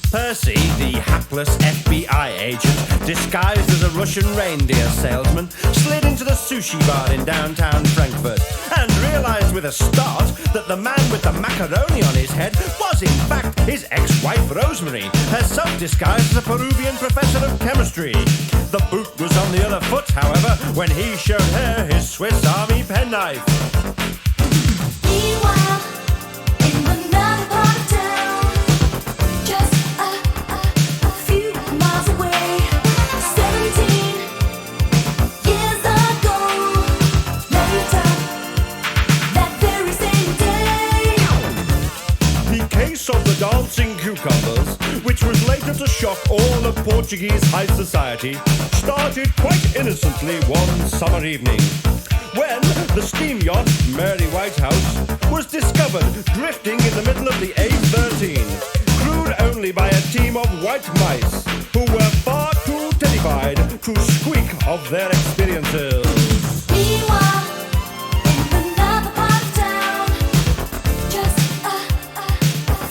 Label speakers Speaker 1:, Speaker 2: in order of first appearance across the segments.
Speaker 1: Percy, the hapless FBI agent, disguised as a Russian reindeer salesman, slid into the sushi bar in downtown Frankfurt and realized with a start that the man with the macaroni on his head was in fact his ex-wife Rosemary, herself disguised as a Peruvian professor of chemistry. The boot was on the other foot, however, when he showed her his Swiss Army penknife.
Speaker 2: Meanwhile, in another part of town, just a few miles away, 17 years ago, later, that very same day.
Speaker 1: The case of the dancing cucumbers, which was later to shock all of Portuguese high society, started quite innocently one summer evening, when the steam yacht Mary Whitehouse was discovered drifting in the middle of the A13, crewed only by a team of white mice who were far too terrified to squeak of their experiences.
Speaker 2: Meanwhile, in another part of town, just a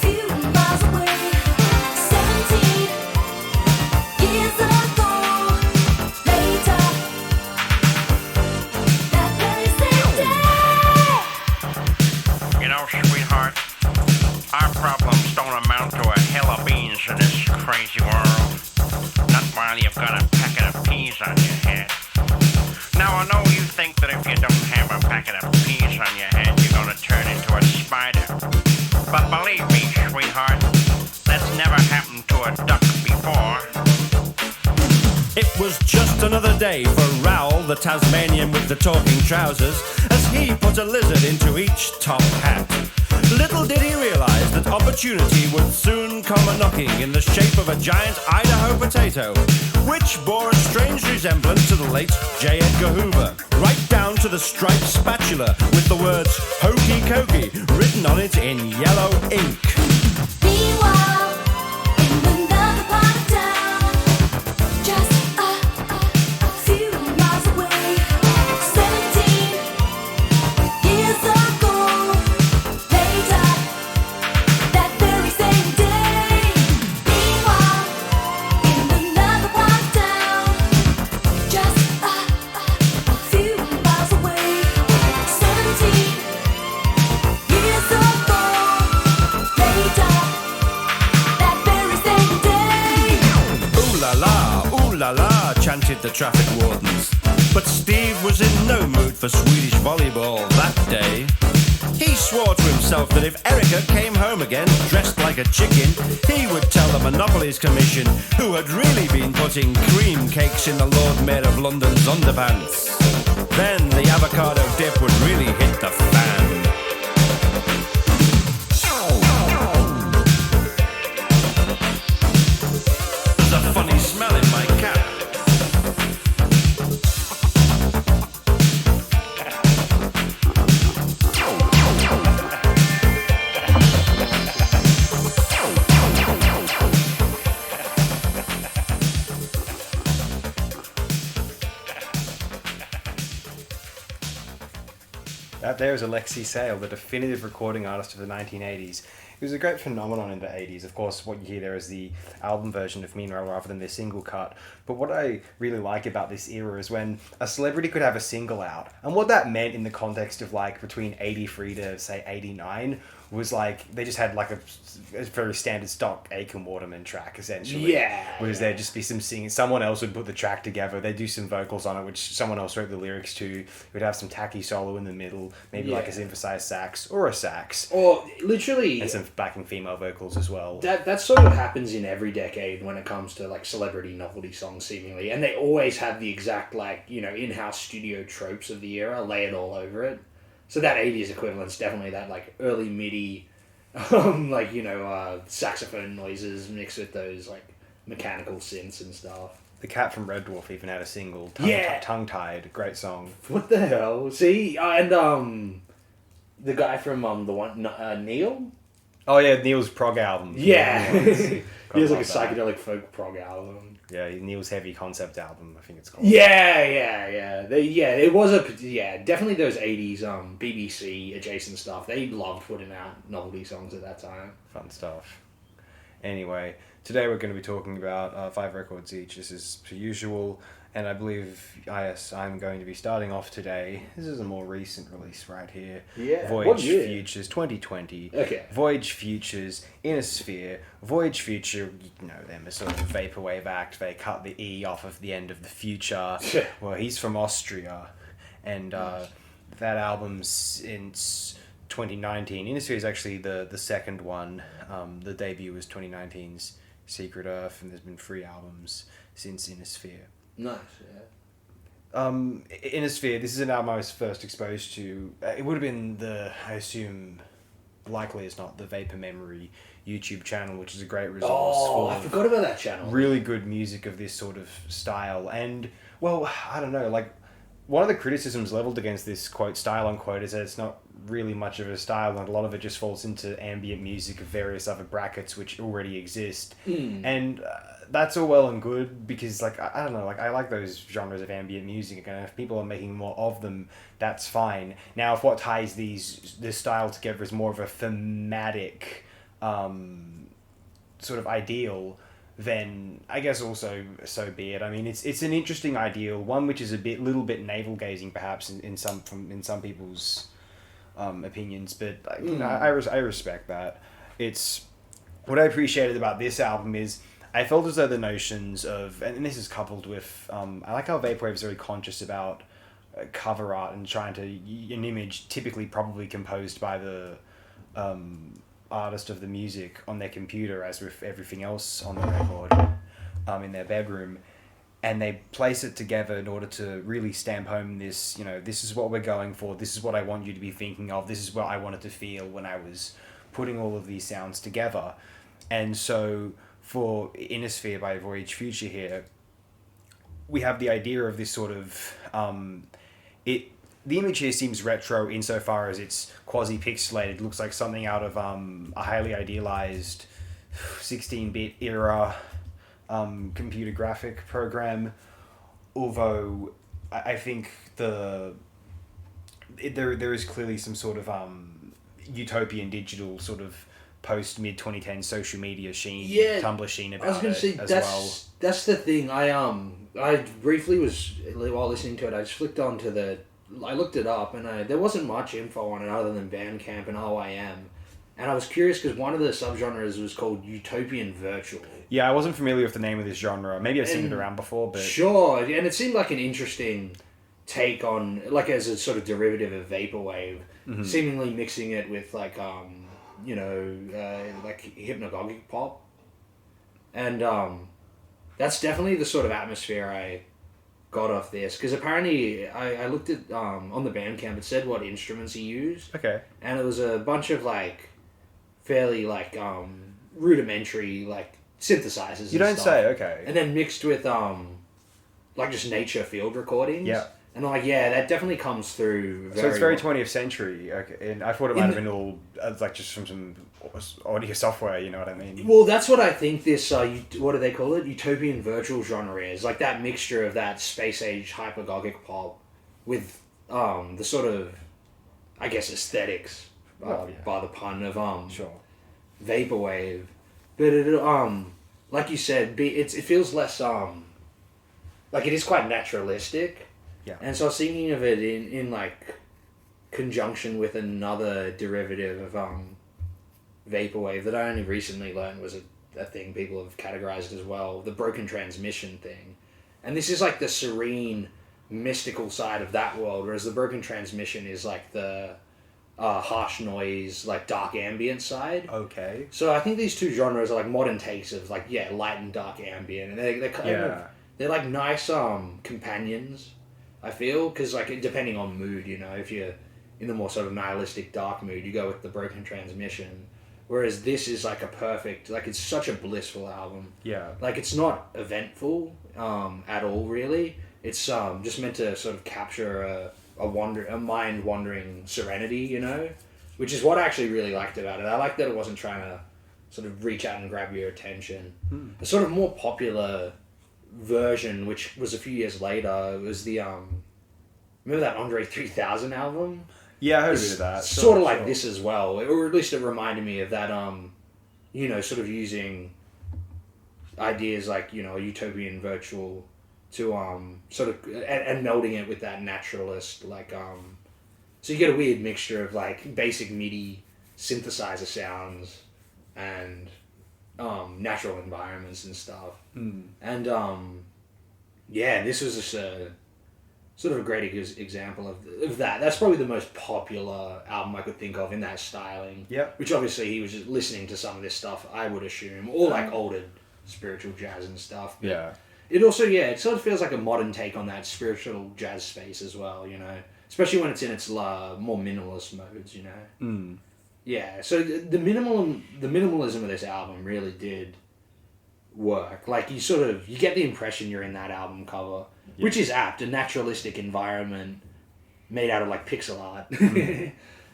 Speaker 2: few miles away, 17 years ago, later, that very same day.
Speaker 3: You know, sweetheart, our problems don't amount to a hill of beans in this crazy world. Not while you've got a packet of peas on your head. Now, I know you think that if you don't have a packet of peas on your head, you're gonna turn into a spider. But believe me, sweetheart, that's never happened to a duck before.
Speaker 1: It was just another day for Raoul, the Tasmanian with the talking trousers, as he put a lizard into each top hat. Little did he realize that opportunity would soon come a-knocking in the shape of a giant Idaho potato, which bore a strange resemblance to the late J. Edgar Hoover, right down to the striped spatula with the words "Hokey Cokey" written on it in yellow ink.
Speaker 2: Meanwhile, in another part of town, just a few miles away, 17 years ago, later, that very same day. Meanwhile, in another part of town, just a few miles away, 17 years ago, later, that very same day.
Speaker 1: Ooh la la, chanted the traffic wardens. But Steve was in no mood for Swedish volleyball that day. He swore to himself that if Erica came home again dressed like a chicken, he would tell the Monopolies Commission, who had really been putting cream cakes in the Lord Mayor of London's underpants. Then the avocado dip would really hit the fan. There's a funny smell in my cap.
Speaker 4: That there is Alexei Sayle, the definitive recording artist of the 1980s. It was a great phenomenon in the 80s. Of course, what you hear there is the album version of Meanwhile rather than their single cut. But what I really like about this era is when a celebrity could have a single out. And what that meant in the context of like between 83 to say 89 was like they just had like a very standard stock Aiken Waterman track essentially.
Speaker 5: Yeah.
Speaker 4: Was there'd just be some singing. Someone else would put the track together. They'd do some vocals on it, which someone else wrote the lyrics to. We'd have some tacky solo in the middle, maybe like a synthesized sax or a sax.
Speaker 5: Or literally...
Speaker 4: And some backing female vocals as well.
Speaker 5: That sort of happens in every decade when it comes to like celebrity novelty songs seemingly. And they always have the exact like, you know, in-house studio tropes of the era layered all over it. So that 80s equivalent's definitely that like early MIDI, like, you know, saxophone noises mixed with those like mechanical synths and stuff.
Speaker 4: The Cat from Red Dwarf even had a single, Tongue-Tied, great song.
Speaker 5: What the hell? See, and the guy from the one Neil,
Speaker 4: Oh yeah, Neil's prog album.
Speaker 5: Yeah.
Speaker 4: Gotta
Speaker 5: He has like a
Speaker 4: love that.
Speaker 5: psychedelic folk prog album.
Speaker 4: Yeah, Neil's heavy concept album, I think it's called.
Speaker 5: Yeah. It was definitely those 80s BBC adjacent stuff. They loved putting out novelty songs at that time.
Speaker 4: Fun stuff. Anyway, today we're going to be talking about 5 records each. This is per usual, and I believe I'm going to be starting off today. This is a more recent release right here.
Speaker 5: Yeah.
Speaker 4: Voyage
Speaker 5: What year?
Speaker 4: Futures 2020.
Speaker 5: Okay.
Speaker 4: Voyage Futures, Inner Sphere. Voyage Future, you know them, a sort of vaporwave act. They cut the E off of the end of the future. Well, he's from Austria, and that album's since 2019. Inner Sphere is actually the second one. The debut was 2019's Secret Earth, and there's been 3 albums since Inner Sphere.
Speaker 5: Nice, yeah.
Speaker 4: Inner Sphere, this is an album I was first exposed to. It would have been I assume, likely it's not, the Vapor Memory YouTube channel, which is a great resource
Speaker 5: Oh, I
Speaker 4: for
Speaker 5: forgot about that channel.
Speaker 4: really good music of this sort of style. And, well, I don't know, like, one of the criticisms leveled against this, quote, style, unquote, is that it's not really much of a style, and a lot of it just falls into ambient music of various other brackets which already exist. And that's all well and good, because, like, I don't know, like, I like those genres of ambient music, and if people are making more of them, that's fine. Now, if what ties this style together is more of a thematic sort of ideal, then I guess also so be it. I mean, it's an interesting ideal, one which is little bit navel gazing perhaps in some people's opinions, but you know, I respect that. It's what I appreciated about this album is I felt as though the notions of, and this is coupled with I like how Vaporwave is very conscious about cover art and trying to an image typically probably composed by the artist of the music on their computer, as with everything else on the record, in their bedroom, and they place it together in order to really stamp home this, you know, this is what we're going for, this is what I want you to be thinking of, this is what I wanted to feel when I was putting all of these sounds together. And so for Inner Sphere by Voyage Future here, we have the idea of this sort of the image here seems retro insofar as it's quasi-pixelated. It looks like something out of a highly idealized 16-bit era computer graphic program. Although I think there is clearly some sort of utopian digital sort of post-mid 2010 social media sheen, Tumblr sheen about
Speaker 5: I was going to say, that's the thing. I briefly was, while listening to it, I just flicked onto I looked it up, and there wasn't much info on it other than Bandcamp and OIM. And I was curious because one of the subgenres was called Utopian Virtual.
Speaker 4: Yeah, I wasn't familiar with the name of this genre. Maybe I've seen it around before, but...
Speaker 5: Sure, and it seemed like an interesting take on, like, as a sort of derivative of Vaporwave, seemingly mixing it with, like, like hypnagogic pop. And that's definitely the sort of atmosphere I got off this, because apparently I looked at on the Bandcamp, it said what instruments he used.
Speaker 4: Okay.
Speaker 5: And it was a bunch of like fairly like rudimentary like synthesizers.
Speaker 4: You don't say, okay.
Speaker 5: And then mixed with like just nature field recordings.
Speaker 4: Yeah.
Speaker 5: And I'm like, yeah, that definitely comes through.
Speaker 4: So it's very 20th century. Okay, and I thought it might have been all like just from some audio software. You know what I mean?
Speaker 5: Well, that's what I think this. What do they call it? Utopian virtual genre is, like that mixture of that space age hypergogic pop with the sort of, I guess, aesthetics by the pun of
Speaker 4: Sure.
Speaker 5: Vaporwave, but it like you said, it feels less like it is quite naturalistic.
Speaker 4: Yeah.
Speaker 5: And so I was thinking of it in like conjunction with another derivative of Vaporwave that I only recently learned was a thing people have categorized as well, the broken transmission thing. And this is like the serene, mystical side of that world, whereas the broken transmission is like the harsh noise, like dark ambient side.
Speaker 4: Okay.
Speaker 5: So I think these two genres are like modern takes of like, light and dark ambient. And they're kind of, they're like nice companions, I feel, because like depending on mood, you know, if you're in the more sort of nihilistic dark mood, you go with the broken transmission, whereas this is like a perfect, like it's such a blissful album.
Speaker 4: Yeah.
Speaker 5: Like it's not eventful at all, really. It's just meant to sort of capture a mind wandering serenity, you know, which is what I actually really liked about it. I liked that it wasn't trying to sort of reach out and grab your attention. A sort of more popular version, which was a few years later, was the remember that Andre 3000 album?
Speaker 4: Yeah, I heard a bit of that.
Speaker 5: Sort of like this as well, or at least it reminded me of that. You know, sort of using ideas like, you know, a utopian virtual to sort of and melding it with that naturalist, like so you get a weird mixture of like basic MIDI synthesizer sounds and natural environments and stuff. And yeah, this was just a sort of a great example of that. That's probably the most popular album I could think of in that styling.
Speaker 4: Yep.
Speaker 5: Which obviously he was just listening to some of this stuff, I would assume, or like older spiritual jazz and stuff. But
Speaker 4: Yeah.
Speaker 5: it also, yeah, it sort of feels like a modern take on that spiritual jazz space as well, you know, especially when it's in its more minimalist modes, you know. Yeah, so the minimalism of this album really did work. Like you get the impression you're in that album cover, which is apt, a naturalistic environment made out of like pixel art.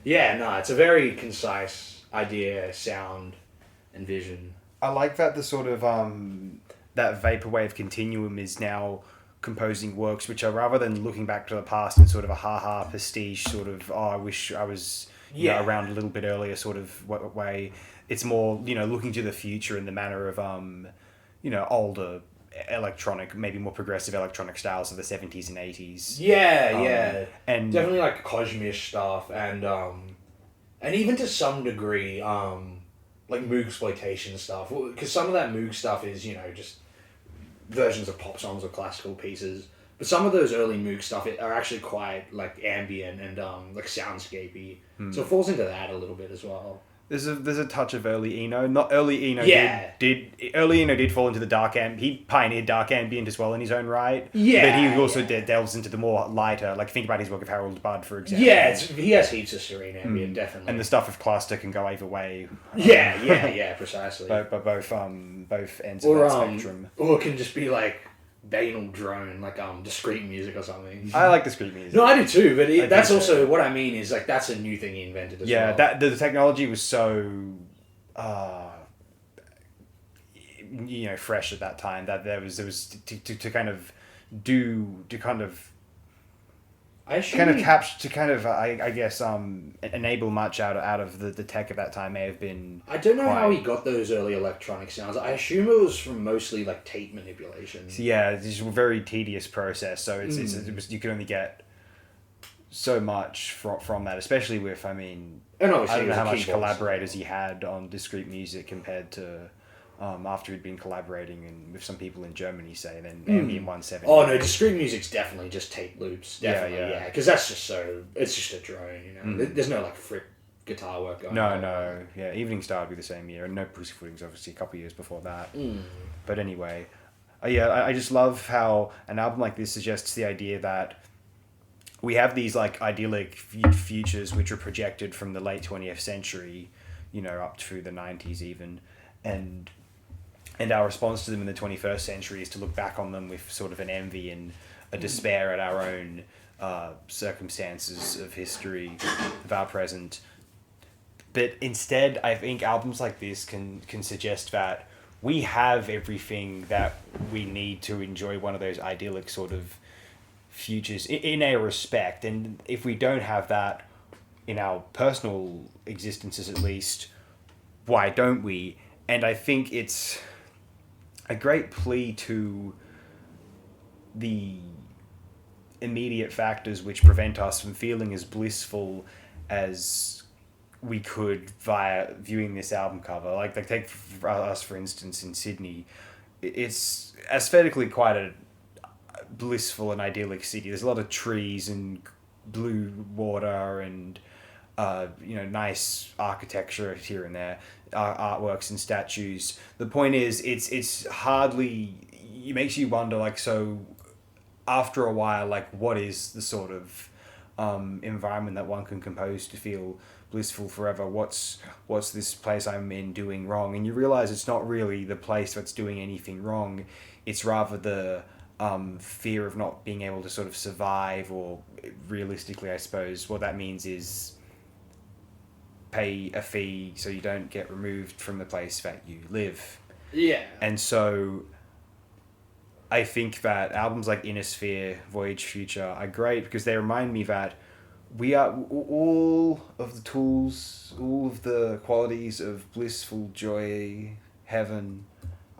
Speaker 5: Yeah, no, it's a very concise idea, sound, and vision.
Speaker 4: I like that the sort of that vaporwave continuum is now composing works which are, rather than looking back to the past in sort of a ha-ha pastiche sort of, I wish I was you know, around a little bit earlier sort of way. It's more, you know, looking to the future in the manner of you know, older electronic, maybe more progressive electronic styles of the 70s and 80s.
Speaker 5: Yeah,
Speaker 4: and
Speaker 5: definitely like Cosmish stuff, and even to some degree like Moog exploitation stuff, because some of that Moog stuff is, you know, just versions of pop songs or classical pieces, but some of those early Moog stuff are actually quite like ambient and like soundscapey, so it falls into that a little bit as well.
Speaker 4: There's a touch of early Eno. Not early Eno.
Speaker 5: Yeah.
Speaker 4: Early Eno did fall into the dark he pioneered dark ambient as well in his own right.
Speaker 5: Yeah.
Speaker 4: But he also delves into the more lighter, like think about his work of Harold Budd, for example.
Speaker 5: Yeah, he has heaps of serene ambient, definitely.
Speaker 4: And the stuff of Cluster can go either way.
Speaker 5: Yeah, precisely.
Speaker 4: But both ends of that spectrum.
Speaker 5: Or it can just be like banal drone, like discrete music or something.
Speaker 4: I like discrete music.
Speaker 5: No, I do too, but that's
Speaker 4: do
Speaker 5: also what I mean is like that's a new thing he invented as well.
Speaker 4: Yeah, that the technology was so you know, fresh at that time that there was to kind of I guess enable much out of the tech of that time may have been.
Speaker 5: I don't know how he got those early electronic sounds. I assume it was from mostly like tape manipulation.
Speaker 4: So yeah, it's a very tedious process. So it was you could only get so much from that, especially with I don't know how much collaborators he had on discrete music compared to. After he'd been collaborating with some people in Germany, say, then Ambient 170.
Speaker 5: Oh no, discrete music's definitely just tape loops. Definitely, yeah. Because that's just it's just a drone, you know. There's no like frick guitar work going on.
Speaker 4: No. Yeah, Evening Star would be the same year, and No Pussyfootings obviously a couple of years before that. But anyway, I just love how an album like this suggests the idea that we have these like idyllic futures which are projected from the late 20th century, you know, up through the 90s even, and our response to them in the 21st century is to look back on them with sort of an envy and a despair at our own circumstances of history, of our present. But instead, I think albums like this can suggest that we have everything that we need to enjoy one of those idyllic sort of futures in a respect. And if we don't have that in our personal existences at least, why don't we? And I think it's a great plea to the immediate factors which prevent us from feeling as blissful as we could via viewing this album cover. Like take us, for instance, in Sydney. It's aesthetically quite a blissful and idyllic city. There's a lot of trees and blue water and nice architecture here and there, artworks and statues. The point is, it's hardly. It makes you wonder, like, so after a while, like, what is the sort of environment that one can compose to feel blissful forever? What's this place I'm in doing wrong? And you realize it's not really the place that's doing anything wrong. It's rather the fear of not being able to sort of survive, or realistically, I suppose, what that means is pay a fee so you don't get removed from the place that you live.
Speaker 5: Yeah.
Speaker 4: And so I think that albums like Innosphere, Voyage Future are great because they remind me that we are all of the tools, all of the qualities of blissful joy, heaven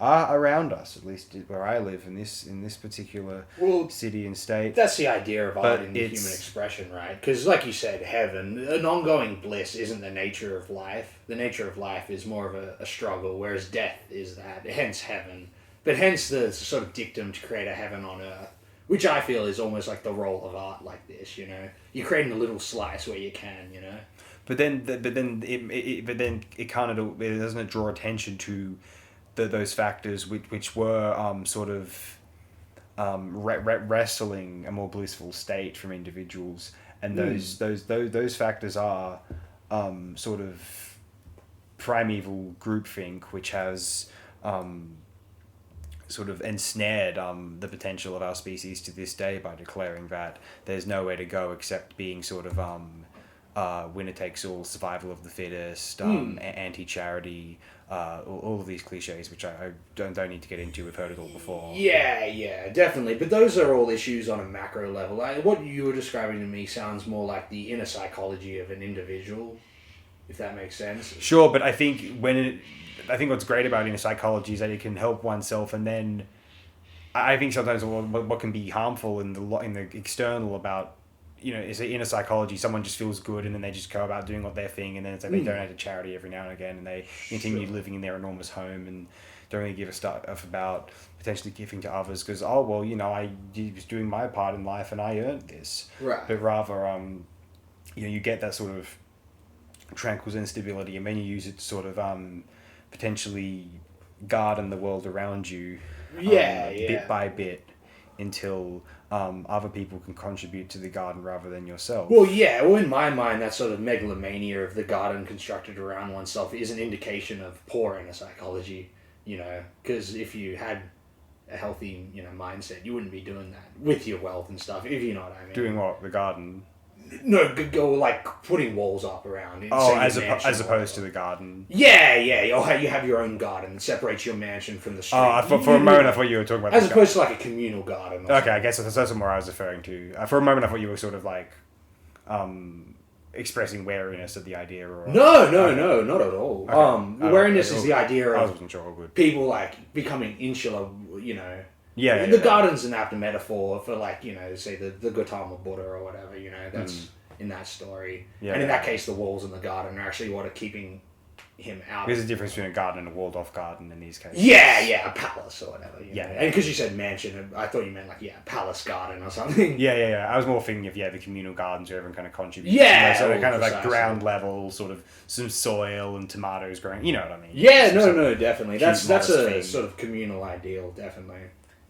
Speaker 4: are around us, at least where I live in this particular city and state.
Speaker 5: That's the idea of art
Speaker 4: But
Speaker 5: in the human expression, right? Because, like you said, heaven, an ongoing bliss isn't the nature of life. The nature of life is more of a struggle, whereas death is that, hence heaven. But hence the sort of dictum to create a heaven on earth, which I feel is almost like the role of art like this, you know? You're creating a little slice where you can, you know?
Speaker 4: But then it kind of, it doesn't draw attention to those factors which were sort of wrestling a more blissful state from individuals, and those factors are sort of primeval groupthink, which has sort of ensnared the potential of our species to this day by declaring that there's nowhere to go except being sort of winner takes all, survival of the fittest, anti-charity, all of these cliches, which I don't need to get into. We've heard it all before.
Speaker 5: Yeah, definitely. But those are all issues on a macro level. What you were describing to me sounds more like the inner psychology of an individual, if that makes sense.
Speaker 4: Sure, but I think what's great about inner psychology is that it can help oneself, and then I think sometimes what can be harmful in the external about, you know, is the inner psychology. Someone just feels good and then they just go about doing what their thing, and then it's like they donate to charity every now and again, and they continue living in their enormous home and don't really give a stuff about potentially giving to others because, oh, well, you know, I was doing my part in life and I earned this.
Speaker 5: Right.
Speaker 4: But rather, you know, you get that sort of tranquil instability, and then you use it to sort of potentially garden the world around you bit by bit until other people can contribute to the garden rather than yourself.
Speaker 5: Well, in my mind, that sort of megalomania of the garden constructed around oneself is an indication of poor inner psychology, you know, because if you had a healthy, you know, mindset, you wouldn't be doing that with your wealth and stuff, if you know what I mean.
Speaker 4: Doing what? The garden?
Speaker 5: No, go like putting walls up around.
Speaker 4: As opposed to the garden.
Speaker 5: Yeah. Or you have your own garden that separates your mansion from the street.
Speaker 4: For a moment I thought you were talking about
Speaker 5: as opposed to like a communal garden.
Speaker 4: Okay, I guess that's what I was referring to. For a moment I thought you were sort of like expressing wariness of the idea. Or
Speaker 5: No, not at all.
Speaker 4: Okay.
Speaker 5: Wariness is the idea
Speaker 4: I
Speaker 5: of
Speaker 4: wasn't sure. Good.
Speaker 5: people like becoming insular, you know.
Speaker 4: Yeah.
Speaker 5: The garden's an apt metaphor for, like, you know, say the Gautama Buddha or whatever, you know, that's in that story.
Speaker 4: Yeah,
Speaker 5: and in that case, the walls in the garden are actually what are keeping him out.
Speaker 4: There's a difference between a garden and a walled-off garden in these cases.
Speaker 5: Yeah, a palace or whatever. You know?
Speaker 4: Yeah.
Speaker 5: And because you said mansion, I thought you meant like, palace garden or something.
Speaker 4: Yeah. I was more thinking of, the communal gardens where everyone kind of contributes.
Speaker 5: Yeah,
Speaker 4: So they're kind of like
Speaker 5: precisely.
Speaker 4: ground level, sort of some soil and tomatoes growing. You know what I mean?
Speaker 5: Yeah,
Speaker 4: Some
Speaker 5: no, definitely. That's
Speaker 4: modest
Speaker 5: a
Speaker 4: thing.
Speaker 5: sort of communal ideal, definitely.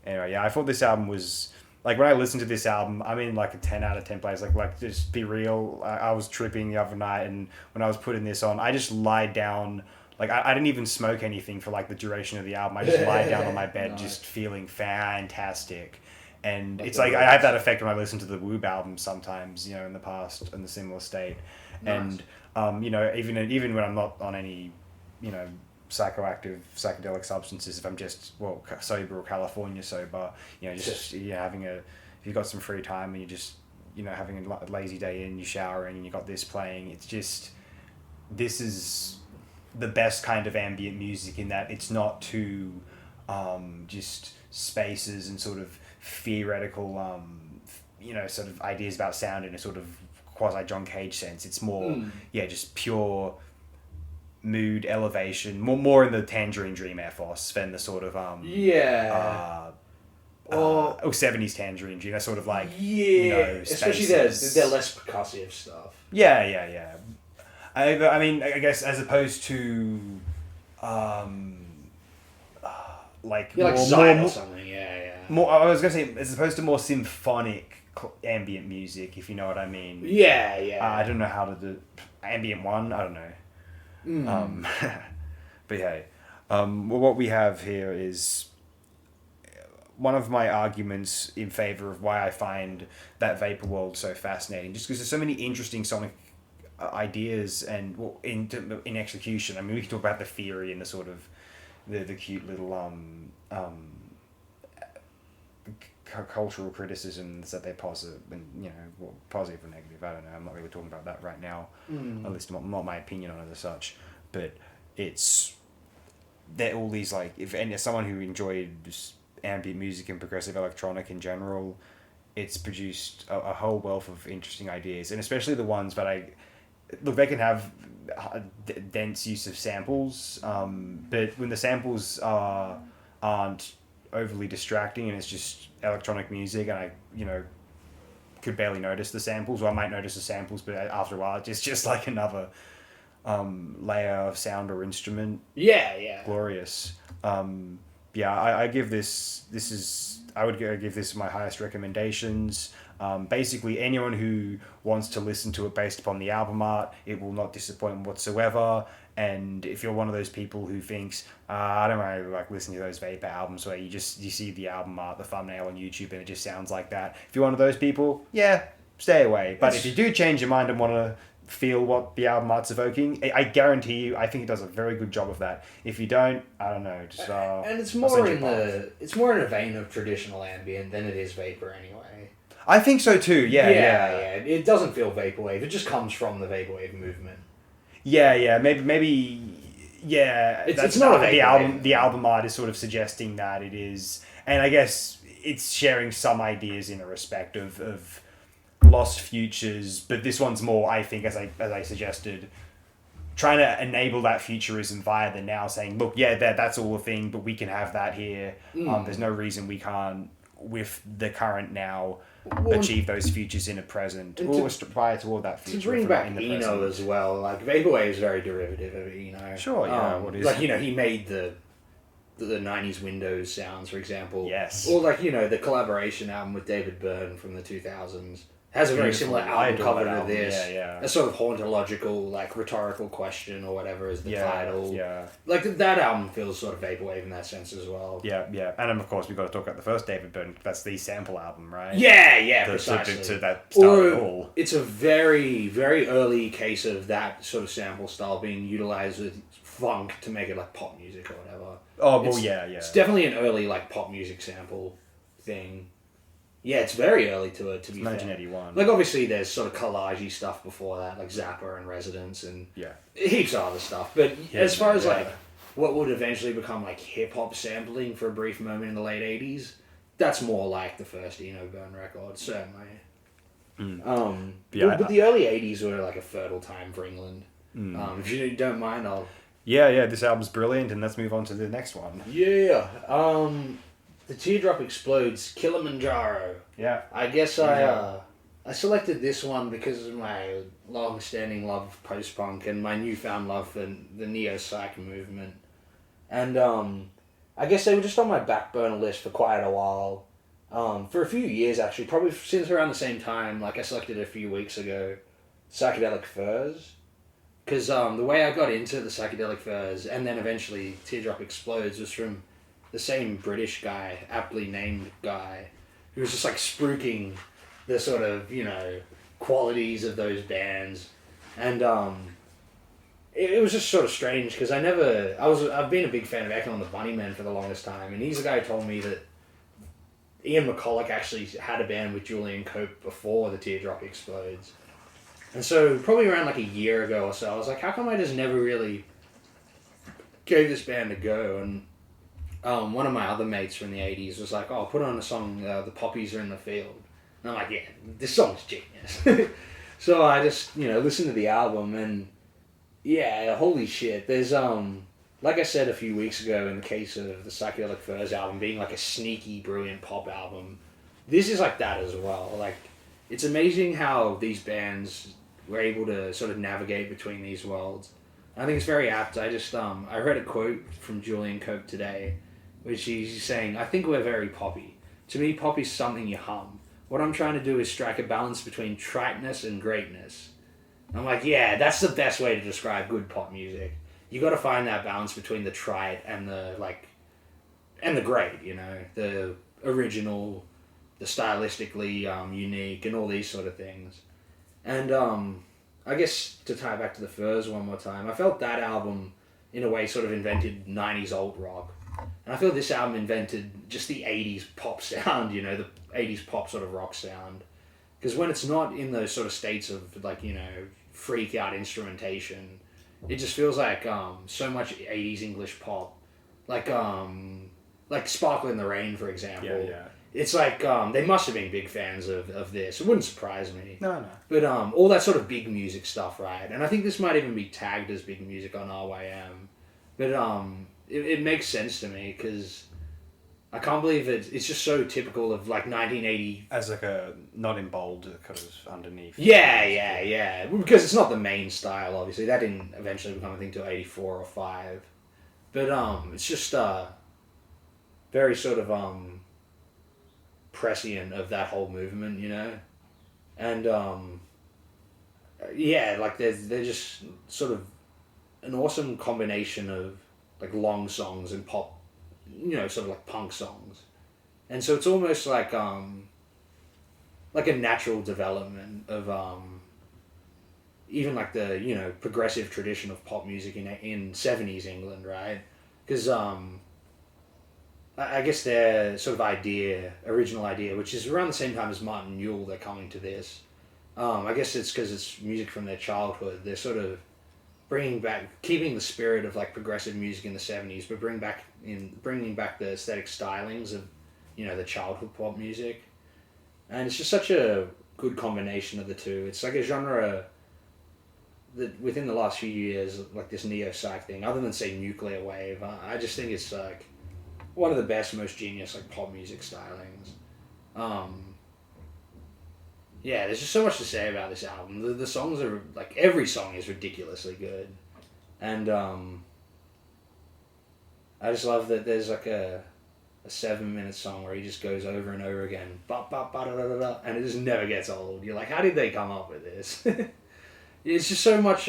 Speaker 4: Anyway, I thought this album was... Like, when I listened to this album, I'm in, like, a 10 out of 10 place. Like just be real. I was tripping the other night, and when I was putting this on, I just lied down... Like, I didn't even smoke anything for, like, the duration of the album. I just lied down on my bed,
Speaker 5: Nice.
Speaker 4: just feeling fantastic. And
Speaker 5: Like
Speaker 4: it's
Speaker 5: the
Speaker 4: like, I
Speaker 5: lyrics.
Speaker 4: have that effect when I listen to the Woob albums sometimes, you know, in the past, in the similar state.
Speaker 5: Nice.
Speaker 4: And, you know, even when I'm not on any, you know, psychedelic substances, if I'm just sober or California sober, you know, just if you've got some free time and you're just, you know, having a lazy day in, you showering and you got this playing, it's just, this is the best kind of ambient music in that it's not too just spaces and sort of theoretical you know, sort of ideas about sound in a sort of quasi John Cage sense. It's more just pure mood elevation, more in the Tangerine Dream ethos than the sort of 70s Tangerine Dream. That's sort of like
Speaker 5: especially
Speaker 4: spaces.
Speaker 5: they're less percussive stuff.
Speaker 4: Yeah. I mean, I guess as opposed to like
Speaker 5: Zion or something. Yeah.
Speaker 4: more. I was gonna say as opposed to more symphonic ambient music, if you know what I mean.
Speaker 5: Yeah.
Speaker 4: I don't know how to do ambient one. I don't know. But hey, what we have here is one of my arguments in favor of why I find that Vapor World so fascinating, just because there's so many interesting sonic ideas and in execution. I mean, we can talk about the theory and the sort of the cute little cultural criticisms that they posit, and positive or negative. I don't know. I'm not really talking about that right now. At least not my opinion on it as such. But it's they're all these like as someone who enjoyed ambient music and progressive electronic in general, it's produced a whole wealth of interesting ideas, and especially the ones that they can have dense use of samples, but when the samples aren't overly distracting and it's just electronic music, and I could barely notice the samples, or I might notice the samples, but after a while it's just like another layer of sound or instrument.
Speaker 5: Yeah.
Speaker 4: Glorious. I give I would give this my highest recommendations. Basically, anyone who wants to listen to it based upon the album art, it will not disappoint whatsoever. And if you're one of those people who thinks, I don't really like listening to those Vapor albums where you see the album art, the thumbnail on YouTube, and it just sounds like that. If you're one of those people, stay away. But if you do change your mind and want to feel what the album art's evoking, I guarantee you, I think it does a very good job of that. If you don't, I don't know. Just
Speaker 5: and it's more in a vein of traditional ambient than it is Vapor anyway.
Speaker 4: I think so too. Yeah.
Speaker 5: It doesn't feel vaporwave. It just comes from the vaporwave movement.
Speaker 4: Yeah. Maybe. Yeah.
Speaker 5: It's not a vaporwave.
Speaker 4: The album art is sort of suggesting that it is, and I guess it's sharing some ideas in a respect of lost futures, but this one's more, I think, as I suggested, trying to enable that futurism via the now, saying, look, that's all a thing, but we can have that here. There's no reason we can't, with the current now, achieve those futures in a present, or aspire toward that future.
Speaker 5: To bring back Eno as well, like Vaporwave is very derivative of Eno.
Speaker 4: Sure, what is
Speaker 5: like he made the 90s Windows sounds, for example.
Speaker 4: Yes.
Speaker 5: Or like the collaboration album with David Byrne from the 2000s. Has a very similar album cover to this.
Speaker 4: Yeah.
Speaker 5: A sort of hauntological, like rhetorical question or whatever is the title.
Speaker 4: Yeah.
Speaker 5: Like that album feels sort of vaporwave in that sense as well.
Speaker 4: Yeah. And then of course we've got to talk about the first David Byrne. That's the sample album, right?
Speaker 5: Yeah, precisely.
Speaker 4: To that style at all.
Speaker 5: It's a very, very early case of that sort of sample style being utilized with funk to make it like pop music or whatever.
Speaker 4: Oh, well, yeah.
Speaker 5: It's definitely an early like pop music sample thing. Yeah, it's very early to be fair.
Speaker 4: 1981.
Speaker 5: Like, obviously, there's sort of collage-y stuff before that, like Zappa and Residence and heaps of other stuff. But as far as, like, what would eventually become, like, hip-hop sampling for a brief moment in the late 80s, that's more like the first Eno Byrne record, certainly. But the early 80s were, like, a fertile time for England. If you don't mind, I'll...
Speaker 4: Yeah, this album's brilliant, and let's move on to the next one.
Speaker 5: Yeah, The Teardrop Explodes, Kilimanjaro.
Speaker 4: Yeah.
Speaker 5: I guess I selected this one because of my long-standing love of post-punk and my newfound love for the neo-psych movement. And I guess they were just on my back burner list for quite a while. For a few years, actually. Probably since around the same time, like I selected a few weeks ago, Psychedelic Furs. Because the way I got into the Psychedelic Furs, and then eventually Teardrop Explodes, was from the same British guy, aptly named guy, who was just like spruiking the sort of, qualities of those bands. And it was just sort of strange because I've been a big fan of Echo and the Bunnymen for the longest time, and he's the guy who told me that Ian McCulloch actually had a band with Julian Cope before the Teardrop Explodes. And so probably around like a year ago or so, I was like, how come I just never really gave this band a go? And one of my other mates from the 80s was like, put on the song, The Poppies Are in the Field. And I'm like, yeah, this song's genius. So I just, listened to the album and, yeah, holy shit. There's, like I said a few weeks ago in the case of the Psychedelic Furs album being like a sneaky, brilliant pop album, this is like that as well. Like, it's amazing how these bands were able to sort of navigate between these worlds. I think it's very apt. I just, I read a quote from Julian Cope today, which he's saying, I think we're very poppy. To me, pop is something you hum. What I'm trying to do is strike a balance between triteness and greatness. I'm like, yeah, that's the best way to describe good pop music. You got to find that balance between the trite and the, and the great, the original, the stylistically unique, and all these sort of things. And I guess to tie back to the Furs one more time, I felt that album, in a way, sort of invented 90s alt rock. And I feel this album invented just the 80s pop sound, you know, the 80s pop sort of rock sound. Because when it's not in those sort of states of, like, you know, freak out instrumentation, it just feels like so much 80s English pop. Like Sparkle in the Rain, for example.
Speaker 4: Yeah.
Speaker 5: It's like, they must have been big fans of this. It wouldn't surprise me.
Speaker 4: No.
Speaker 5: But all that sort of big music stuff, right? And I think this might even be tagged as big music on RYM. But it makes sense to me, because I can't believe it's just so typical of, like, 1980.
Speaker 4: As like a, not in bold, kind of underneath.
Speaker 5: Yeah. Because it's not the main style, obviously. That didn't eventually become a thing till 84 or 5. But it's just very sort of prescient of that whole movement, you know? And yeah, like they're just sort of an awesome combination of, like, long songs and pop, you know, sort of like punk songs. And so it's almost like a natural development of even like the, you know, progressive tradition of pop music in 70s England, right? Because I guess their sort of original idea, which is around the same time as Martin Newell, they're coming to this. I guess it's because it's music from their childhood. They're sort of keeping the spirit of, like, progressive music in the 70s, but bringing back the aesthetic stylings of, you know, the childhood pop music. And it's just such a good combination of the two. It's like a genre that within the last few years, like this neo-psych thing, other than, say, Nuclear Wave, I just think it's, like, one of the best, most genius, like, pop music stylings. Yeah, there's just so much to say about this album. The songs are, like, every song is ridiculously good. And I just love that there's, like, a 7-minute song where he just goes over and over again, and it just never gets old. You're like, how did they come up with this? It's just so much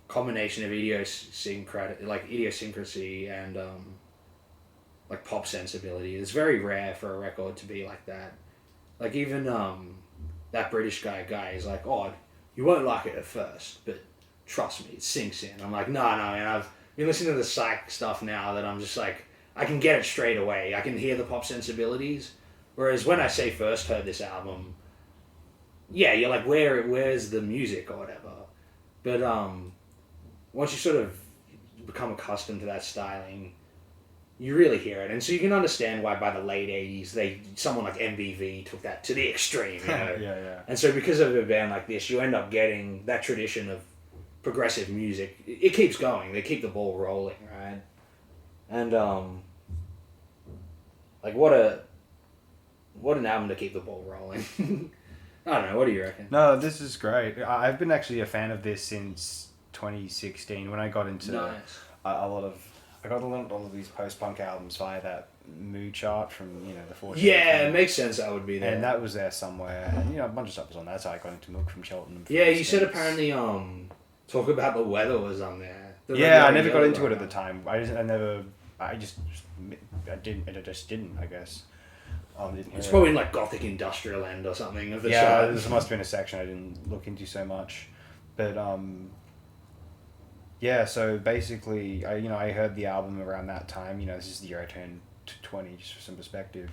Speaker 5: combination of idiosyncrasy and like pop sensibility. It's very rare for a record to be like that. Like, even that British guy is like, oh, you won't like it at first, but trust me, it sinks in. I'm like, no, man, I've been listening to the psych stuff now that I'm just like, I can get it straight away. I can hear the pop sensibilities. Whereas when I first heard this album, yeah, you're like, where's the music or whatever. But once you sort of become accustomed to that styling, you really hear it. And so you can understand why by the late 80s, someone like MBV took that to the extreme, you know?
Speaker 4: Yeah.
Speaker 5: And so because of a band like this, you end up getting that tradition of progressive music. It keeps going. They keep the ball rolling, right? And, like, what an album to keep the ball rolling. I don't know, what do you reckon?
Speaker 4: No, this is great. I've been actually a fan of this since 2016 when I got into a lot of these post-punk albums via that mood chart from, you know, the 40s.
Speaker 5: Yeah, it makes sense that would be there.
Speaker 4: And that was there somewhere. And, you know, a bunch of stuff was on that, so I got into Milk from Cheltenham.
Speaker 5: Yeah, you said apparently Talk About the Weather was on there.
Speaker 4: Yeah, I never got into it at the time. I just didn't, I guess.
Speaker 5: It's probably in, like, Gothic Industrial End or something of the show.
Speaker 4: Yeah, this must have been a section I didn't look into so much. But, yeah, so basically, I heard the album around that time. You know, this is the year I turned 20, just for some perspective.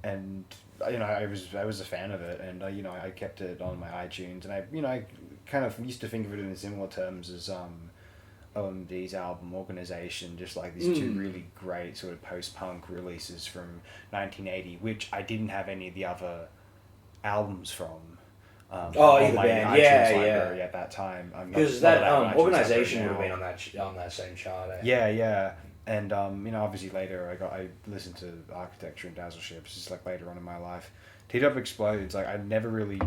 Speaker 4: And, you know, I was a fan of it. And, you know, I kept it on my iTunes. And I kind of used to think of it in similar terms as OMD's album Organisation, just like these two really great sort of post-punk releases from 1980, which I didn't have any of the other albums from.
Speaker 5: Either band,
Speaker 4: library at that time.
Speaker 5: Because that Organisation would have been on that same chart.
Speaker 4: Yeah. And you know, obviously later I listened to Architecture and Dazzle Ships, just like later on in my life. T-Dub Explodes, like, I never really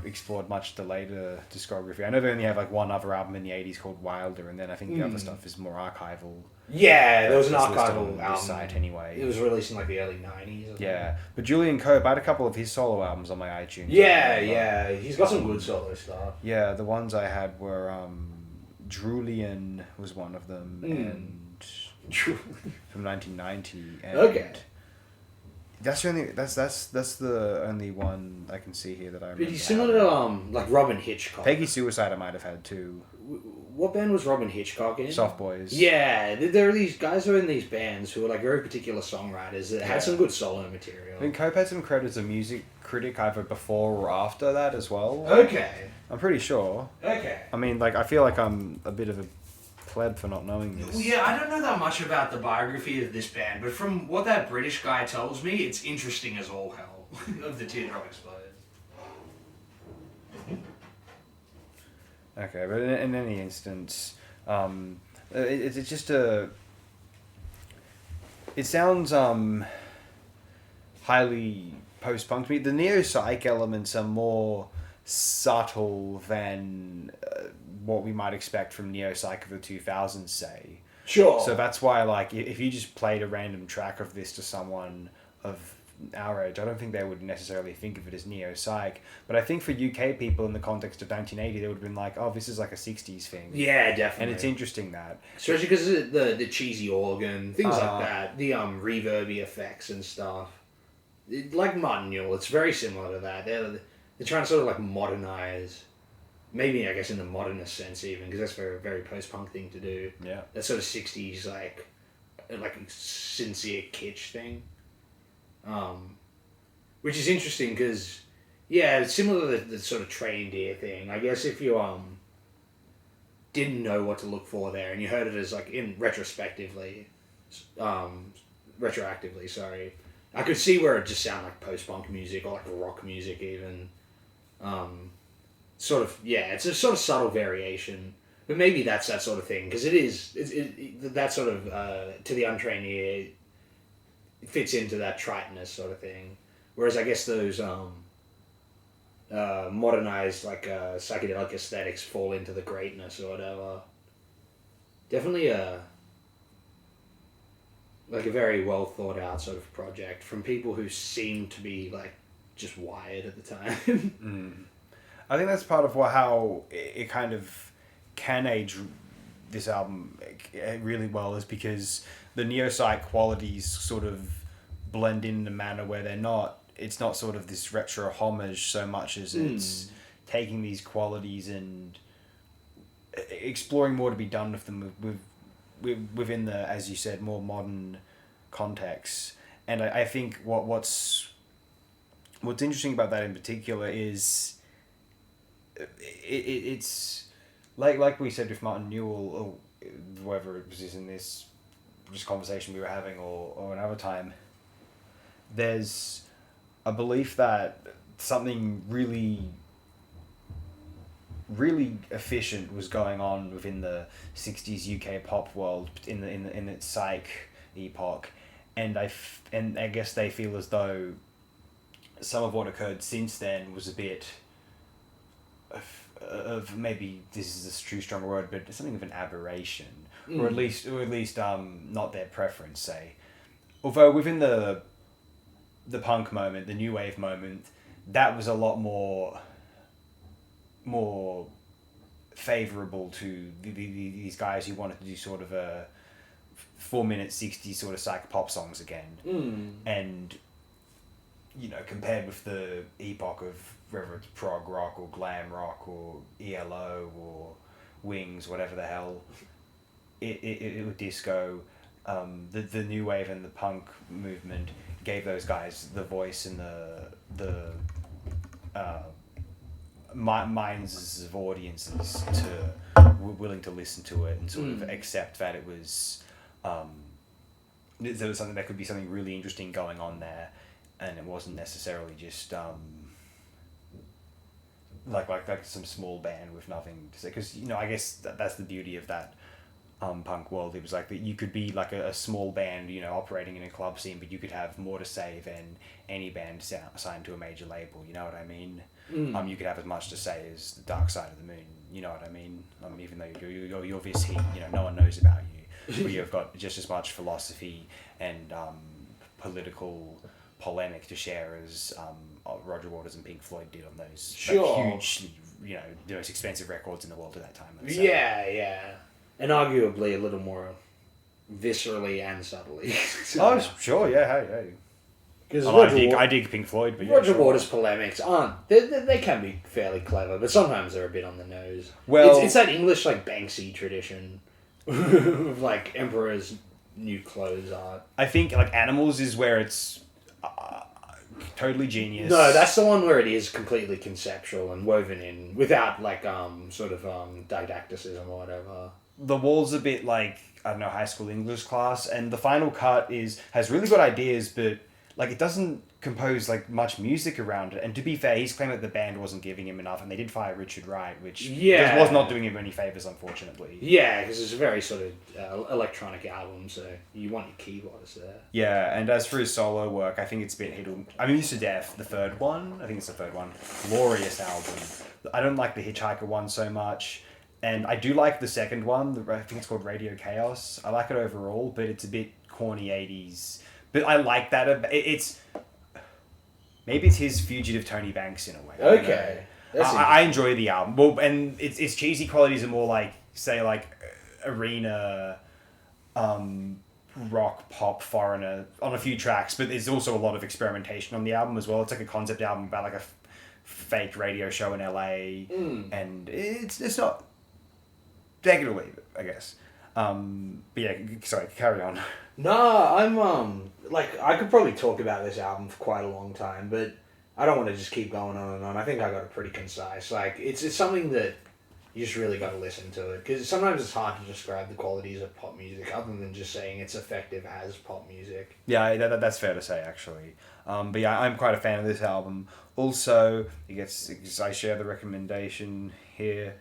Speaker 4: explored much the later discography. I know they only have, like, one other album in the 80s called Wilder, and then I think the other stuff is more archival.
Speaker 5: Yeah, there was an archival
Speaker 4: album. Site anyway.
Speaker 5: It was released in, like, the early 90s.
Speaker 4: Yeah, but Julian Cope, I had a couple of his solo albums on my iTunes.
Speaker 5: Yeah, he's got some good solo stuff.
Speaker 4: Yeah, the ones I had were, Drulian was one of them, and from 1990. And
Speaker 5: okay.
Speaker 4: That's the only. That's the only one I can see here that I remember.
Speaker 5: But he's similar to like Robin Hitchcock.
Speaker 4: Peggy Suicide I might have had too.
Speaker 5: What band was Robin Hitchcock in?
Speaker 4: Soft Boys.
Speaker 5: Yeah, there are these guys who are in these bands who are like very particular songwriters that had some good solo material.
Speaker 4: I think Cope had some credit as a music critic either before or after that as well.
Speaker 5: Okay.
Speaker 4: I'm pretty sure.
Speaker 5: Okay.
Speaker 4: I mean, like, I feel like I'm a bit of a pleb for not knowing this.
Speaker 6: Well, yeah, I don't know that much about the biography of this band, but from what that British guy tells me, it's interesting as all hell. Of the Teardrop Explode.
Speaker 4: Okay, but in any instance, it's just a. It sounds highly post-punk to me. The neo-psych elements are more subtle than what we might expect from neo-psych of the 2000s, say.
Speaker 5: Sure.
Speaker 4: So that's why, like, if you just played a random track of this to someone of our age, I don't think they would necessarily think of it as neo-psych. But I think for UK people in the context of 1980, they would have been like, oh, this is like a 60s thing.
Speaker 5: Yeah, definitely.
Speaker 4: And it's interesting that.
Speaker 5: Especially because the cheesy organ, things
Speaker 4: Uh-huh.
Speaker 5: like that, the reverby effects and stuff. Like Martin Newell, it's very similar to that. They're trying to sort of like modernize, maybe I guess in the modernist sense even, because that's a very post-punk thing to do.
Speaker 4: Yeah.
Speaker 5: That sort of 60s like sincere kitsch thing. Which is interesting because, yeah, it's similar to the sort of trained ear thing. I guess if you didn't know what to look for there and you heard it as like retroactively, sorry, I could see where it just sounded like post-punk music or like rock music even. Sort of, yeah, it's a sort of subtle variation. But maybe that's that sort of thing because that sort of, to the untrained ear, it fits into that triteness sort of thing. Whereas I guess those modernized like psychedelic aesthetics fall into the greatness or whatever. Definitely like a very well thought out sort of project from people who seem to be like just wired at the time.
Speaker 4: I think that's part of how it kind of can age this album really well is because the neo-psych qualities sort of blend in a manner where it's not sort of this retro homage so much as it's taking these qualities and exploring more to be done with them within the, as you said, more modern context. And I think what's interesting about that in particular is it's like we said with Martin Newell or whoever it was in this conversation we were having or another time, there's a belief that something really efficient was going on within the 60s UK pop world in its psych epoch, and I guess they feel as though some of what occurred since then was a bit of maybe this is a too strong a word, but something of an aberration, or at least not their preference, say. Although within the punk moment, the new wave moment, that was a lot more favourable to these guys who wanted to do sort of a 4-minute 60s sort of psych pop songs again. And, you know, compared with the epoch of whether it's prog rock or glam rock or ELO or Wings, whatever the hell, it was disco. The new wave and the punk movement gave those guys the voice and the minds of audiences to were willing to listen to it and sort of accept that it was there was something that could be something really interesting going on there, and it wasn't necessarily just like some small band with nothing to say. Because, you know, I guess that's the beauty of that punk world. It was like that you could be like a small band, you know, operating in a club scene, but you could have more to say than any band signed to a major label. You know what I mean? You could have as much to say as the Dark Side of the Moon. You know what I mean? Even though you're this heat, you know, no one knows about you, but you've got just as much philosophy and political polemic to share as Roger Waters and Pink Floyd did on those hugely, you know, the most expensive records in the world at that time. So.
Speaker 5: Yeah. And arguably a little more viscerally and subtly.
Speaker 4: Oh, sure, yeah, hey.
Speaker 5: Because
Speaker 4: I dig Pink Floyd, but yeah,
Speaker 5: Roger
Speaker 4: sure.
Speaker 5: Waters' polemics aren't. They can be fairly clever, but sometimes they're a bit on the nose.
Speaker 4: Well-
Speaker 5: it's that English like Banksy tradition of like Emperor's new clothes art.
Speaker 4: I think like Animals is where it's totally genius.
Speaker 5: No, that's the one where it is completely conceptual and woven in without like sort of didacticism or whatever.
Speaker 4: The Wall's a bit like, I don't know, high school English class, and the final cut has really good ideas, but like it doesn't compose like much music around it. And to be fair, he's claimed that the band wasn't giving him enough, and they did fire Richard Wright, which
Speaker 5: Yeah.
Speaker 4: was not doing him any favors, unfortunately.
Speaker 5: Yeah, because it's a very sort of electronic album, so you want your keyboards there.
Speaker 4: Yeah, and as for his solo work, I think it's a bit I'm used to Death, the third one. I think it's the third one. Glorious album. I don't like the Hitchhiker one so much. And I do like the second one. I think it's called Radio Chaos. I like it overall, but it's a bit corny 80s. But I like that. It's maybe it's his fugitive Tony Banks in a way.
Speaker 5: Okay.
Speaker 4: I enjoy the album. Well, and its cheesy qualities are more like, say, like arena, rock, pop, foreigner on a few tracks. But there's also a lot of experimentation on the album as well. It's like a concept album about like a fake radio show in LA, and it's not. Take it or leave it, I guess. But yeah, sorry, carry on.
Speaker 5: No, I'm like I could probably talk about this album for quite a long time, but I don't want to just keep going on and on. I think I got it pretty concise. Like it's something that you just really got to listen to it, because sometimes it's hard to describe the qualities of pop music other than just saying it's effective as pop music.
Speaker 4: Yeah, that's fair to say, actually. But yeah, I'm quite a fan of this album. Also, I share the recommendation here.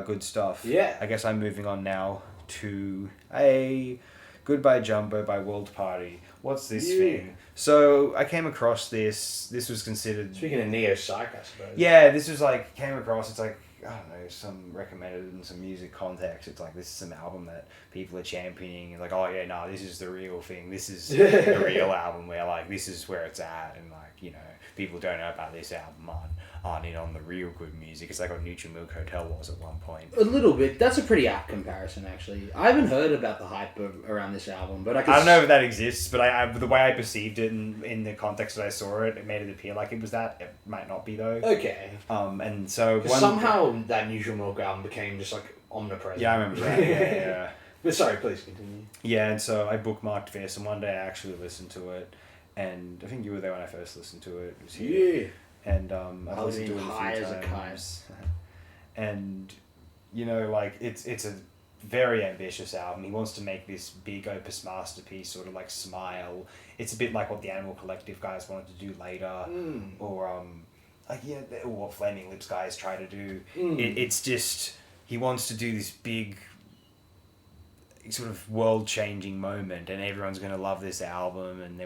Speaker 4: Good stuff.
Speaker 5: Yeah.
Speaker 4: I guess I'm moving on now to a Goodbye Jumbo by World Party. What's this thing? So I came across this. This was considered...
Speaker 5: Speaking of neo-psych, I suppose.
Speaker 4: Yeah, this was like, came across, it's like, I don't know, some recommended in some music context. It's like, this is some album that people are championing. And like, oh yeah, no, this is the real thing. This is the real album where like, this is where it's at. And like, you know, people don't know about this album aren't in on the real good music. It's like what Neutral Milk Hotel was at one point.
Speaker 5: A little bit. That's a pretty apt comparison, actually. I haven't heard about the hype around this album, but I
Speaker 4: don't know if that exists, but I the way I perceived it in the context that I saw it, it made it appear like it was that. It might not be though.
Speaker 5: Okay.
Speaker 4: And so
Speaker 5: somehow that Neutral Milk album became just like omnipresent.
Speaker 4: Yeah, I remember that. Yeah.
Speaker 5: But sorry, please continue.
Speaker 4: Yeah, and so I bookmarked this, and one day I actually listened to it, and I think you were there when I first listened to it. It was here.
Speaker 5: Yeah.
Speaker 4: And I've listened to it
Speaker 5: high
Speaker 4: a few
Speaker 5: as a
Speaker 4: times. And you know, like it's a very ambitious album. He wants to make this big opus masterpiece, sort of like Smile. It's a bit like what the Animal Collective guys wanted to do later, or or what Flaming Lips guys try to do. It's just he wants to do this big sort of world-changing moment, and everyone's going to love this album, and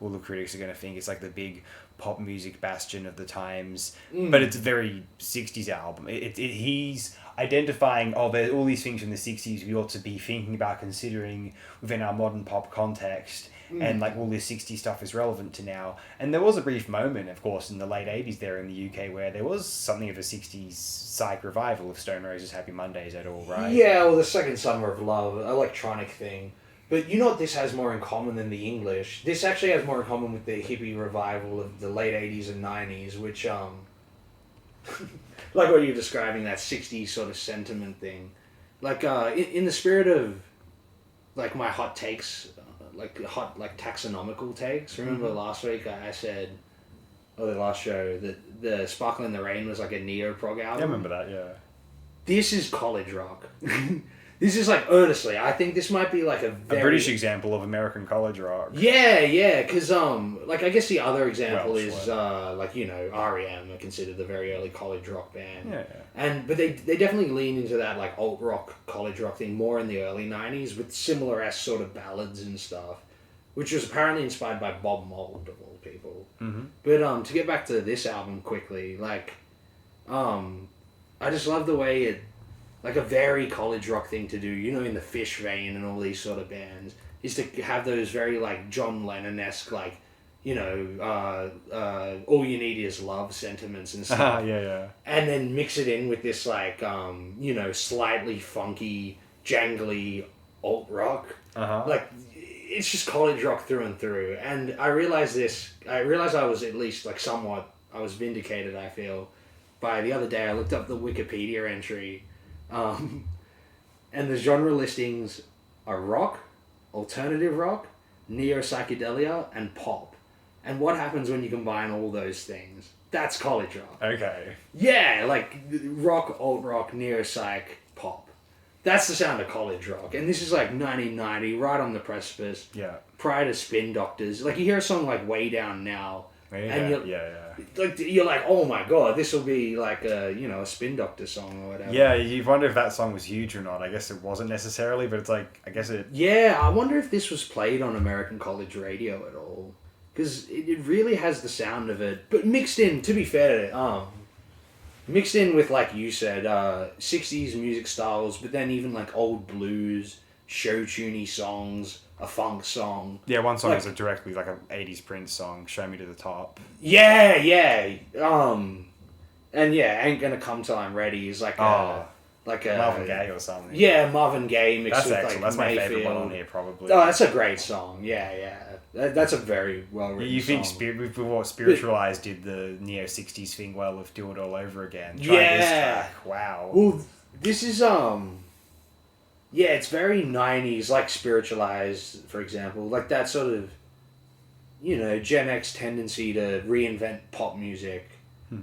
Speaker 4: all the critics are going to think it's like the big pop music bastion of the times, but it's a very 60s album. He's identifying, there's all these things from the 60s we ought to be thinking about considering within our modern pop context, and like all this 60s stuff is relevant to now. And there was a brief moment, of course, in the late 80s there in the UK where there was something of a 60s psych revival of Stone Roses' Happy Mondays at all, right?
Speaker 5: Yeah, well, the Second Summer of Love, electronic thing. But you know what this has more in common than the English? This actually has more in common with the hippie revival of the late 80s and 90s, which, like what you're describing, that 60s sort of sentiment thing. Like, in the spirit of, like, my hot takes, like taxonomical takes. Remember last week I said, the last show, that the Sparkle in the Rain was like a neo-prog album?
Speaker 4: I remember that, yeah.
Speaker 5: This is college rock. This is like, earnestly, I think this might be like a
Speaker 4: British example of American college rock.
Speaker 5: Yeah, because, like, I guess the other example
Speaker 4: Welsh
Speaker 5: is, like, you know, R.E.M. are considered the very early college rock band.
Speaker 4: Yeah.
Speaker 5: But they definitely lean into that, like, alt-rock, college rock thing more in the early 90s with similar-esque sort of ballads and stuff, which was apparently inspired by Bob Mould, of all people.
Speaker 4: Mm-hmm.
Speaker 5: But, to get back to this album quickly, like, I just love the way it, like a very college rock thing to do, you know, in the Fish vein and all these sort of bands, is to have those very, like, John Lennon-esque, like, you know, all you need is love sentiments and stuff.
Speaker 4: Yeah.
Speaker 5: And then mix it in with this, like, you know, slightly funky, jangly alt-rock.
Speaker 4: Uh-huh.
Speaker 5: Like, it's just college rock through and through. And I realized I was at least like somewhat, I was vindicated, I feel, by the other day I looked up the Wikipedia entry, and the genre listings are rock, alternative rock, neo-psychedelia, and pop. And what happens when you combine all those things? That's college rock.
Speaker 4: Okay.
Speaker 5: Yeah, like rock, alt rock, neo-psych, pop. That's the sound of college rock. And this is like 1990, right on the precipice.
Speaker 4: Yeah.
Speaker 5: Prior to Spin Doctors. Like you hear a song like Way Down Now. And you're like, oh my god, this will be like a, a Spin Doctor song or whatever.
Speaker 4: Yeah, you wonder if that song was huge or not. I guess it wasn't necessarily, but it's like, I guess it...
Speaker 5: Yeah, I wonder if this was played on American college radio at all. Because it really has the sound of it. But mixed in, to be fair, mixed in with, like you said, 60s music styles, but then even like old blues, show-tuney songs, a funk song.
Speaker 4: Yeah, one song
Speaker 5: like,
Speaker 4: is directly like an 80s Prince song, Show Me to the Top.
Speaker 5: Yeah. And yeah, Ain't Gonna Come Till I'm Ready is like a
Speaker 4: Marvin Gaye or something.
Speaker 5: Yeah, Marvin Gaye mixed
Speaker 4: that's
Speaker 5: with
Speaker 4: excellent.
Speaker 5: like
Speaker 4: That's my
Speaker 5: Mayfield.
Speaker 4: favourite one on here, probably.
Speaker 5: Oh, that's a great song. Yeah. That's a very well written
Speaker 4: You think
Speaker 5: song.
Speaker 4: Spiritualized did the neo 60s thing well of Do It All Over Again? Try
Speaker 5: Yeah.
Speaker 4: This track. Wow.
Speaker 5: Well, this is yeah, it's very 90s, like Spiritualized, for example, like that sort of, Gen X tendency to reinvent pop music,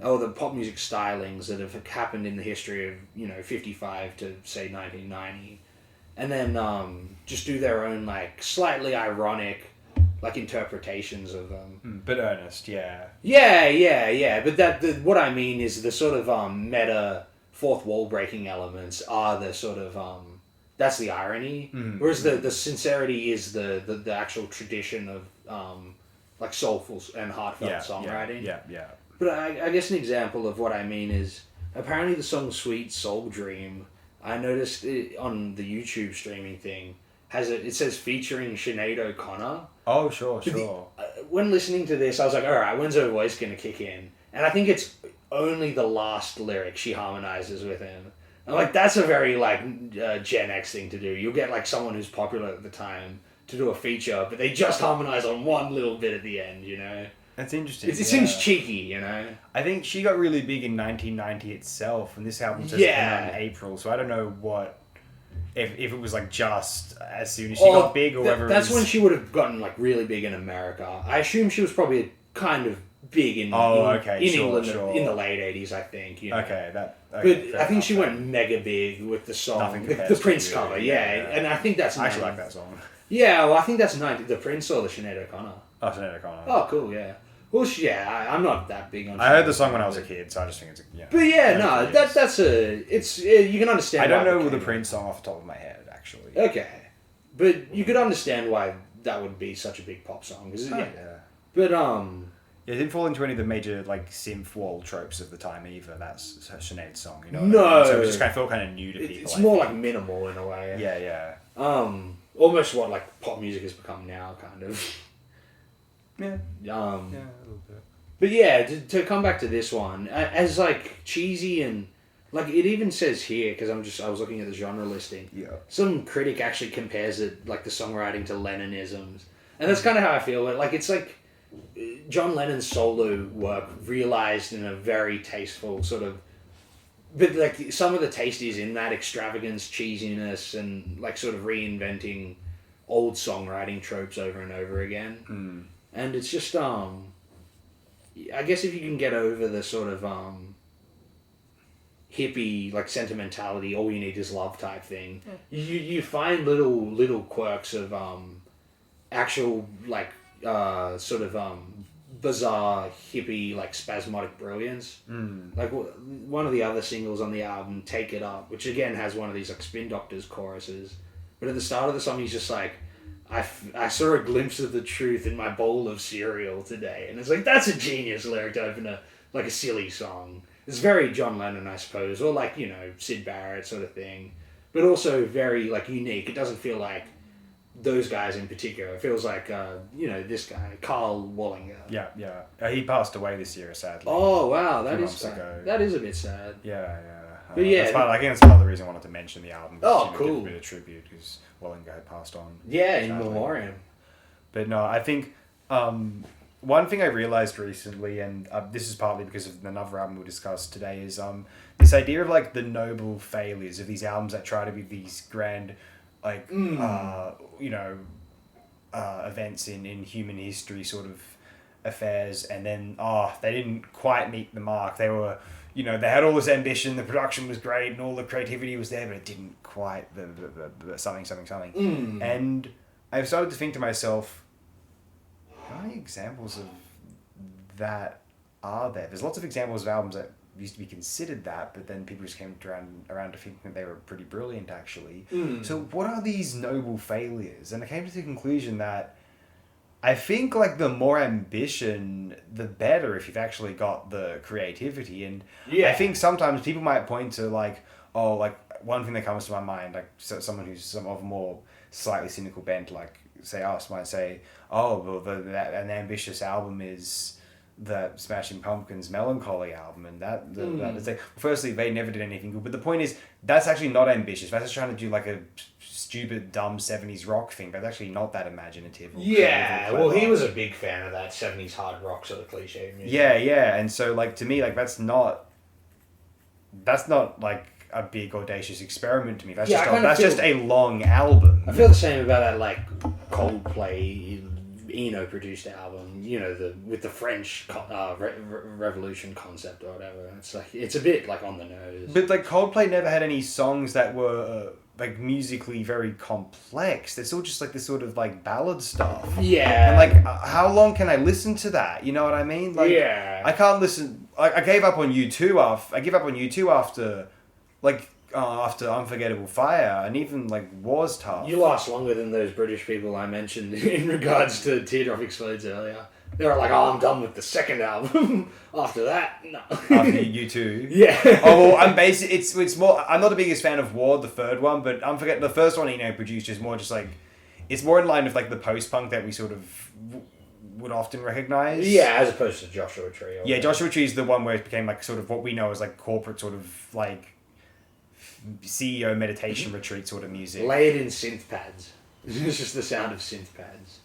Speaker 5: or the pop music stylings that have happened in the history of 55 to say 1990, and then just do their own like slightly ironic like interpretations of them.
Speaker 4: But earnest, yeah.
Speaker 5: Yeah. But what I mean is the sort of meta fourth wall breaking elements are the sort of that's the irony. Whereas the sincerity is the actual tradition of like soulful and heartfelt songwriting.
Speaker 4: Yeah.
Speaker 5: But I guess an example of what I mean is apparently the song Sweet Soul Dream, I noticed it on the YouTube streaming thing, it says featuring Sinead O'Connor.
Speaker 4: Oh, sure.
Speaker 5: When listening to this, I was like, alright, when's her voice going to kick in? And I think it's only the last lyric she harmonizes with him. And like, that's a very like Gen X thing to do. You'll get like someone who's popular at the time to do a feature, but they just harmonize on one little bit at the end,
Speaker 4: That's interesting.
Speaker 5: It seems cheeky,
Speaker 4: I think she got really big in 1990 itself, and this album says in April, so I don't know what... If it was like just as soon as she got big or whether
Speaker 5: that's when she would have gotten like really big in America. I assume she was probably kind of big in England in the late 80s, I think. But I think she went mega big with the song, the Prince cover, and I think that's...
Speaker 4: I actually like that song.
Speaker 5: Yeah, well, I think that's the Prince or the Sinead O'Connor.
Speaker 4: Oh, Sinead O'Connor.
Speaker 5: Oh, cool, yeah. Well, I'm not that big on...
Speaker 4: I heard the song when I was a kid, so I just think it's...
Speaker 5: But yeah, you can understand...
Speaker 4: I don't know the Prince song off the top of my head, actually.
Speaker 5: Okay. But you could understand why that would be such a big pop song. But,
Speaker 4: it didn't fall into any of the major, like, synth wall tropes of the time either. That's Sinead's song,
Speaker 5: No.
Speaker 4: So it just felt kind of new to people.
Speaker 5: It's more like minimal in a way.
Speaker 4: Yeah.
Speaker 5: Almost what, like, pop music has become now, kind of.
Speaker 4: Yeah.
Speaker 5: A little bit. But yeah, to come back to this one, as like cheesy and like it even says here because I was looking at the genre listing.
Speaker 4: Yeah.
Speaker 5: Some critic actually compares it like the songwriting to Lennonisms, and that's kind of how I feel. Like it's like John Lennon's solo work realized in a very tasteful sort of, but like some of the taste is in that extravagance, cheesiness, and like sort of reinventing old songwriting tropes over and over again. And it's just, I guess if you can get over the sort of hippie, like, sentimentality, all you need is love type thing, you find little quirks of actual, like, sort of bizarre, hippie, like, spasmodic brilliance. Like, one of the other singles on the album, Take It Up, which again has one of these, like, Spin Doctors choruses, but at the start of the song he's just like, I saw a glimpse of the truth in my bowl of cereal today. And it's like, that's a genius lyric to open a silly song. It's very John Lennon, I suppose, or like, Syd Barrett sort of thing. But also very, like, unique. It doesn't feel like those guys in particular. It feels like, this guy, Carl Wallinger.
Speaker 4: Yeah. He passed away this year, sadly.
Speaker 5: Oh, wow. That is
Speaker 4: sad.
Speaker 5: sad. That is a bit sad.
Speaker 4: Yeah.
Speaker 5: But yeah.
Speaker 4: I think that's part of the reason I wanted to mention the album.
Speaker 5: Oh, cool.
Speaker 4: Give a bit of tribute because Wallinger had passed on.
Speaker 5: Yeah, in
Speaker 4: sadly.
Speaker 5: memoriam.
Speaker 4: But no, I think one thing I realized recently, and this is partly because of another album we'll discuss today, is this idea of like the noble failures of these albums that try to be these grand, like events in human history sort of affairs, and then they didn't quite meet the mark. They were, they had all this ambition, the production was great, and all the creativity was there, but it didn't quite something. And I've started to think to myself, how many examples of that are there? There's lots of examples of albums that used to be considered that, but then people just came around to thinking that they were pretty brilliant, actually. So what are these noble failures? And I came to the conclusion that I think like the more ambition, the better if you've actually got the creativity. And I think sometimes people might point to like one thing that comes to my mind, like someone who's some of a more slightly cynical bent, like say us might say, an ambitious album is the Smashing Pumpkins' Melancholy album, and that it's like, firstly, they never did anything good, but the point is that's actually not ambitious. That's just trying to do like a stupid dumb 70s rock thing. That's actually not that imaginative.
Speaker 5: Well, he was a big fan of that 70s hard rock sort of cliche music.
Speaker 4: And so like to me, like that's not like a big audacious experiment to me. That's just a long album.
Speaker 5: I feel the same about that like Coldplay Eno produced album, with the French Revolution concept or whatever. It's like it's a bit like on the nose.
Speaker 4: But like Coldplay never had any songs that were like musically very complex. It's all just like this sort of like ballad stuff.
Speaker 5: Yeah.
Speaker 4: And like how long can I listen to that? You know what I mean? Like I can't listen. I gave up on U2 after after Unforgettable Fire, and even like War's tough.
Speaker 5: You last longer than those British people I mentioned in regards to Teardrop Explodes earlier. They were like, I'm done with the second album. After that, no.
Speaker 4: After U2.
Speaker 5: Yeah.
Speaker 4: It's more. I'm not the biggest fan of War, the third one, but the first one produced is more just like, it's more in line with like the post-punk that we sort of would often recognize.
Speaker 5: Yeah, as opposed to Joshua Tree.
Speaker 4: Joshua Tree is the one where it became like sort of what we know as like corporate sort of like CEO meditation retreat sort of music.
Speaker 5: Layered in synth pads. It's just the sound of synth pads.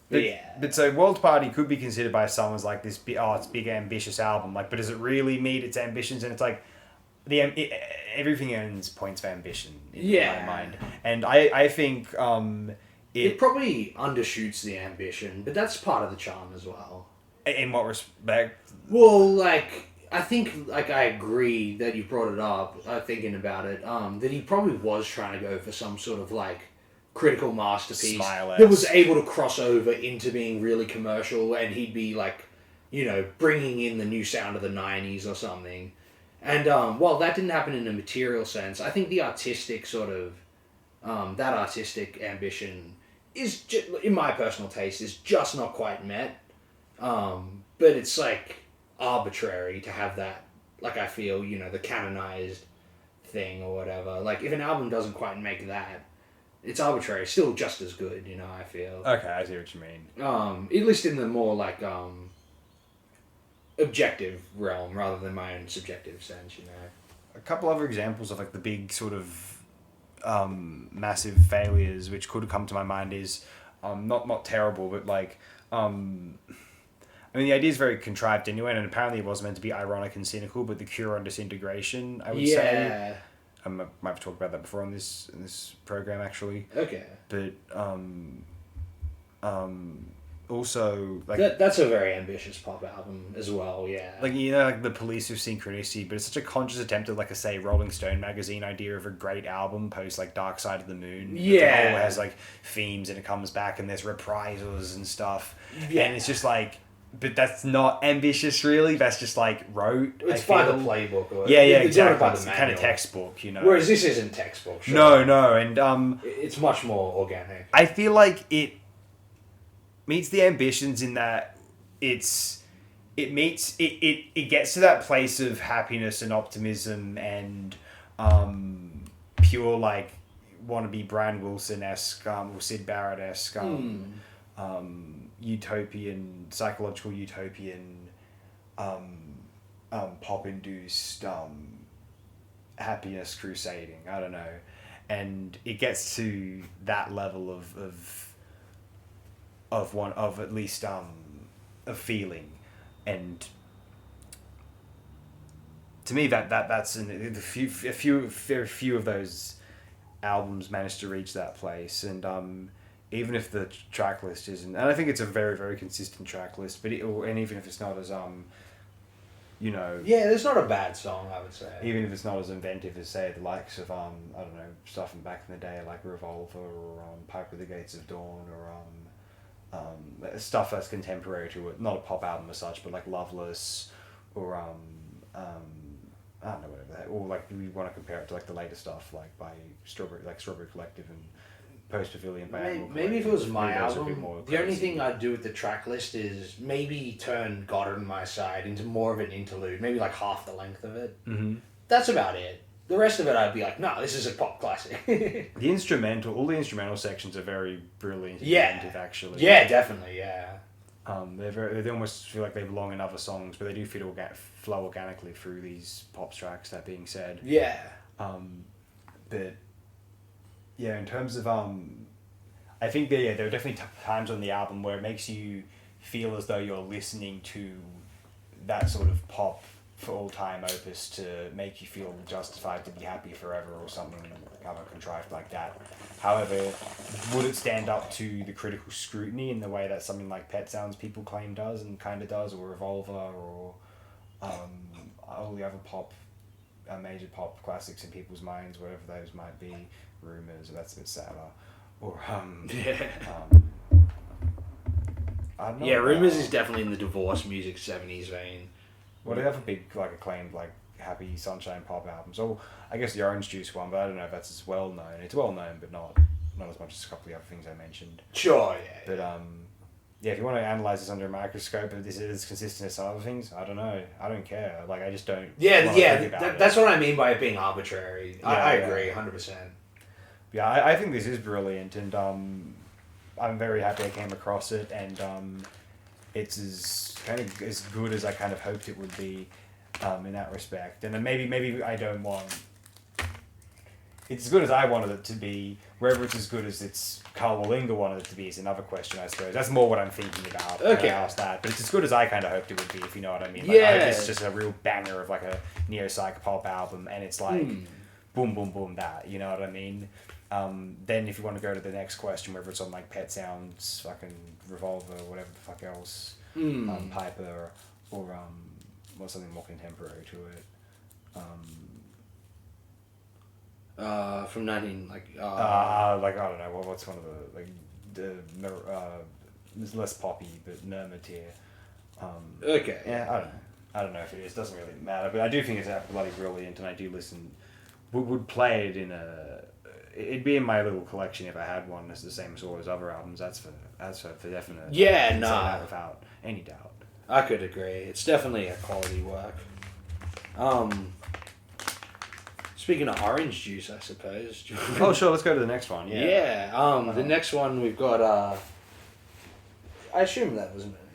Speaker 4: But so World Party could be considered by some as like this it's big ambitious album, like, but does it really meet its ambitions? And it's like everything owns points of ambition in my mind. And I think
Speaker 5: it probably undershoots the ambition, but that's part of the charm as well.
Speaker 4: In what respect?
Speaker 5: Well, like I think, like, I agree that you brought it up, thinking about it, that he probably was trying to go for some sort of, like, critical masterpiece that was able to cross over into being really commercial, and he'd be, like, bringing in the new sound of the 90s or something. And while that didn't happen in a material sense, I think the artistic sort of, that artistic ambition is, in my personal taste, is just not quite met. But it's, like, arbitrary to have that, like, I feel, the canonized thing or whatever. Like, if an album doesn't quite make that, it's arbitrary. It's still just as good, I feel.
Speaker 4: Okay, I see what you mean.
Speaker 5: At least in the more, like, objective realm rather than my own subjective sense,
Speaker 4: A couple other examples of, like, the big sort of massive failures which could come to my mind is not terrible, but, like, I mean, the idea is very contrived anyway, and apparently it was meant to be ironic and cynical, but The Cure on Disintegration, I would say. I might have talked about that before in this program, actually.
Speaker 5: Okay.
Speaker 4: But, also, like...
Speaker 5: That's a very ambitious pop album as well, yeah.
Speaker 4: Like, like The Police of Synchronicity, but it's such a conscious attempt at, like, say, Rolling Stone magazine idea of a great album post, like, Dark Side of the Moon.
Speaker 5: Yeah.
Speaker 4: It all has, like, themes, and it comes back, and there's reprisals and stuff.
Speaker 5: Yeah.
Speaker 4: And it's just, like... But that's not ambitious, really. That's just, like, rote.
Speaker 5: It's by the playbook. Or
Speaker 4: Exactly. It's kind of textbook,
Speaker 5: Whereas this isn't textbook,
Speaker 4: sure. No. And,
Speaker 5: it's much more organic.
Speaker 4: I feel like it meets the ambitions in that it gets to that place of happiness and optimism and pure, like, wannabe Brian Wilson-esque, or Syd Barrett-esque, utopian, psychological utopian, pop-induced happiness crusading. I don't know, and it gets to that level of of at least a feeling, and to me that's very few of those albums managed to reach that place, and even if the track list isn't, and I think it's a very, very consistent track list, but and even if it's not as you know,
Speaker 5: Yeah, there's not a bad song, I would say.
Speaker 4: even if it's not as inventive as, say, the likes of I don't know, stuff from back in the day like Revolver or Pipe with the Gates of Dawn, or stuff that's contemporary to it, not a pop album as such, but like Loveless, or I don't know, whatever that, or like we want to compare it to like the later stuff like by Strawberry Collective and Post Pavilion by Animal
Speaker 5: Maybe if
Speaker 4: Collective.
Speaker 5: it was my
Speaker 4: Maybe those would be
Speaker 5: album,
Speaker 4: more
Speaker 5: the only
Speaker 4: crazy.
Speaker 5: thing I'd do with the track list is maybe turn God on My Side into more of an interlude, maybe like half the length of it.
Speaker 4: Mm-hmm.
Speaker 5: That's about it. The rest of it, I'd be like, no, this is a pop classic.
Speaker 4: All the instrumental sections are very brilliant and
Speaker 5: Yeah.
Speaker 4: inventive, actually.
Speaker 5: Yeah, definitely, yeah.
Speaker 4: They almost feel like they belong in other songs, but they do flow organically through these pop tracks. That being said,
Speaker 5: Yeah.
Speaker 4: but yeah, in terms of I think there are definitely times on the album where it makes you feel as though you're listening to that sort of pop for all time opus to make you feel justified to be happy forever or something kind of contrived like that. However, would it stand up to the critical scrutiny in the way that something like Pet Sounds people claim does and kind of does, or Revolver, or all the other major pop classics in people's minds, whatever those might be, Rumours, that's a bit sadder, or I don't know.
Speaker 5: Yeah, Rumours is definitely in the divorce music 70s vein.
Speaker 4: What are the other big acclaimed happy sunshine pop albums? Oh, I guess the Orange Juice one, but I don't know if that's as well known. It's well known, but not as much as a couple of the other things I mentioned.
Speaker 5: Sure, yeah.
Speaker 4: But yeah, if you want to analyze this under a microscope, if this is consistent as some other things, I don't know. I don't care. I just don't.
Speaker 5: Yeah,
Speaker 4: wanna
Speaker 5: yeah,
Speaker 4: think about it.
Speaker 5: that's what I mean by it being arbitrary. I
Speaker 4: Yeah,
Speaker 5: agree,
Speaker 4: yeah.
Speaker 5: 100%.
Speaker 4: Yeah, I think this is brilliant, and I'm very happy I came across it, and it's as good as I kind of hoped it would be, in that respect. And then maybe I don't want. It's as good as I wanted it to be. Whether it's as good as Carl Wallinger wanted it to be is another question, I suppose. That's more what I'm thinking about when
Speaker 5: Okay.
Speaker 4: I asked that. But it's as good as I kind of hoped it would be, if you know what I mean. I
Speaker 5: Yeah.
Speaker 4: hope it's just a real banger of a neo-psych pop album, and it's boom, boom, boom, that. You know what I mean? Then if you want to go to the next question, whether it's on Pet Sounds, fucking Revolver, whatever the fuck else, Piper, or something more contemporary to it.
Speaker 5: From 19,
Speaker 4: I don't know, what's one of it's less poppy, but Nermatir.
Speaker 5: okay.
Speaker 4: Yeah, I don't know if it is, doesn't really matter, but I do think it's bloody brilliant, and I do would play it it'd be in my little collection if I had one. It's the same sort as other albums, that's for definite.
Speaker 5: Yeah,
Speaker 4: I can say
Speaker 5: nah.
Speaker 4: that without any doubt.
Speaker 5: I could agree. It's definitely a quality work. Speaking of orange juice, I suppose.
Speaker 4: Oh, sure, let's go to the next one, yeah.
Speaker 5: Yeah. The next one we've got. I assume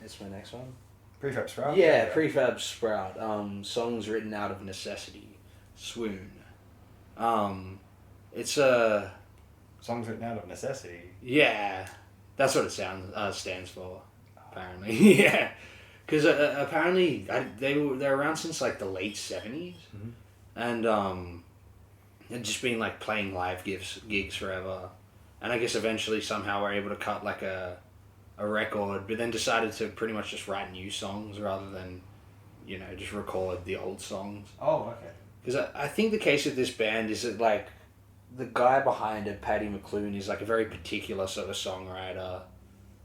Speaker 5: it's my next one.
Speaker 4: Prefab Sprout?
Speaker 5: Yeah, Prefab Sprout. Songs written out of necessity. Swoon. It's a.
Speaker 4: Songs written out of necessity.
Speaker 5: Yeah, that's what it stands for. Apparently, yeah, because apparently they're around since the late 70s, and just been playing live gigs forever, and I guess eventually somehow were able to cut a record, but then decided to pretty much just write new songs rather than, just record the old songs.
Speaker 4: Oh, okay.
Speaker 5: Because I think the case with this band is that the guy behind it, Paddy McClune, is a very particular sort of songwriter,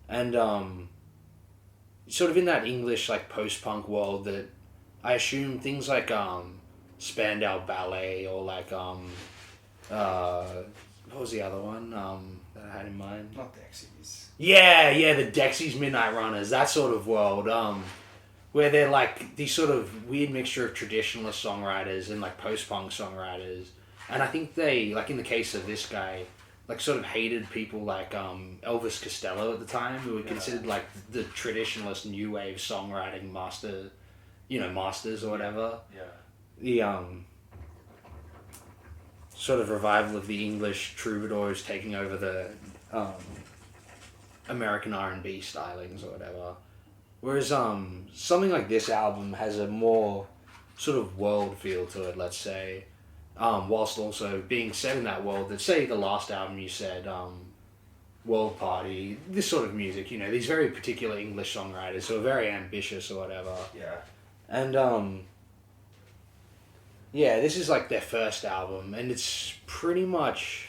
Speaker 5: and sort of in that English post-punk world that I assume things like Spandau Ballet or what was the other one that I had in mind?
Speaker 4: Not Dexys.
Speaker 5: Yeah, the Dexys Midnight Runners, that sort of world, where they're these sort of weird mixture of traditionalist songwriters and post-punk songwriters. And I think they, in the case of this guy, sort of hated people like Elvis Costello at the time, who were considered the traditionalist new wave songwriting masters or whatever.
Speaker 4: Yeah.
Speaker 5: The sort of revival of the English troubadours taking over American R&B stylings or whatever. Whereas something like this album has a more sort of world feel to it, let's say, whilst also being set in that world that, say, the last album you said, World Party, this sort of music, you know, these very particular English songwriters who are very ambitious or whatever.
Speaker 4: Yeah.
Speaker 5: And yeah, this is like their first album, and it's pretty much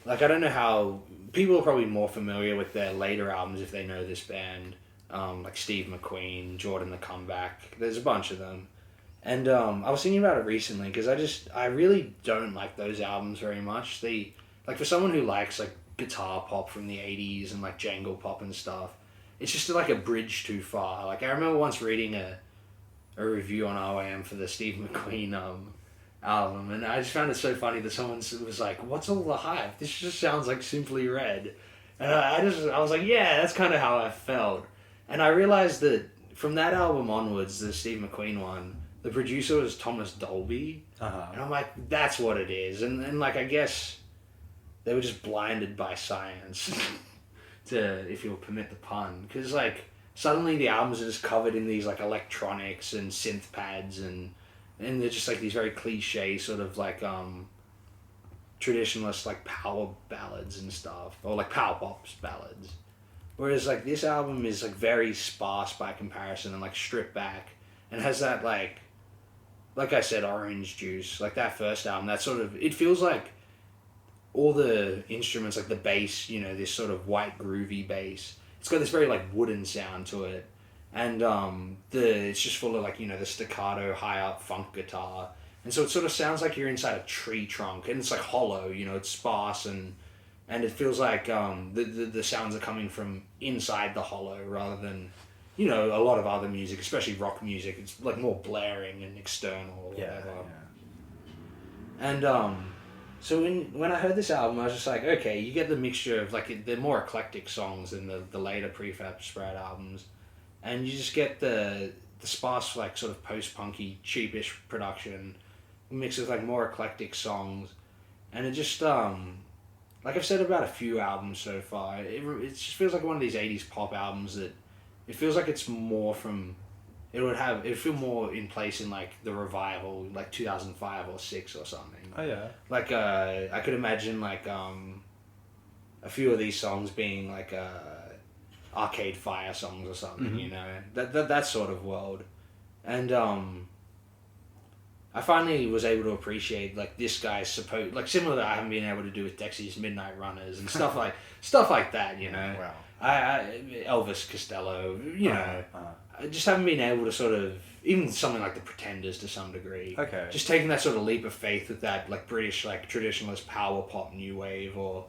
Speaker 5: like, I don't know how people are probably more familiar with their later albums if they know this band, like Steve McQueen, Jordan the Comeback. There's a bunch of them, and I was thinking about it recently because I really don't like those albums very much. They, like, for someone who likes like guitar pop from the 80s and like jangle pop and stuff, it's just like a bridge too far. Like, I remember once reading a review on RYM for the Steve McQueen album, and I just found it so funny that someone was like, "What's all the hype? This just sounds like Simply Red," and I was like, "Yeah, that's kind of how I felt." And I realized that from that album onwards, the Steve McQueen one, the producer was Thomas Dolby, and I'm like, "That's what it is." And like, I guess they were just blinded by science, if you'll permit the pun, because like suddenly the albums are just covered in these like electronics and synth pads and they're just like these very cliche sort of like traditionalist like power ballads and stuff, or like power pop ballads. Whereas like this album is like very sparse by comparison and like stripped back and has that like I said, Orange Juice, like that first album, that sort of, it feels like all the instruments, like the bass, you know, this sort of white groovy bass, it's got this very like wooden sound to it. And it's just full of like, you know, the staccato high up funk guitar, and so it sort of sounds like you're inside a tree trunk, and it's like hollow, you know, it's sparse, and it feels like the sounds are coming from inside the hollow rather than, you know, a lot of other music, especially rock music, it's like more blaring and external or whatever. And so when I heard this album, I was just like, okay, you get the mixture of like the more eclectic songs than the later Prefab Sprout albums. And you just get the sparse, like, sort of post-punky, cheapish production mixed with, like, more eclectic songs. And it just, like I've said about a few albums so far, it just feels like one of these 80s pop albums that it feels like it's more from, it would feel more in place in, like, the revival, like, 2005 or 6 or something.
Speaker 4: Oh, yeah.
Speaker 5: Like, I could imagine, like, a few of these songs being, like, Arcade Fire songs or something, you know, that sort of world. And I finally was able to appreciate like this guy's similar that I haven't been able to do with Dexy's Midnight Runners and stuff like that, you know.
Speaker 4: Wow.
Speaker 5: I Elvis Costello, you know, I just haven't been able to sort of, even something like the Pretenders to some degree.
Speaker 4: Okay.
Speaker 5: Just taking that sort of leap of faith with that like British like traditionalist power pop new wave or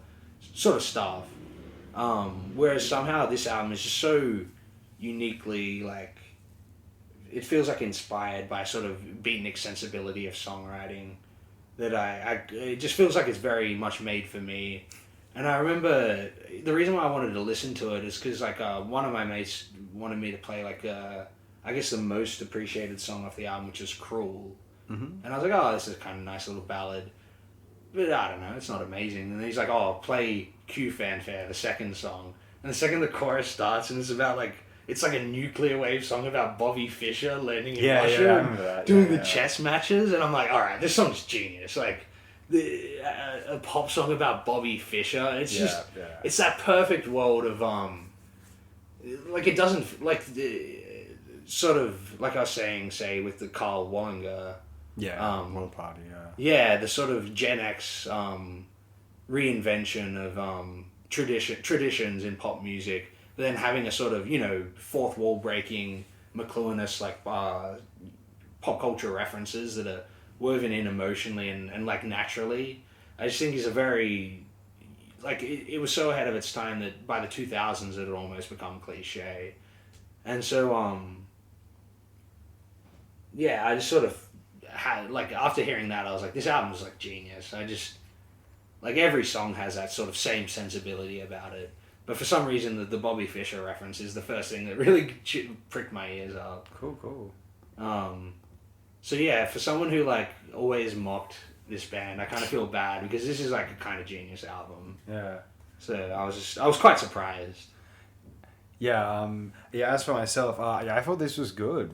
Speaker 5: sort of stuff. Whereas somehow this album is just so uniquely like, it feels like inspired by sort of beatnik sensibility of songwriting that it just feels like it's very much made for me. And I remember the reason why I wanted to listen to it is because like one of my mates wanted me to play like I guess the most appreciated song off the album, which is Cruel. And I was like, oh, this is kind of a nice little ballad. But I don't know, it's not amazing. And then he's like, oh, play Q Fanfare, the second song. And the second the chorus starts, and it's about like, it's like a nuclear wave song about Bobby Fischer landing in Russia,
Speaker 4: I remember that.
Speaker 5: doing the chess matches. And I'm like, all right, this song's genius. Like, a pop song about Bobby Fischer. It's just, it's that perfect world of, like it doesn't, like, sort of, like I was saying, say, with the Carl Wallinger.
Speaker 4: World Party,
Speaker 5: Yeah, the sort of Gen X reinvention of traditions in pop music, but then having a sort of, you know, fourth wall breaking, McLuhanist like pop culture references that are woven in emotionally and like naturally. I just think he's a very, like, it was so ahead of its time that by the 2000s it had almost become cliche. And so, yeah, I just sort of had, like, after hearing that, I was like, this album is like genius. I just, like, every song has that sort of same sensibility about it. But for some reason, the Bobby Fischer reference is the first thing that really pricked my ears up.
Speaker 4: Cool.
Speaker 5: So yeah, for someone who like always mocked this band, I kind of feel bad because this is like a kind of genius album.
Speaker 4: Yeah.
Speaker 5: So I was quite surprised.
Speaker 4: Yeah, yeah. As for myself, yeah, I thought this was good,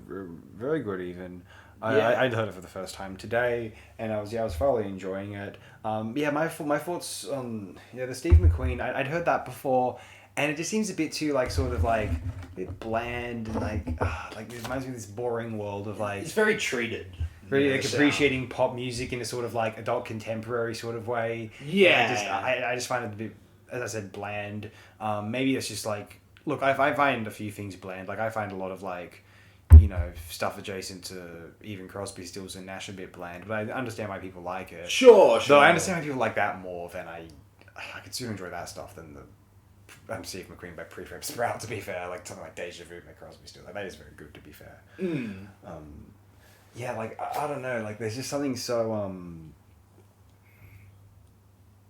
Speaker 4: very good even.
Speaker 5: Yeah.
Speaker 4: I'd heard it for the first time today, and I was thoroughly enjoying it. Yeah, my thoughts on the Steve McQueen. I'd heard that before, and it just seems a bit too like sort of like a bit bland and like it reminds me of this boring world of like
Speaker 5: It's very treated.
Speaker 4: really like
Speaker 5: the sound.
Speaker 4: appreciating pop music in a sort of like adult contemporary sort of way.
Speaker 5: Yeah.
Speaker 4: I just find it a bit, as I said, bland. Maybe it's just like, look, I find a few things bland. Like I find a lot of like, stuff adjacent to even Crosby, Stills and Nash a bit bland. But I understand why people like it.
Speaker 5: Sure.
Speaker 4: Though I understand why people like that more than I could sooner enjoy that stuff than the Steve McQueen by Prefab Sprout. To be fair, like something like Deja Vu by Crosby, Stills. Like, that is very good. To be fair. Yeah, like I don't know, like there's just something so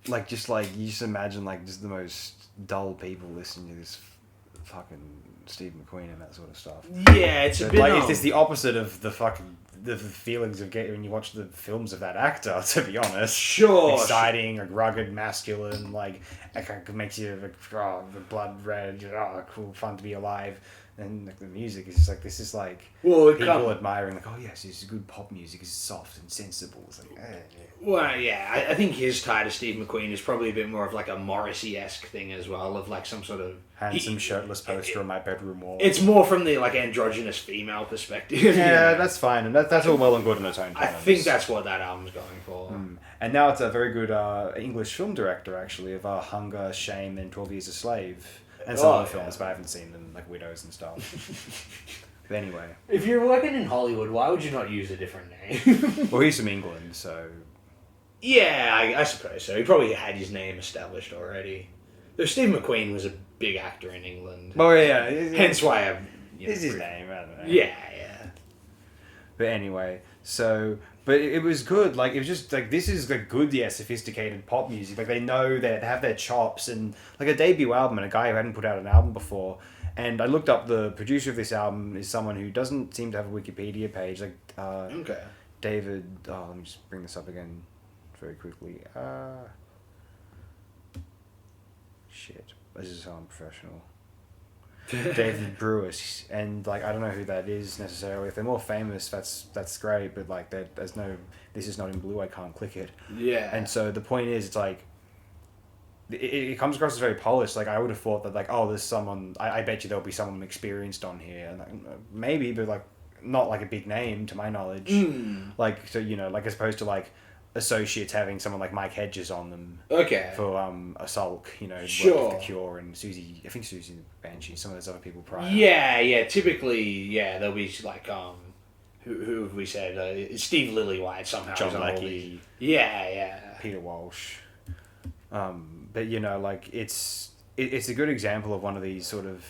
Speaker 4: like just like you just imagine like just the most dull people listening to this fucking Steve McQueen and that sort of stuff.
Speaker 5: Yeah, it's a bit
Speaker 4: like it's the opposite of the feelings of getting when you watch the films of that actor. To be honest,
Speaker 5: Sure.
Speaker 4: exciting, like rugged, masculine, like it makes you the blood red, cool, fun to be alive. And like the music is just like this is like people admiring like, oh yes, it's good pop music, it's soft and sensible. It's like
Speaker 5: Well, yeah, I think his tie to Steve McQueen is probably a bit more of like a Morrissey-esque thing as well, of like some sort of
Speaker 4: handsome shirtless poster on my bedroom wall.
Speaker 5: It's more from the like androgynous female perspective.
Speaker 4: Yeah, that's fine, and that's all well and good in its own
Speaker 5: I
Speaker 4: terms.
Speaker 5: think that's what that album's going for.
Speaker 4: And now it's a very good English film director actually of Hunger, Shame, and 12 Years a Slave, and some other films, but I haven't seen them, like Widows and stuff. But anyway,
Speaker 5: If you're working in Hollywood, why would you not use a different name?
Speaker 4: well, he's from England, so
Speaker 5: Yeah, I suppose so. He probably had his name established already. Though Steve McQueen was a big actor in England.
Speaker 4: well, yeah,
Speaker 5: Hence why I'm...
Speaker 4: it's his name. I don't know.
Speaker 5: Yeah.
Speaker 4: But anyway, so but it was good. Like it was just like this is like good, sophisticated pop music. Like they know that they have their chops and like a debut album and a guy who hadn't put out an album before. And I looked up the producer of this album is someone who doesn't seem to have a Wikipedia page. Like
Speaker 5: Okay.
Speaker 4: David. Oh, let me just bring this up again very quickly. Shit, this is so unprofessional. David Brewis, and like I don't know who that is necessarily. If they're more famous, that's great. But like there's no, this is not in blue. I can't click it.
Speaker 5: Yeah.
Speaker 4: And so the point is, it's like it comes across as very polished. Like I would have thought that like, oh, there's someone. I bet you there'll be someone experienced on here, and like, maybe, but like not like a big name to my knowledge. Like so like as opposed to like Associates having someone like Mike Hedges on them.
Speaker 5: Okay.
Speaker 4: For a Sulk,
Speaker 5: Sure.
Speaker 4: worked with The Cure and Susie, I think Susie Banshee, some of those other people prior.
Speaker 5: Yeah. Typically, there'll be like who have we said? Steve Lillywhite somehow.
Speaker 4: John
Speaker 5: is on all these.
Speaker 4: Leckie,
Speaker 5: Yeah.
Speaker 4: Peter Walsh. But like it's a good example of one of these sort of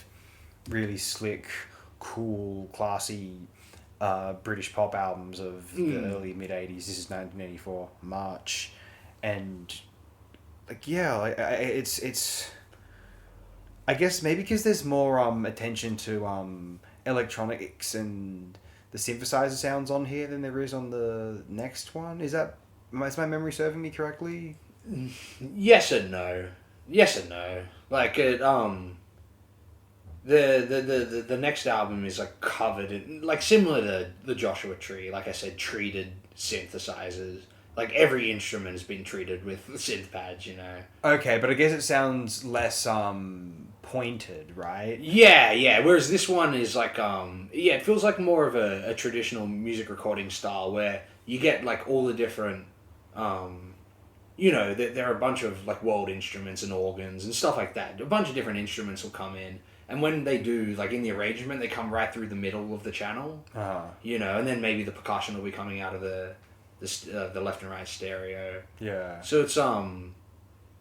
Speaker 4: really slick, cool, classy British pop albums of the early mid 80s. This is 1984 March, and like it's I guess maybe because there's more attention to electronics and the synthesizer sounds on here than there is on the next one. Is my memory serving me correctly?
Speaker 5: Yes and no. Like it, the next album is like covered in like similar to the Joshua Tree. Like I said, treated synthesizers. Like every instrument has been treated with synth pads.
Speaker 4: Okay, but I guess it sounds less pointed, right?
Speaker 5: Yeah. Whereas this one is like it feels like more of a traditional music recording style where you get like all the different there are a bunch of like world instruments and organs and stuff like that. A bunch of different instruments will come in, and when they do, like in the arrangement, they come right through the middle of the channel. And then maybe the percussion will be coming out of the left and right stereo.
Speaker 4: Yeah.
Speaker 5: So it's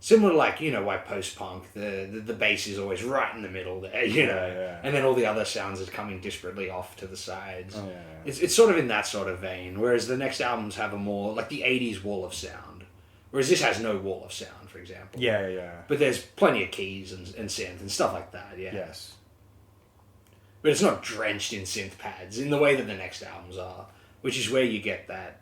Speaker 5: similar to like why post punk the bass is always right in the middle there,
Speaker 4: Yeah.
Speaker 5: and then all the other sounds are coming disparately off to the sides.
Speaker 4: Oh, yeah.
Speaker 5: It's sort of in that sort of vein. Whereas the next albums have a more like the '80s wall of sound, whereas this has no wall of sound, for example.
Speaker 4: Yeah.
Speaker 5: But there's plenty of keys and synth and stuff like that. Yeah.
Speaker 4: Yes.
Speaker 5: But it's not drenched in synth pads in the way that the next albums are, which is where you get that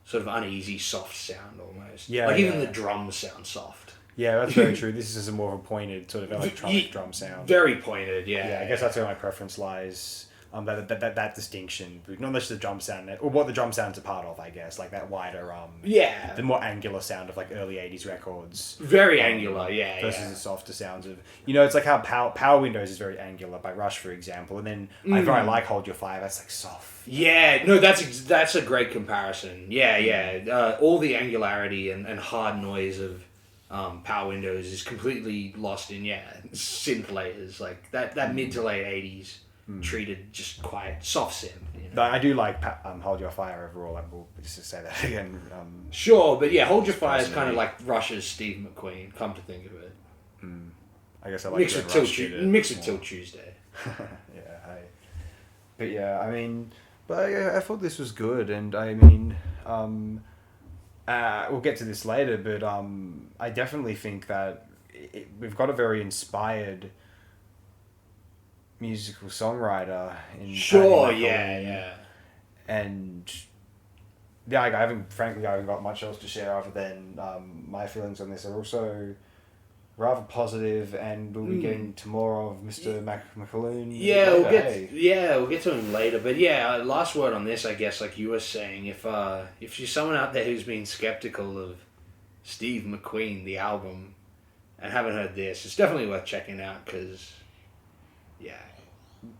Speaker 5: sort of uneasy, soft sound almost.
Speaker 4: Yeah,
Speaker 5: Like even
Speaker 4: yeah.
Speaker 5: the drums sound soft.
Speaker 4: Yeah, that's very true. This is a more of a pointed sort of electronic drum sound.
Speaker 5: Very pointed, yeah.
Speaker 4: Yeah, I guess that's where my preference lies. That distinction, not just the drum sound, or what the drum sound's a part of, I guess, like that wider,
Speaker 5: Yeah.
Speaker 4: the more angular sound of like early '80s records.
Speaker 5: Very angular, yeah.
Speaker 4: Versus
Speaker 5: yeah.
Speaker 4: the softer sounds of, it's like how Power Windows is very angular by Rush, for example, and then I like Hold Your Fire, that's like soft.
Speaker 5: Yeah, no, that's a great comparison. Yeah. All the angularity and hard noise of Power Windows is completely lost in synth layers like that mid to late '80s. Treated just quite soft synth.
Speaker 4: But I do like Hold Your Fire overall. I will just to say that again.
Speaker 5: Sure, but Hold Your Fire is kind of like Rush's Steve McQueen. Come to think of it,
Speaker 4: I guess I like
Speaker 5: mix
Speaker 4: when
Speaker 5: it
Speaker 4: Rush did it
Speaker 5: till
Speaker 4: more.
Speaker 5: Tuesday.
Speaker 4: But yeah, I mean, I thought this was good, and I mean, we'll get to this later, but I definitely think that we've got a very inspired musical songwriter in
Speaker 5: Sure,
Speaker 4: Paddy
Speaker 5: yeah,
Speaker 4: McAloon.
Speaker 5: yeah.
Speaker 4: And yeah, I haven't got much else to share other than my feelings on this are also rather positive, and we'll be getting to more of Mr. McAloon.
Speaker 5: Yeah,
Speaker 4: later,
Speaker 5: we'll get to him later. But last word on this, I guess, like you were saying, if you're someone out there who's been skeptical of Steve McQueen, the album, and haven't heard this, it's definitely worth checking out because,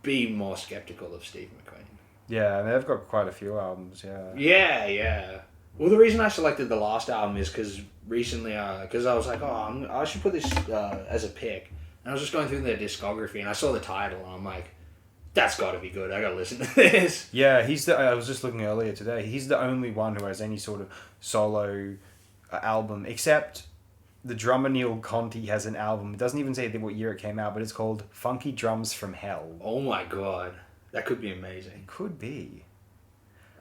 Speaker 5: be more skeptical of Steve McQueen.
Speaker 4: Yeah, and they've got quite a few albums. Yeah.
Speaker 5: Yeah. Well, the reason I selected the last album is because recently, because I was like, I should put this as a pick. And I was just going through their discography, and I saw the title, and I'm like, that's got to be good. I got to listen to this.
Speaker 4: Yeah, I was just looking earlier today. He's the only one who has any sort of solo album, except the drummer Neil Conti has an album. It doesn't even say what year it came out, but it's called Funky Drums from Hell.
Speaker 5: Oh my god. That could be amazing.
Speaker 4: It could be.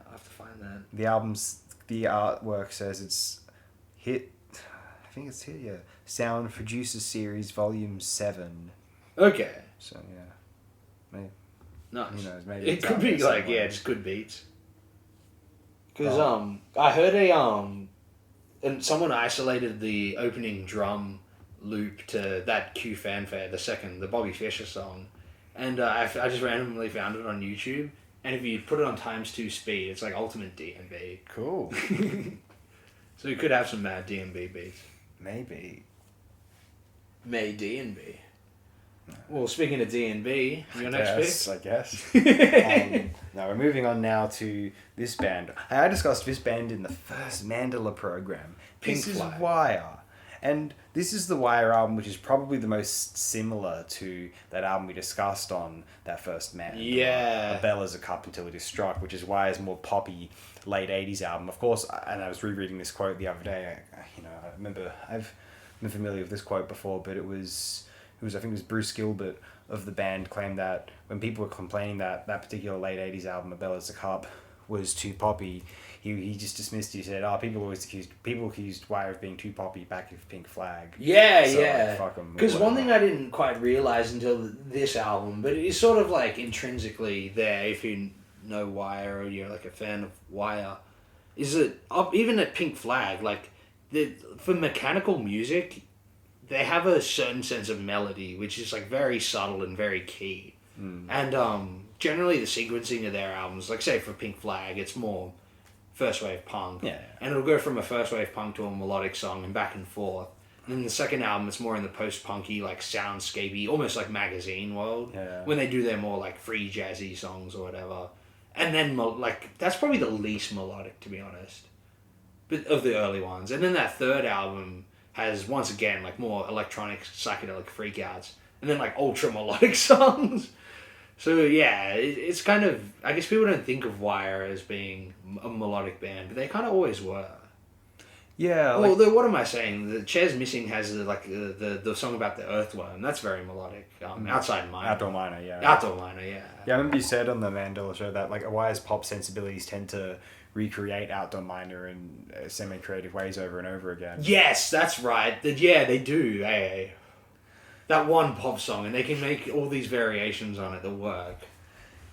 Speaker 5: I'll have to find that.
Speaker 4: The artwork says it's hit. I think it's hit. Yeah, Sound Producer Series Volume 7.
Speaker 5: Okay.
Speaker 4: So yeah, maybe
Speaker 5: Nice.
Speaker 4: who knows? Maybe
Speaker 5: It
Speaker 4: it's
Speaker 5: could
Speaker 4: out
Speaker 5: be
Speaker 4: there
Speaker 5: like,
Speaker 4: somewhere.
Speaker 5: just good beats. Because I heard and someone isolated the opening drum loop to that Q Fanfare, the Bobby Fischer song, and I just randomly found it on YouTube. And if you put it on ×2 speed, it's like ultimate D&B.
Speaker 4: Cool.
Speaker 5: So you could have some mad D&B beats.
Speaker 4: Maybe.
Speaker 5: May D&B. Well, speaking of D&B, your next pick?
Speaker 4: I guess. Now we're moving on now to this band. I discussed this band in the first Mandala program.
Speaker 5: Pink
Speaker 4: This is
Speaker 5: Flag.
Speaker 4: Wire. And this is the Wire album, which is probably the most similar to that album we discussed on that first Mandala.
Speaker 5: Yeah.
Speaker 4: A Bell as a Cup Until It Is Struck, which is Wire's more poppy late 80s album. Of course, and I was rereading this quote the other day. I remember I've been familiar with this quote before, but it was I think it was Bruce Gilbert of the band claimed that when people were complaining that particular late 80s album, A Bell as a Cup, was too poppy, he just dismissed it. He said, people accused Wire of being too poppy back with Pink Flag.
Speaker 5: Yeah,
Speaker 4: So,
Speaker 5: yeah.
Speaker 4: fuck 'em,
Speaker 5: Because one
Speaker 4: whatever.
Speaker 5: thing I didn't quite realize until this album, but it's sort of like intrinsically there if you know Wire or you're like a fan of Wire, is that even at Pink Flag, like for mechanical music, they have a certain sense of melody which is like very subtle and very key. And generally the sequencing of their albums, like say for Pink Flag, it's more first wave punk.
Speaker 4: Yeah.
Speaker 5: And it'll go from a first wave punk to a melodic song and back and forth. And then the second album, it's more in the post-punky, like soundscapey, almost like magazine world.
Speaker 4: Yeah.
Speaker 5: When they do their more like free jazzy songs or whatever. And then that's probably the least melodic, to be honest, but of the early ones. And then that third album has once again like more electronic psychedelic freakouts, and then like ultra melodic songs. So yeah, it's kind of, I guess people don't think of Wire as being a melodic band, but they kind of always were.
Speaker 4: Yeah.
Speaker 5: Well, what am I saying? The Chairs Missing has the song about the earthworm. That's very melodic. Outside Miner.
Speaker 4: Outdoor Miner, yeah.
Speaker 5: Outdoor Miner, yeah.
Speaker 4: Yeah, I remember you said on the Mandela show that like Wire's pop sensibilities tend to recreate Outdoor Miner in semi-creative ways over and over again.
Speaker 5: Yes, that's right. Yeah, they do. Hey. That one pop song, and they can make all these variations on it that work.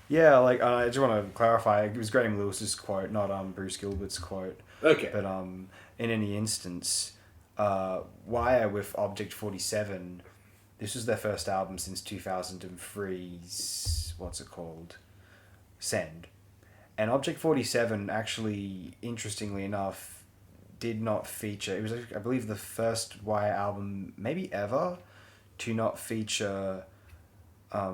Speaker 4: Yeah, like I just want to clarify, it was Graham Lewis's quote, not Bruce Gilbert's quote.
Speaker 5: Okay.
Speaker 4: But in any instance, Wire with Object 47, this was their first album since 2003's, what's it called? Send. And Object 47 actually, interestingly enough, did not feature, it was, I believe, the first Wire album, maybe ever, to not feature the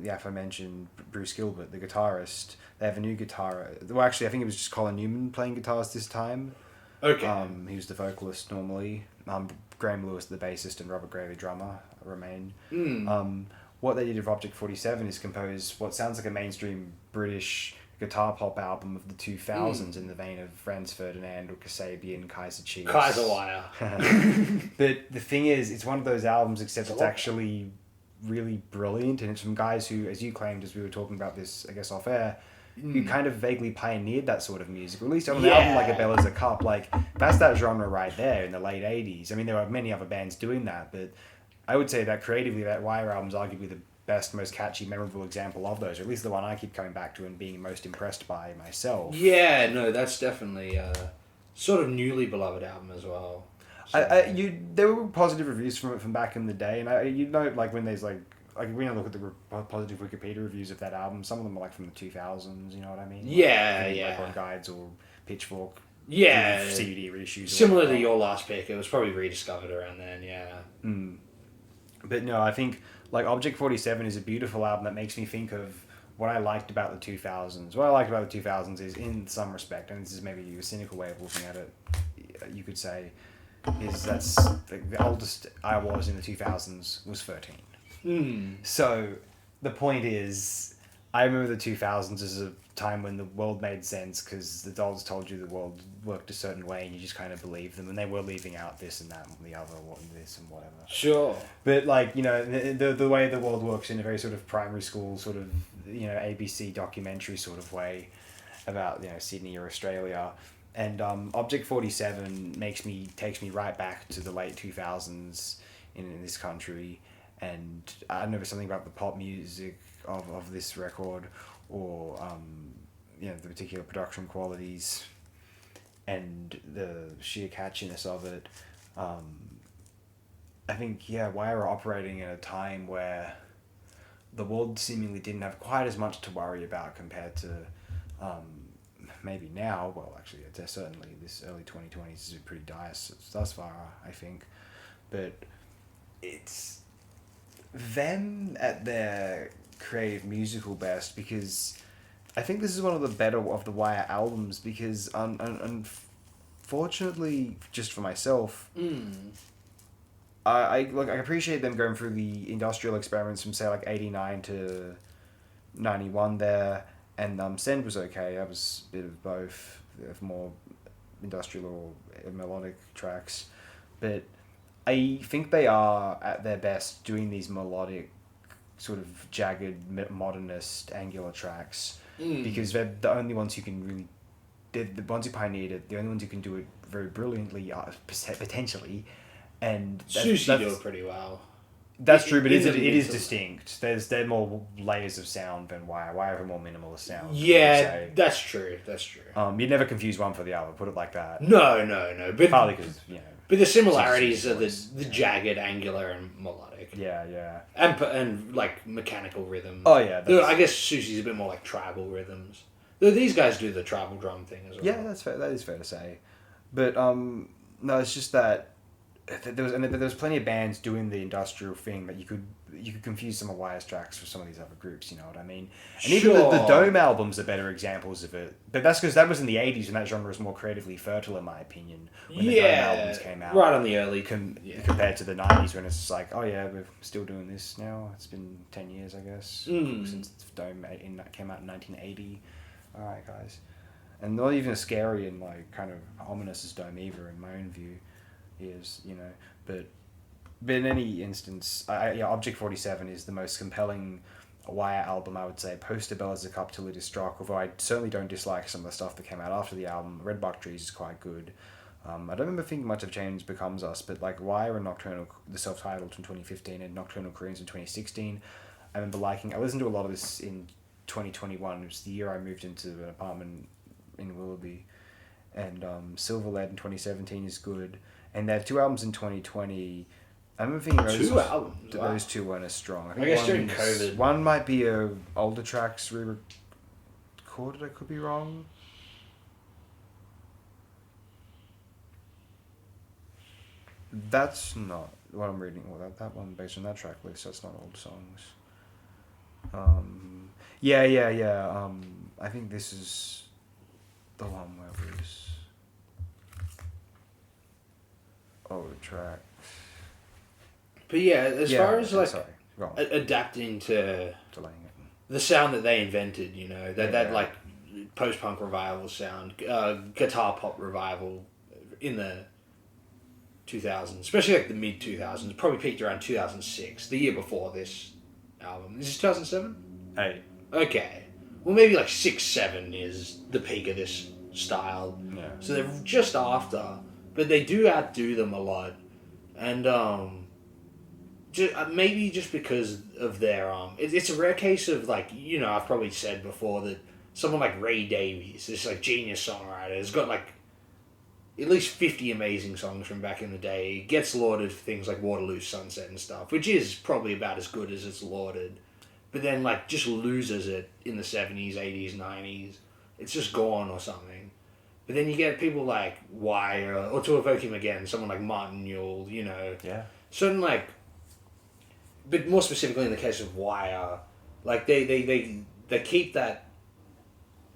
Speaker 4: aforementioned Bruce Gilbert, the guitarist. They have a new guitarist. Well, actually, I think it was just Colin Newman playing guitars this time.
Speaker 5: Okay.
Speaker 4: He was the vocalist normally. Graham Lewis, the bassist, and Robert Gray, the drummer, remain. What they did with Object 47 is compose what sounds like a mainstream British guitar pop album of the 2000s in the vein of Franz Ferdinand or Kasabian, Kaiser Chiefs.
Speaker 5: Kaiser Wire.
Speaker 4: But the thing is, it's one of those albums, except it's actually really brilliant, and it's from guys who, as you claimed as we were talking about this, I guess, off air, who kind of vaguely pioneered that sort of music. Or at least on an album like A Bell Is a Cup, like, that's that genre right there in the late 80s. I mean, there were many other bands doing that, but I would say that creatively, that Wire album's arguably the best, most catchy, memorable example of those, or at least the one I keep coming back to and being most impressed by myself.
Speaker 5: Yeah, no, that's definitely sort of newly beloved album as well. So,
Speaker 4: There were positive reviews from it from back in the day, and like when there's like when I look at the positive Wikipedia reviews of that album, some of them are like from the 2000s. You know what I mean?
Speaker 5: Yeah,
Speaker 4: like,
Speaker 5: yeah.
Speaker 4: Record Guides or Pitchfork.
Speaker 5: Yeah.
Speaker 4: CD reissues.
Speaker 5: Similar to your last pick, it was probably rediscovered around then. Yeah.
Speaker 4: But no, I think like Object 47 is a beautiful album that makes me think of what I liked about the 2000s. What I liked about the 2000s is, in some respect, and this is maybe a cynical way of looking at it, you could say, is that's the oldest I was in the 2000s was 13. So the point is, I remember the 2000s as a time when the world made sense because the dolls told you the world worked a certain way and you just kind of believed them, and they were leaving out this and that and the other, and this and whatever.
Speaker 5: Sure.
Speaker 4: But like, you know, the way the world works in a very sort of primary school sort of, you know, ABC documentary sort of way about, you know, Sydney or Australia. And Object 47 takes me right back to the late 2000s in this country. And I don't know if it's something about the pop music of this record, or you know, the particular production qualities and the sheer catchiness of it. I think, yeah, Wire are operating at a time where the world seemingly didn't have quite as much to worry about compared to maybe now. Well, actually, it's certainly this early 2020s is pretty dire thus far, I think. But it's them at their creative musical best, because I think this is one of the better of the Wire albums, because unfortunately, just for myself, I appreciate them going through the industrial experiments from, say, like 89 to 91 there, and Send was okay. That was a bit of both, of more industrial or melodic tracks, but I think they are at their best doing these melodic, sort of jagged, modernist, angular tracks, because they're the only ones who can really, they're the ones who pioneered it, the only ones who can do it very brilliantly, potentially, and
Speaker 5: Susie do it pretty well.
Speaker 4: That's true, but it is distinct. There are more layers of sound than Wire. Wire have a more minimalist sound.
Speaker 5: Yeah, that's true. That's true.
Speaker 4: You'd never confuse one for the other. Put it like that.
Speaker 5: No. But
Speaker 4: Partly because, you know.
Speaker 5: But the similarities are the jagged, angular, and melodic.
Speaker 4: Yeah.
Speaker 5: And like mechanical rhythm.
Speaker 4: Oh yeah.
Speaker 5: I guess Susie's a bit more like tribal rhythms. Though these guys do the tribal drum thing as well.
Speaker 4: Yeah, that's fair. That is fair to say. But no, it's just that there was plenty of bands doing the industrial thing that you could confuse some of Wire's tracks for some of these other groups. You know what I mean? And even the Dome albums are better examples of it. But that's because that was in the 80s, and that genre was more creatively fertile, in my opinion, when the Dome albums came out.
Speaker 5: Right on the early
Speaker 4: compared to the 90s, when it's like, oh yeah, we're still doing this now. It's been 10 years, I guess, since Dome came out in 1980. All right, guys. And not even as scary and like kind of ominous as Dome either, in my own view, is, you know. But in any instance, Object 47 is the most compelling Wire album, I would say, post A Bell Is a Cup till It Is Struck, although I certainly don't dislike some of the stuff that came out after the album. Red Buck Trees is quite good. I don't remember thinking much of Change Becomes Us, but like Wire and Nocturnal, the self-titled from 2015, and Nocturnal Koreans in 2016, I remember liking. I listened to a lot of this in 2021, which was the year I moved into an apartment in Willoughby, and Silver Lead in 2017 is good, and they have 2 albums in 2020. I remember thinking
Speaker 5: Two albums? Wow.
Speaker 4: those 2 weren't as strong.
Speaker 5: I guess during
Speaker 4: one's-
Speaker 5: COVID.
Speaker 4: One might be older tracks re-recorded. I could be wrong. That's not what I'm reading. Well, that one based on that track list. That's not old songs. Yeah. I think this is the one where it was old track.
Speaker 5: But yeah, as far as like
Speaker 4: sorry, wrong.
Speaker 5: adapting to
Speaker 4: Delaying it.
Speaker 5: the sound that they invented, you know, that
Speaker 4: Yeah.
Speaker 5: like post-punk revival sound, guitar pop revival in the 2000s, especially like the mid 2000s, probably peaked around 2006, the year before this album. Is this 2007?
Speaker 4: 8.
Speaker 5: Okay. Well, maybe like 6, 7 is the peak of this style.
Speaker 4: Yeah.
Speaker 5: So they're just after, but they do outdo them a lot, and maybe just because of their it's a rare case of like, you know, I've probably said before that someone like Ray Davies, this like genius songwriter, has got like at least 50 amazing songs from back in the day. He gets lauded for things like Waterloo Sunset and stuff, which is probably about as good as it's lauded, but then like just loses it in the 70s, 80s, 90s. It's just gone or something. But then you get people like Wire, or to evoke him again, someone like Martin Newell, you know.
Speaker 4: Yeah.
Speaker 5: Certain like, but more specifically in the case of Wire, like they keep that,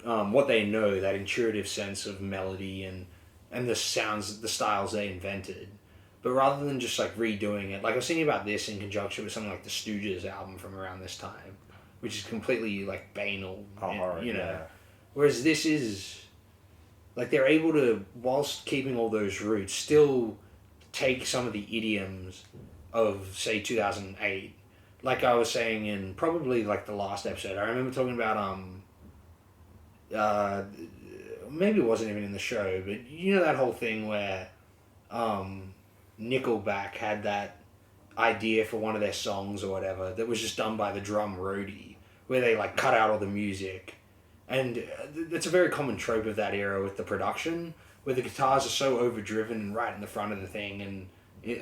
Speaker 5: what they know, that intuitive sense of melody and the sounds, the styles they invented. But rather than just like redoing it, like I was thinking about this in conjunction with something like the Stooges album from around this time, which is completely like banal, you know.
Speaker 4: Yeah.
Speaker 5: Whereas this is, like, they're able to, whilst keeping all those roots, still take some of the idioms of, say, 2008. Like I was saying in probably, like, the last episode, I remember talking about, maybe it wasn't even in the show, but you know that whole thing where Nickelback had that idea for one of their songs or whatever that was just done by the drum roadie, where they, like, cut out all the music. And it's a very common trope of that era with the production, where the guitars are so overdriven and right in the front of the thing and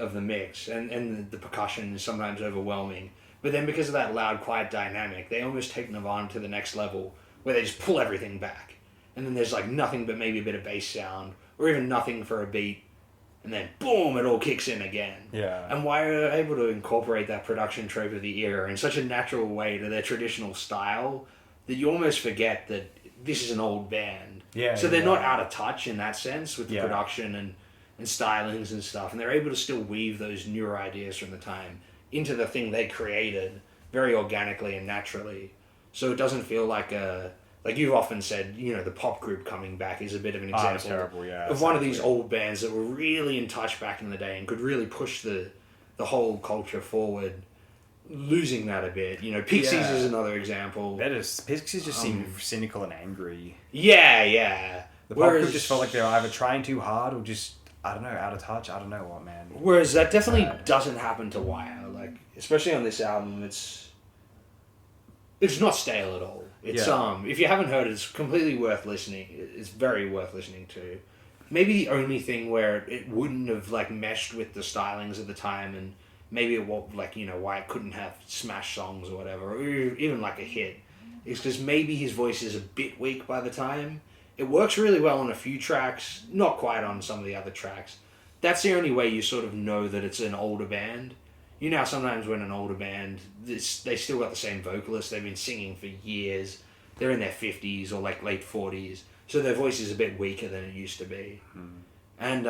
Speaker 5: of the mix, and the percussion is sometimes overwhelming. But then because of that loud, quiet dynamic, they almost take Nirvana to the next level, where they just pull everything back. And then there's like nothing but maybe a bit of bass sound, or even nothing for a beat, and then boom, it all kicks in again.
Speaker 4: Yeah.
Speaker 5: And why are they able to incorporate that production trope of the era in such a natural way to their traditional style, that you almost forget that this is an old band.
Speaker 4: Yeah.
Speaker 5: So they're not out of touch in that sense with the
Speaker 4: Yeah.
Speaker 5: production and stylings and stuff. And they're able to still weave those newer ideas from the time into the thing they created very organically and naturally. So it doesn't feel like like you've often said, you know, the pop group coming back is a bit of an example
Speaker 4: terrible, yeah,
Speaker 5: of one of these old bands that were really in touch back in the day and could really push the whole culture forward. Losing that a bit, you know. Pixies
Speaker 4: Yeah.
Speaker 5: is another example.
Speaker 4: Pixies just seem cynical and angry.
Speaker 5: Yeah.
Speaker 4: The pop group just felt like they were either trying too hard or just, I don't know, out of touch. I don't know what, man.
Speaker 5: Whereas that definitely doesn't happen to Wire. Like, especially on this album, it's not stale at all. It's
Speaker 4: Yeah.
Speaker 5: if you haven't heard it, it's completely worth listening. It's very worth listening to. Maybe the only thing where it wouldn't have like meshed with the stylings of the time, and maybe it was like, you know, why it couldn't have smash songs or whatever, or even like a hit, is because maybe his voice is a bit weak by the time. It works really well on a few tracks, not quite on some of the other tracks. That's the only way you sort of know that it's an older band. You know, sometimes when an older band, they still got the same vocalist, they've been singing for years, they're in their 50s or like late 40s, so their voice is a bit weaker than it used to be. And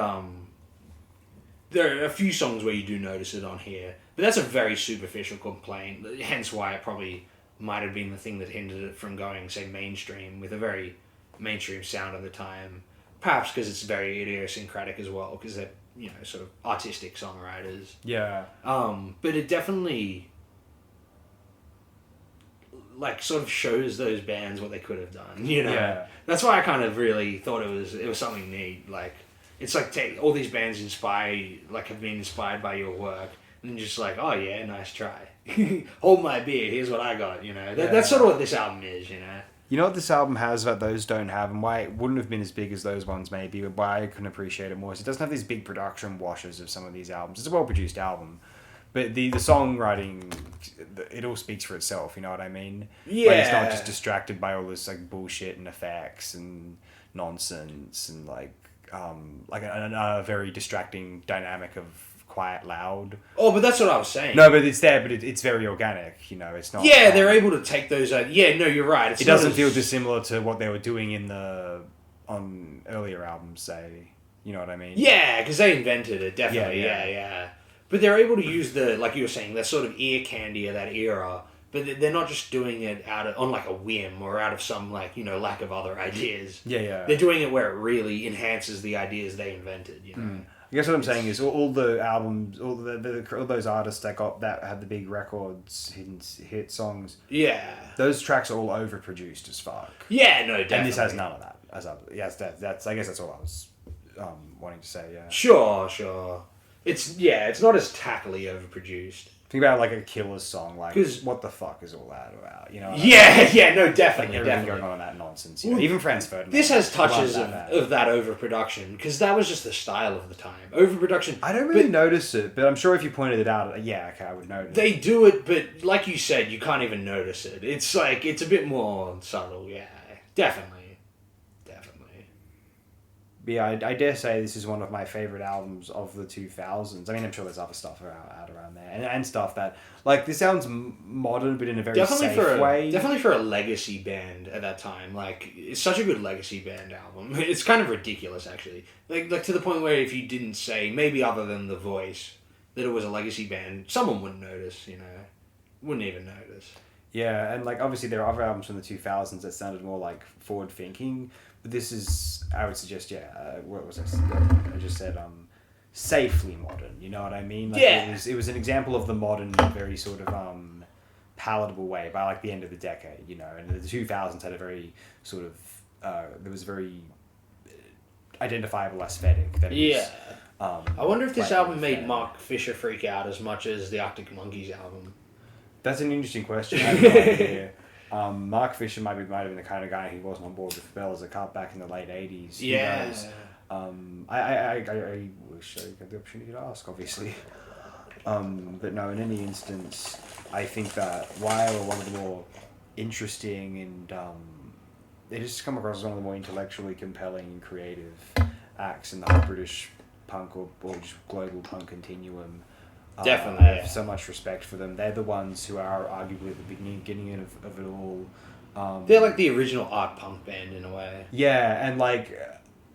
Speaker 5: there are a few songs where you do notice it on here, but that's a very superficial complaint, hence why it probably might have been the thing that hindered it from going, say, mainstream, with a very mainstream sound at the time. Perhaps because it's very idiosyncratic as well, because they're, you know, sort of artistic songwriters.
Speaker 4: Yeah.
Speaker 5: But it definitely, like, sort of shows those bands what they could have done, you know?
Speaker 4: Yeah.
Speaker 5: That's why I kind of really thought it was something neat. Like, it's like all these bands have been inspired by your work, and just like, oh yeah, nice try. Hold my beer, here's what I got, you know? That's sort of what this album is, you know?
Speaker 4: You know what this album has that those don't have, and why it wouldn't have been as big as those ones maybe, but why I can appreciate it more is it doesn't have these big production washes of some of these albums. It's a well-produced album, but the songwriting, it all speaks for itself, you know what I mean?
Speaker 5: Yeah.
Speaker 4: Like, it's not just distracted by all this like bullshit and effects and nonsense and like a very distracting dynamic of quiet, loud.
Speaker 5: Oh, but that's what I was saying.
Speaker 4: No, but it's there, but it's very organic, you know, it's not...
Speaker 5: Yeah, they're able to take those... yeah, no, you're right.
Speaker 4: It doesn't feel dissimilar to what they were doing on earlier albums, say. You know what I mean?
Speaker 5: Yeah, because they invented it, definitely.
Speaker 4: Yeah.
Speaker 5: Yeah. But they're able to use like you were saying, that sort of ear candy of that era, but they're not just doing it on like a whim or out of some like, you know, lack of other ideas.
Speaker 4: Yeah.
Speaker 5: They're doing it where it really enhances the ideas they invented, you know?
Speaker 4: I guess what I'm saying is all the albums, all those artists that had the big records, hit songs,
Speaker 5: Yeah.
Speaker 4: those tracks are all overproduced as fuck.
Speaker 5: Yeah, no, definitely.
Speaker 4: And this has none of that. That's I guess that's all I was wanting to say, yeah.
Speaker 5: Sure. It's not as tackily overproduced.
Speaker 4: Think about like a Killer's song, like
Speaker 5: 'Cause-
Speaker 4: what the fuck is all that about? You know?
Speaker 5: Yeah, no,
Speaker 4: Like
Speaker 5: definitely,
Speaker 4: everything
Speaker 5: definitely.
Speaker 4: going on in that nonsense. You know? Even Franz Ferdinand.
Speaker 5: This has touches
Speaker 4: wasn't that bad.
Speaker 5: of that overproduction, because that was just the style of the time. Overproduction.
Speaker 4: I don't really notice it, but I'm sure if you pointed it out, I would notice.
Speaker 5: They do it, but like you said, you can't even notice it. It's like, it's a bit more subtle, yeah. Definitely.
Speaker 4: Yeah, I dare say this is one of my favorite albums of the 2000s. I mean, I'm sure there's other stuff out around there, and stuff that like this sounds modern, but in a very safe way.
Speaker 5: Definitely for a legacy band at that time. Like, it's such a good legacy band album. It's kind of ridiculous, actually. Like to the point where if you didn't say, maybe other than the voice, that it was a legacy band, someone wouldn't notice. You know, wouldn't even notice.
Speaker 4: Yeah, and like obviously there are other albums from the 2000s that sounded more like forward thinking, but this is, I would suggest, what was it? I just said safely modern. You know what I mean? Like,
Speaker 5: Yeah.
Speaker 4: It was an example of the modern, very sort of palatable way by like the end of the decade. You know, and the 2000s had a very sort of there was a very identifiable aesthetic. That it was,
Speaker 5: I wonder if this
Speaker 4: like,
Speaker 5: album made
Speaker 4: fair.
Speaker 5: Mark Fisher freak out as much as the Arctic Monkeys album.
Speaker 4: That's an interesting question. I have no idea. Mark Fisher might have been the kind of guy who wasn't on board with Bell as a cut back in the late 80s. Who
Speaker 5: Yeah.
Speaker 4: knows? I wish I had the opportunity to ask, obviously. But no, in any instance, I think that while one of the more interesting and they just come across as one of the more intellectually compelling and creative acts in the whole British punk or just global punk continuum.
Speaker 5: Definitely,
Speaker 4: I have
Speaker 5: yeah.
Speaker 4: so much respect for them. They're the ones who are arguably at the beginning of it all.
Speaker 5: They're like the original art punk band in a way.
Speaker 4: Yeah, and like...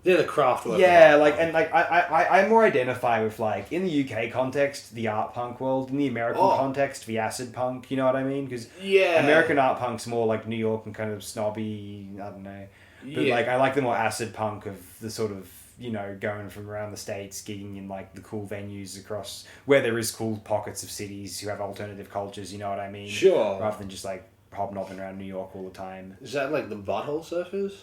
Speaker 5: They're the Kraftwerk.
Speaker 4: Yeah,
Speaker 5: of art
Speaker 4: like,
Speaker 5: punk.
Speaker 4: and like, I more identify with like, in the UK context, the art punk world, in the American context, the acid punk, you know what I mean? Because
Speaker 5: Yeah.
Speaker 4: American art punk's more like New York and kind of snobby, I don't know. But
Speaker 5: Yeah.
Speaker 4: like, I like the more acid punk of the sort of, you know, going from around the States, gigging in like the cool venues across, where there is cool pockets of cities who have alternative cultures, you know what I mean?
Speaker 5: Sure.
Speaker 4: Rather than just like hobnobbing around New York all the time.
Speaker 5: Is that like the Butthole Surfers?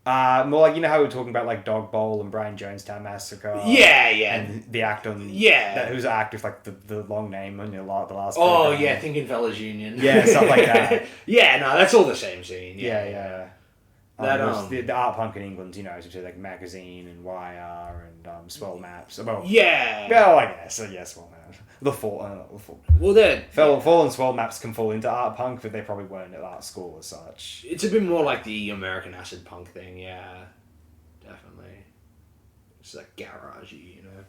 Speaker 4: More like, you know how we were talking about like Dog Bowl and Brian Jonestown Massacre?
Speaker 5: Yeah.
Speaker 4: And the act on...
Speaker 5: Yeah.
Speaker 4: Who's the act with like the long name on the last...
Speaker 5: Oh,
Speaker 4: program.
Speaker 5: yeah, Thinking Fellas Union.
Speaker 4: Yeah, stuff like that.
Speaker 5: Yeah, no, that's all the same scene.
Speaker 4: Yeah.
Speaker 5: That,
Speaker 4: the art punk in England, you know, as you say, like Magazine and Wire and Swell Maps. Well,
Speaker 5: Yeah.
Speaker 4: well, I guess. Swell Maps. The Fall.
Speaker 5: Well, then...
Speaker 4: Fall and Swell Maps can fall into art punk, but they probably weren't at art school as such.
Speaker 5: It's a bit more like the American acid punk thing, yeah. Definitely. It's like garagey, you know.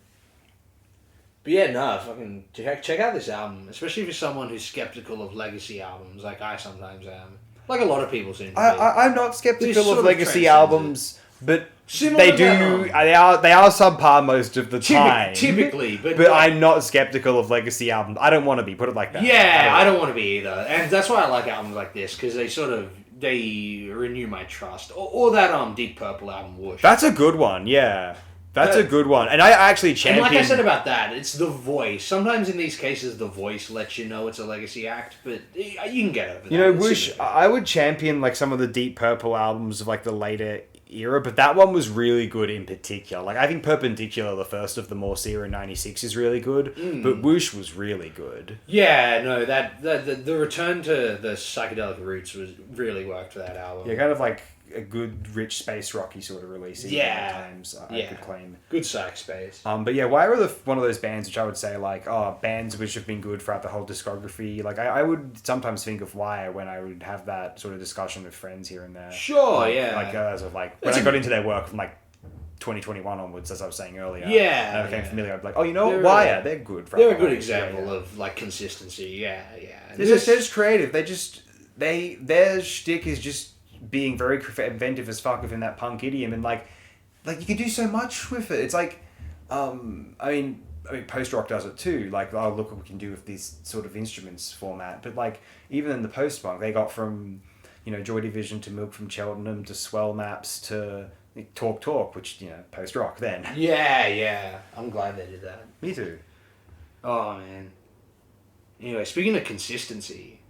Speaker 5: But yeah, no, fucking check out this album, especially if you're someone who's skeptical of legacy albums, like I sometimes am. Like a lot of people seem to be.
Speaker 4: I'm not
Speaker 5: This
Speaker 4: skeptical
Speaker 5: sort
Speaker 4: of
Speaker 5: of
Speaker 4: legacy
Speaker 5: transcends
Speaker 4: albums, but
Speaker 5: Similar
Speaker 4: they
Speaker 5: to
Speaker 4: do.
Speaker 5: that,
Speaker 4: They are subpar most of the time.
Speaker 5: Typically, but
Speaker 4: But
Speaker 5: like,
Speaker 4: I'm not skeptical of legacy albums. I don't want to be. Put it like that.
Speaker 5: yeah, I don't want to be either, and that's why I like albums like this because they renew my trust. Or that Deep Purple album, Whoosh.
Speaker 4: That's a good one. Yeah, that's a good one. And I actually
Speaker 5: And
Speaker 4: champion.
Speaker 5: like I said about that, it's the voice. Sometimes in these cases, the voice lets you know it's a legacy act, but you can get over that.
Speaker 4: you know,
Speaker 5: It's
Speaker 4: Whoosh.
Speaker 5: super-
Speaker 4: I would champion like some of the Deep Purple albums of like the later era, but that one was really good in particular. Like, I think Perpendicular, the first of the Morse era in '96, is really good, but Whoosh was really good.
Speaker 5: Yeah, no, the return to the psychedelic roots was really worked for that album.
Speaker 4: Yeah, kind of like a good, rich space rocky sort of release. Even at times, I could claim.
Speaker 5: Good psych space.
Speaker 4: But yeah, Wire are one of those bands which I would say like, bands which have been good throughout the whole discography. Like I would sometimes think of Wire when I would have that sort of discussion with friends here and there.
Speaker 5: Sure,
Speaker 4: like,
Speaker 5: yeah.
Speaker 4: Like sort of like when I got into their work from like 2021 onwards, as I was saying earlier.
Speaker 5: Yeah,
Speaker 4: and I became
Speaker 5: yeah.
Speaker 4: familiar. I'd be like, oh, you know what, Wire, they're good.
Speaker 5: They're a good example of like consistency. Yeah.
Speaker 4: They're just creative. Their shtick is just being very inventive as fuck within that punk idiom, and like you can do so much with it. It's like, I mean, post rock does it too. Like, oh, look what we can do with these sort of instruments format. But like, even in the post punk, they got from, Joy Division to Milk from Cheltenham to Swell Maps to Talk, which post rock then.
Speaker 5: Yeah. I'm glad they did that.
Speaker 4: Me too.
Speaker 5: Oh man. Anyway, speaking of consistency,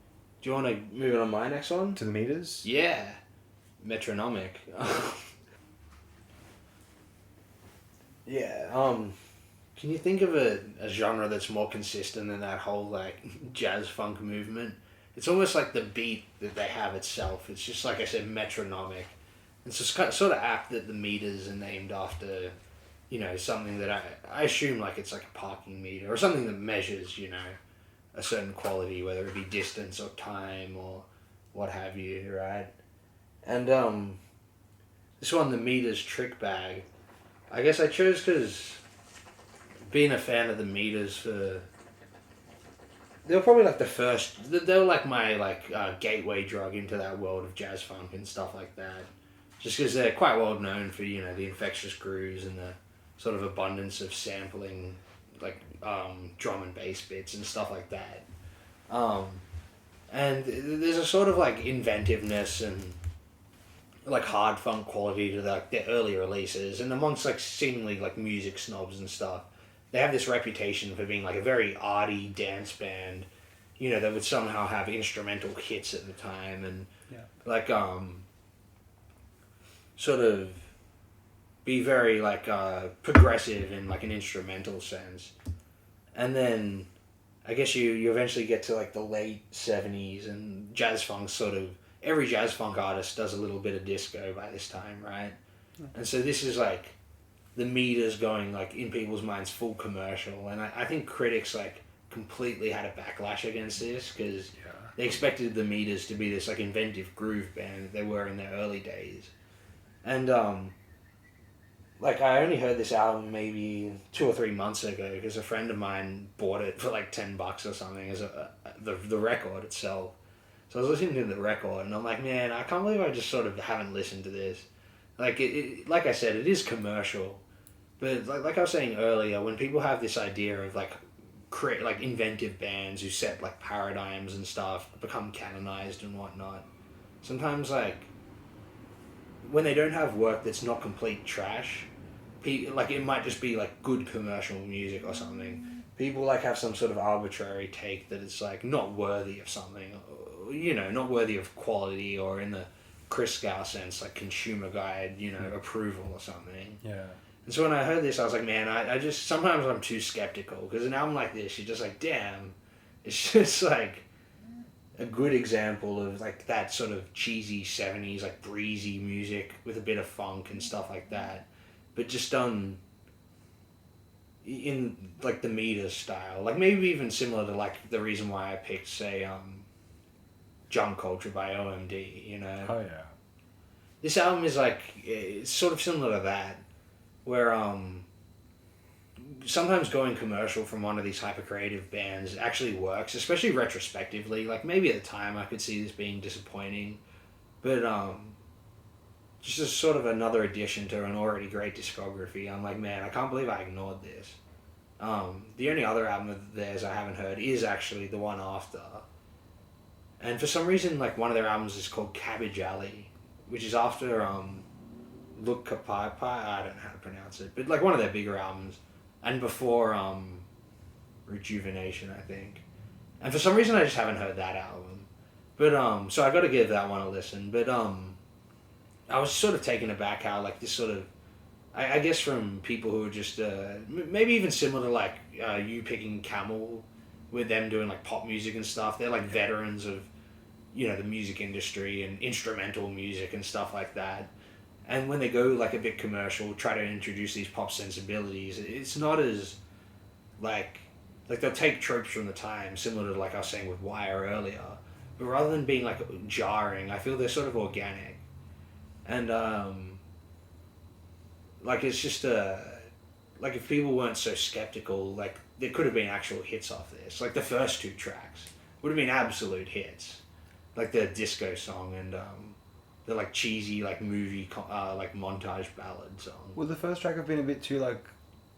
Speaker 5: do you want to move on to my next one?
Speaker 4: To the Meters.
Speaker 5: Yeah. Metronomic. Yeah. Can you think of a genre that's more consistent than that whole like jazz funk movement? It's almost like the beat that they have itself. It's just like I said, metronomic. It's just sort of apt that the meters are named after, something that I assume like it's like a parking meter or something that measures, a certain quality, whether it be distance or time or what have you, right? And this one, the meters trick bag, I guess I chose because being a fan of the meters for, they were probably like the first, they were like my gateway drug into that world of jazz funk and stuff like that. Just because they're quite well known for, the infectious grooves and the sort of abundance of sampling, like drum and bass bits and stuff like that. And there's a sort of like inventiveness and like hard funk quality to their early releases, and amongst like seemingly like music snobs and stuff, they have this reputation for being like a very arty dance band, that would somehow have instrumental hits at the time and like sort of be very like progressive in like an instrumental sense. And then I guess you eventually get to like the late 70s and jazz funk sort of, every jazz funk artist does a little bit of disco by this time, right? And so this is like the meters going like in people's minds full commercial, and I think critics like completely had a backlash against this because they expected the meters to be this like inventive groove band that they were in their early days. And like I only heard this album maybe 2 or 3 months ago because a friend of mine bought it for like $10 or something as the record itself. So I was listening to the record and I'm like, man, I can't believe I just sort of haven't listened to this. Like it like I said, it is commercial, but like I was saying earlier, when people have this idea of like create like inventive bands who set like paradigms and stuff, become canonized and whatnot, sometimes like when they don't have work that's not complete trash, like it might just be like good commercial music or something, people like have some sort of arbitrary take that it's like not worthy of something, not worthy of quality, or in the Chris Gow sense, like consumer guide, approval or something.
Speaker 4: Yeah.
Speaker 5: And so when I heard this, I was like, man, I just, sometimes I'm too skeptical, because an album like this, you're just like, damn, it's just like a good example of like that sort of cheesy 70s, like breezy music with a bit of funk and stuff like that, but just done in like the Meters style, like maybe even similar to like the reason why I picked, say, Junk Culture by OMD,
Speaker 4: Oh yeah.
Speaker 5: This album is like, it's sort of similar to that, where sometimes going commercial from one of these hyper-creative bands actually works, especially retrospectively. Like, maybe at the time I could see this being disappointing, but just as sort of another addition to an already great discography, I'm like, man, I can't believe I ignored this. The only other album of theirs I haven't heard is actually the one after. And for some reason, like, one of their albums is called Cabbage Alley, which is after Look Kapai, I don't know how to pronounce it, but like one of their bigger albums, and before Rejuvenation, I think. And for some reason I just haven't heard that album. But so I got to give that one a listen. But I was sort of taken aback how like this sort of, I guess from people who are just maybe even similar to like you picking Camel, with them doing like pop music and stuff. They're like veterans of, you know, the music industry and instrumental music and stuff like that. And when they go like a bit commercial, try to introduce these pop sensibilities, it's not as like they'll take tropes from the time, similar to like I was saying with Wire earlier, but rather than being like jarring, I feel they're sort of organic, and like it's just like if people weren't so skeptical, like there could have been actual hits off this. Like the first two tracks would have been absolute hits, like the disco song and the like cheesy like movie like montage ballad song.
Speaker 4: Would the first track have been a bit too like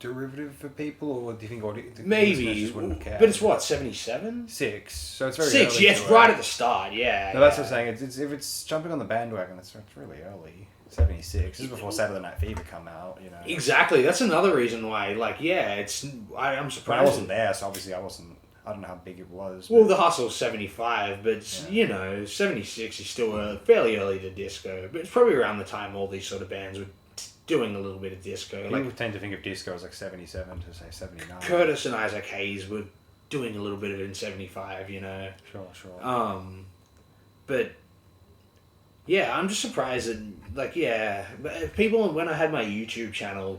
Speaker 4: derivative for people, or do you think
Speaker 5: Maybe,
Speaker 4: just wouldn't have cared?
Speaker 5: but it's what, 77?
Speaker 4: 6, so it's very
Speaker 5: Six,
Speaker 4: early
Speaker 5: yeah, it's
Speaker 4: to it.
Speaker 5: right at the start, yeah.
Speaker 4: No, that's what I'm saying. It's if it's jumping on the bandwagon, it's really early. 76. This is before Saturday Night Fever come out, you know.
Speaker 5: Exactly, that's another reason why, like, yeah, I'm
Speaker 4: But
Speaker 5: surprised.
Speaker 4: I wasn't there, so obviously I don't know how big it was.
Speaker 5: Well,
Speaker 4: but-
Speaker 5: the Hustle's 75, but, you know, 76 is still fairly early to disco. But it's probably around the time all these sort of bands were doing a little bit of disco.
Speaker 4: People
Speaker 5: Like,
Speaker 4: tend to think of disco as like 77 to say 79.
Speaker 5: Curtis and Isaac Hayes were doing a little bit of it in 75, you know.
Speaker 4: Sure.
Speaker 5: But, yeah, I'm just surprised that, like, yeah, but people, when I had my YouTube channel,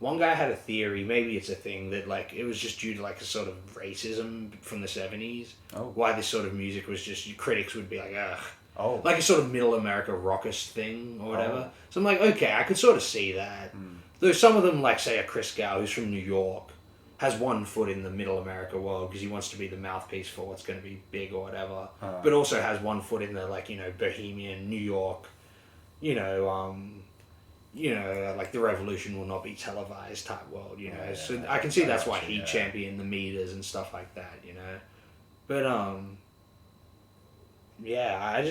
Speaker 5: one guy had a theory, maybe it's a thing, that, like, it was just due to, like, a sort of racism from the 70s.
Speaker 4: Oh.
Speaker 5: Why this sort of music was just, critics would be like, ugh.
Speaker 4: Oh.
Speaker 5: Like a sort of middle America rockist thing or whatever.
Speaker 4: Oh.
Speaker 5: So I'm like, okay, I could sort of see that. Though some of them, like, say, a Chris Gow, who's from New York, has one foot in the middle America world because he wants to be the mouthpiece for what's going to be big or whatever. But also has one foot in the, like, you know, bohemian New York, like the revolution will not be televised type world, you know.
Speaker 4: Yeah,
Speaker 5: So I can see that's why
Speaker 4: gotcha,
Speaker 5: he
Speaker 4: yeah.
Speaker 5: championed the meters and stuff like that, you know. But yeah,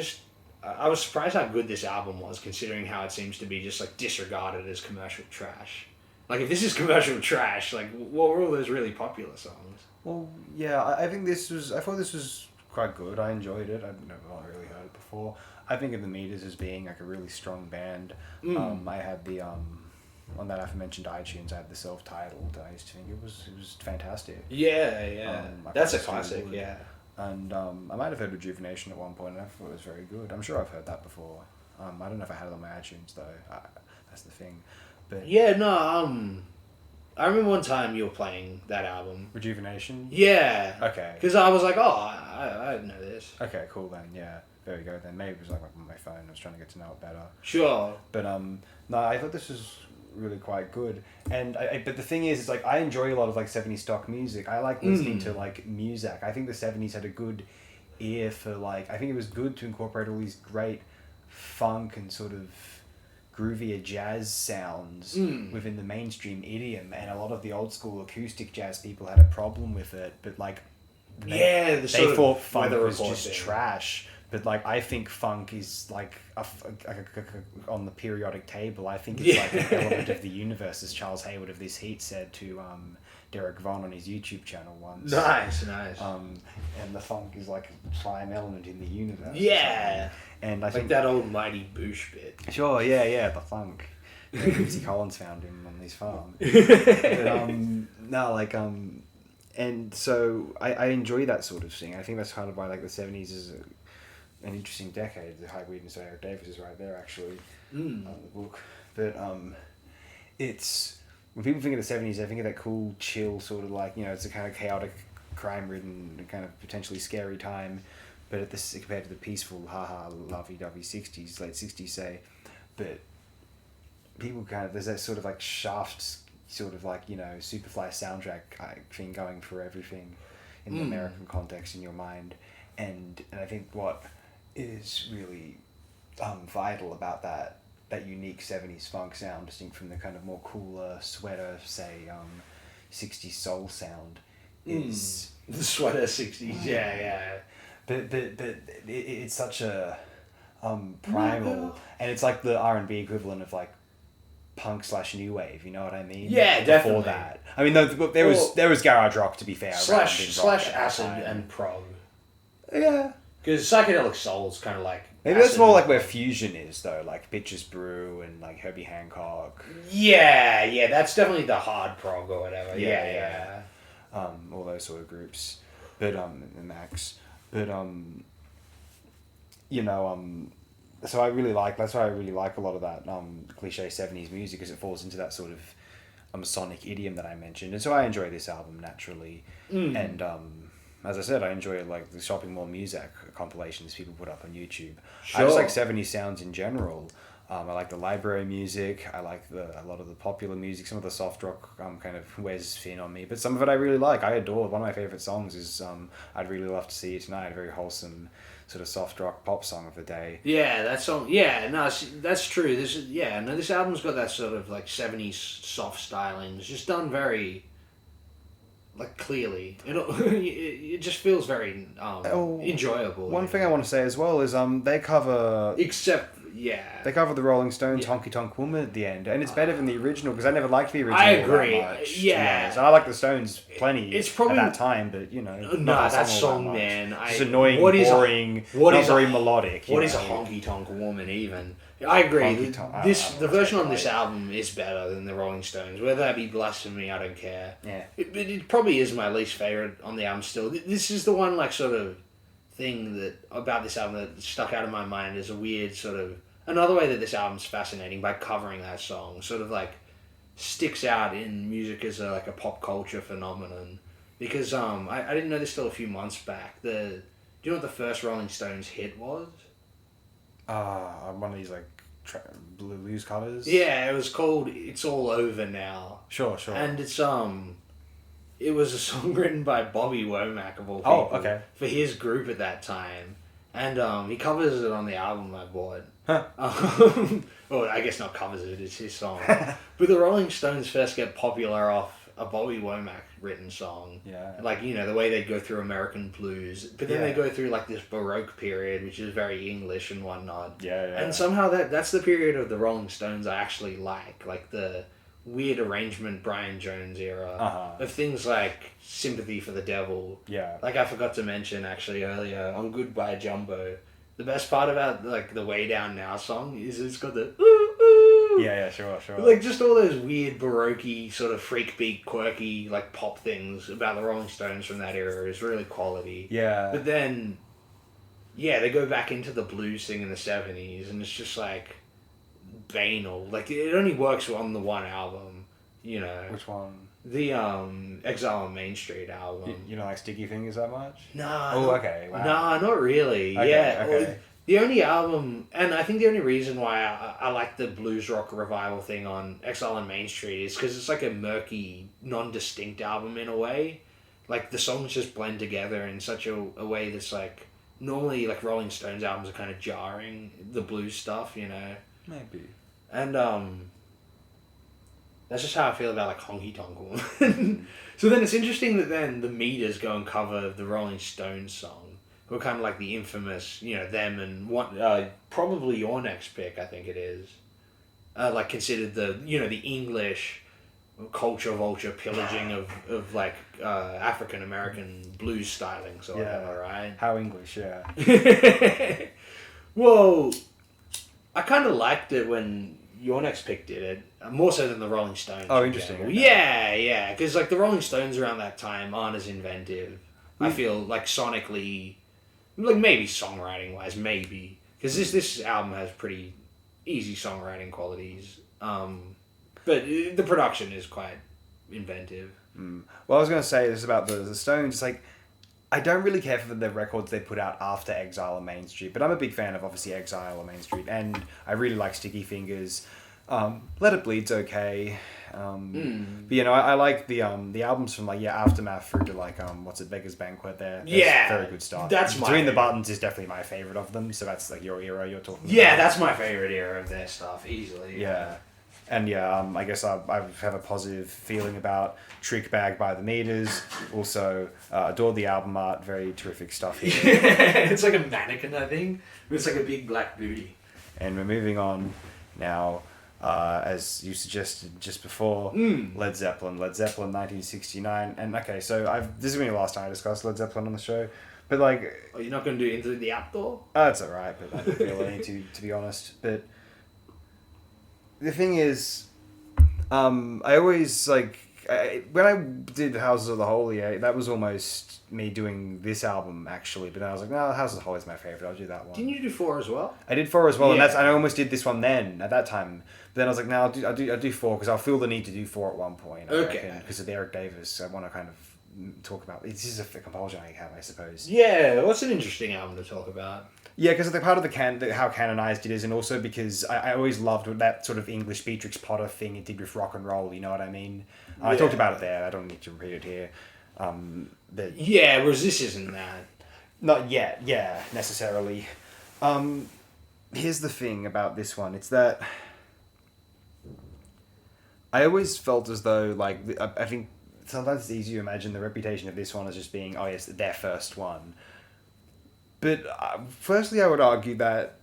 Speaker 5: I was surprised how good this album was, considering how it seems to be just like disregarded as commercial trash. Like, if this is commercial trash, like, what were all those really popular songs?
Speaker 4: Well, yeah, I think I thought this was quite good. I enjoyed it. I've never really heard it before. I think of the Meters as being like a really strong band. I had the on that aforementioned iTunes, I had the self-titled. I used to think it was fantastic.
Speaker 5: Yeah.
Speaker 4: I
Speaker 5: That's a
Speaker 4: thought it was
Speaker 5: classic,
Speaker 4: really good.
Speaker 5: yeah.
Speaker 4: And I might have heard Rejuvenation at one point, and I thought it was very good. I'm sure I've heard that before. I don't know if I had it on my iTunes though. That's the thing. But
Speaker 5: Yeah, no, I remember one time you were playing that album.
Speaker 4: Rejuvenation.
Speaker 5: Yeah.
Speaker 4: Okay.
Speaker 5: Because I was like, oh, I didn't know this.
Speaker 4: Okay, cool then. Yeah, there we go then. Maybe it was like on my phone. I was trying to get to know it better.
Speaker 5: Sure.
Speaker 4: But no, I thought this was really quite good. And but the thing is, it's like I enjoy a lot of like 70s stock music. I like listening to like Muzak. I think the 70s had a good ear for like. I think it was good to incorporate all these great funk and sort of groovier jazz sounds within the mainstream idiom, and a lot of the old school acoustic jazz people had a problem with it, but like they thought funk was just trash. But like I think funk is like on the periodic table. I think it's like an element of the universe, as Charles Hayward of This Heat said to Derek Vaughan on his YouTube channel once.
Speaker 5: Nice.
Speaker 4: And the funk is like a prime element in the universe.
Speaker 5: Yeah.
Speaker 4: And I
Speaker 5: Like
Speaker 4: think
Speaker 5: that old Mighty Boosh bit.
Speaker 4: Sure, yeah, the funk. Quincy Collins found him on his farm. But, and so I enjoy that sort of thing. I think that's kind of why like the 70s is an interesting decade. The High Weed and So Eric Davis is right there actually on the book. But it's when people think of the 70s, they think of that cool, chill sort of like, you know, it's a kind of chaotic, crime-ridden, kind of potentially scary time. But compared to the peaceful, lovey-dovey 60s, late 60s, say, but people there's that sort of like Shaft, sort of like, you know, Superfly soundtrack thing going for everything in the American context in your mind. And I think what is really vital about that unique 70s funk sound, distinct from the kind of more cooler, sweater, say, 60s soul sound, is...
Speaker 5: The sweater 60s, yeah.
Speaker 4: But it's such a primal, and it's like the R&B equivalent of like punk / new wave. You know what I mean?
Speaker 5: Yeah, definitely.
Speaker 4: Before that, I mean, there was garage rock, to be fair.
Speaker 5: Slash
Speaker 4: around in rock at that
Speaker 5: acid
Speaker 4: time.
Speaker 5: and prog.
Speaker 4: Yeah,
Speaker 5: Because psychedelic soul's kind of like
Speaker 4: Maybe that's
Speaker 5: acid
Speaker 4: more
Speaker 5: and-
Speaker 4: like where fusion is, though, like Bitches Brew and like Herbie Hancock,
Speaker 5: Yeah, that's definitely the hard prog or whatever.
Speaker 4: Yeah. All those sort of groups. But and Max, but you know so I really like that's why I really like a lot of that cliche 70s music, because it falls into that sort of sonic idiom that I mentioned, and so I enjoy this album naturally. And as I said, I enjoy like the shopping mall music compilations people put up on YouTube. I just
Speaker 5: Sure.
Speaker 4: like 70s sounds in general. I like the library music. I like a lot of the popular music. Some of the soft rock kind of wears thin on me, but some of it I really like. I adore. One of my favorite songs is "I'd Really Love to See You Tonight," a very wholesome sort of soft rock pop song of the day.
Speaker 5: Yeah, that song. Yeah, no, that's true. This album's got that sort of like 70s soft styling. It's just done very, like, clearly. It just feels very enjoyable.
Speaker 4: One thing I want to say as well is they cover
Speaker 5: They
Speaker 4: cover the Rolling Stones'
Speaker 5: Yeah.
Speaker 4: "Honky Tonk Woman" at the end, and it's better than the original because I never liked the original.
Speaker 5: I agree.
Speaker 4: That much, to be
Speaker 5: Yeah.
Speaker 4: honest. And I like the Stones plenty.
Speaker 5: It's probably-
Speaker 4: at that time, but you know,
Speaker 5: Nah,
Speaker 4: not
Speaker 5: that
Speaker 4: all
Speaker 5: song,
Speaker 4: much.
Speaker 5: man,
Speaker 4: It's annoying, boring, not very melodic.
Speaker 5: What
Speaker 4: you
Speaker 5: is a
Speaker 4: know.
Speaker 5: honky tonk woman even? I agree.
Speaker 4: Honky tonk- I don't know,
Speaker 5: The
Speaker 4: it's
Speaker 5: version on
Speaker 4: like-
Speaker 5: this album is better than the Rolling Stones. Whether that be blasphemy, I don't care.
Speaker 4: Yeah.
Speaker 5: It probably is my least favorite on the album still. This is the one like sort of thing that about this album that stuck out of my mind as a weird sort of another way that this album's fascinating by covering that song. Sort of like sticks out in music as like a pop culture phenomenon. Because I didn't know this till a few months back. Do you know what the first Rolling Stones hit was?
Speaker 4: One of these like blues covers.
Speaker 5: Yeah, it was called "It's All Over Now,"
Speaker 4: Sure.
Speaker 5: and it was a song written by Bobby Womack of all people.
Speaker 4: Oh, okay.
Speaker 5: For his group at that time, and he covers it on the album I bought.
Speaker 4: Huh.
Speaker 5: Well, I guess not covers it; it's his song. But the Rolling Stones first get popular off a Bobby Womack written song.
Speaker 4: Yeah.
Speaker 5: Like, you know, the way they go through American blues, but then they
Speaker 4: Yeah.
Speaker 5: go through like this Baroque period, which is very English and whatnot.
Speaker 4: Yeah.
Speaker 5: And somehow that's the period of the Rolling Stones I actually like the weird arrangement Brian Jones era
Speaker 4: Uh-huh.
Speaker 5: of things like Sympathy for the Devil.
Speaker 4: Yeah.
Speaker 5: Like I forgot to mention actually earlier on Goodbye Jumbo. The best part about like the Way Down Now song is it's got the ooh, ooh.
Speaker 4: Yeah, sure.
Speaker 5: Like just all those weird Baroque sort of freak beat, quirky like pop things about the Rolling Stones from that era is really quality.
Speaker 4: Yeah.
Speaker 5: But then, yeah, they go back into the blues thing in the 70s, and it's just like banal. Like it only works on the one album, you know.
Speaker 4: Which one?
Speaker 5: The Exile on Main Street album.
Speaker 4: You don't like Sticky Fingers that much?
Speaker 5: Nah.
Speaker 4: Oh,
Speaker 5: not-
Speaker 4: okay, wow.
Speaker 5: Nah, not really.
Speaker 4: Okay,
Speaker 5: yeah.
Speaker 4: okay.
Speaker 5: Well, the only album, and I think the only reason why I like the blues rock revival thing on Exile on Main Street is because it's like a murky, non-distinct album in a way. Like the songs just blend together in such a way that's like normally like Rolling Stones albums are kind of jarring, the blues stuff, you know.
Speaker 4: Maybe.
Speaker 5: And that's just how I feel about like Honky Tonk Woman. So then it's interesting that then the Meters go and cover the Rolling Stones song, who are kind of like the infamous, you know, them and one probably your next pick, I think it is, like considered the, you know, the English culture vulture pillaging of like African American blues stylings or whatever, right?
Speaker 4: How English, yeah.
Speaker 5: Well, I kind of liked it when your next pick did it, more so than the Rolling Stones.
Speaker 4: Oh,
Speaker 5: in
Speaker 4: interesting,
Speaker 5: general.
Speaker 4: okay.
Speaker 5: Yeah, because like the Rolling Stones around that time aren't as inventive. I feel like sonically, like maybe songwriting wise, maybe because this album has pretty easy songwriting qualities, but the production is quite inventive.
Speaker 4: Well, I was going to say this about the Stones. It's like, I don't really care for the records they put out after Exile on Main Street, but I'm a big fan of obviously Exile on Main Street, and I really like Sticky Fingers. Let It Bleed's okay. But you know, I like the albums from like Aftermath through to like Beggar's Banquet. That's very good stuff.
Speaker 5: That's my
Speaker 4: Between the
Speaker 5: favorite.
Speaker 4: Buttons is definitely my favorite of them. So that's like your era you're talking
Speaker 5: Yeah,
Speaker 4: about.
Speaker 5: that's my favorite era of their stuff, easily.
Speaker 4: Yeah. And I guess I have a positive feeling about Trick Bag by the Meters. Also, adore the album art. Very terrific stuff here.
Speaker 5: It's like a mannequin, I think. It's like a big black booty.
Speaker 4: And we're moving on now, as you suggested just before, Led Zeppelin. Led Zeppelin, 1969. And okay, so this is going to be the last time I discuss Led Zeppelin on the show. But like,
Speaker 5: Oh, you're not going to do Into the Outdoor?
Speaker 4: that's alright, but I don't feel I need to be honest. But the thing is, I always like when I did Houses of the Holy, that was almost me doing this album actually. But then I was like, no, Houses of the Holy is my favorite. I'll do that one.
Speaker 5: Didn't you do 4 as well?
Speaker 4: I did 4 as well,
Speaker 5: Yeah.
Speaker 4: and I almost did this one then at that time. But then I was like, no, I'll do 4 because I'll feel the need to do 4 at one point.
Speaker 5: Okay.
Speaker 4: Because of Eric Davis, I want to kind of talk about. This is a compulsion I have, I suppose.
Speaker 5: Yeah, what's an interesting album to talk about?
Speaker 4: Yeah, because the part of how canonized it is, and also because I always loved that sort of English Beatrix Potter thing it did with rock and roll. You know what I mean? I talked about it there. I don't need to repeat it here. But
Speaker 5: Yeah, whereas this isn't that.
Speaker 4: not yet. Yeah, necessarily. Here's the thing about this one. It's that I always felt as though, like, I think sometimes it's easy to imagine the reputation of this one as just being, oh yes, their first one. But firstly, I would argue that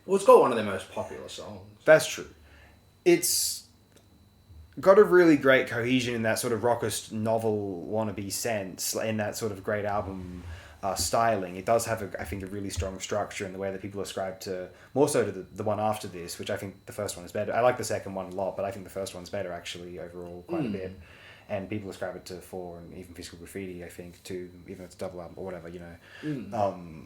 Speaker 5: Well, it's got one of their most popular songs.
Speaker 4: that's true. It's got a really great cohesion in that sort of rockist novel wannabe sense, in that sort of great album styling. It does have, I think, a really strong structure in the way that people ascribe to, more so to the one after this, which I think the first one is better. I like the second one a lot, but I think the first one's better, actually, overall, quite a bit. And people ascribe it to 4 and even Physical Graffiti, I think, too, even if it's a double album or whatever, you know.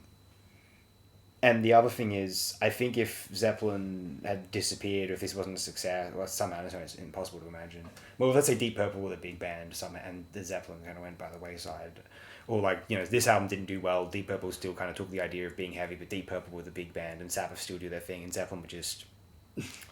Speaker 4: And the other thing is, I think if Zeppelin had disappeared, or if this wasn't a success, well, somehow it's impossible to imagine. Well, let's say Deep Purple with a big band, somehow, and the Zeppelin kind of went by the wayside. Or like, you know, this album didn't do well, Deep Purple still kind of took the idea of being heavy, but Deep Purple with a big band, and Sabbath still do their thing, and Zeppelin would just,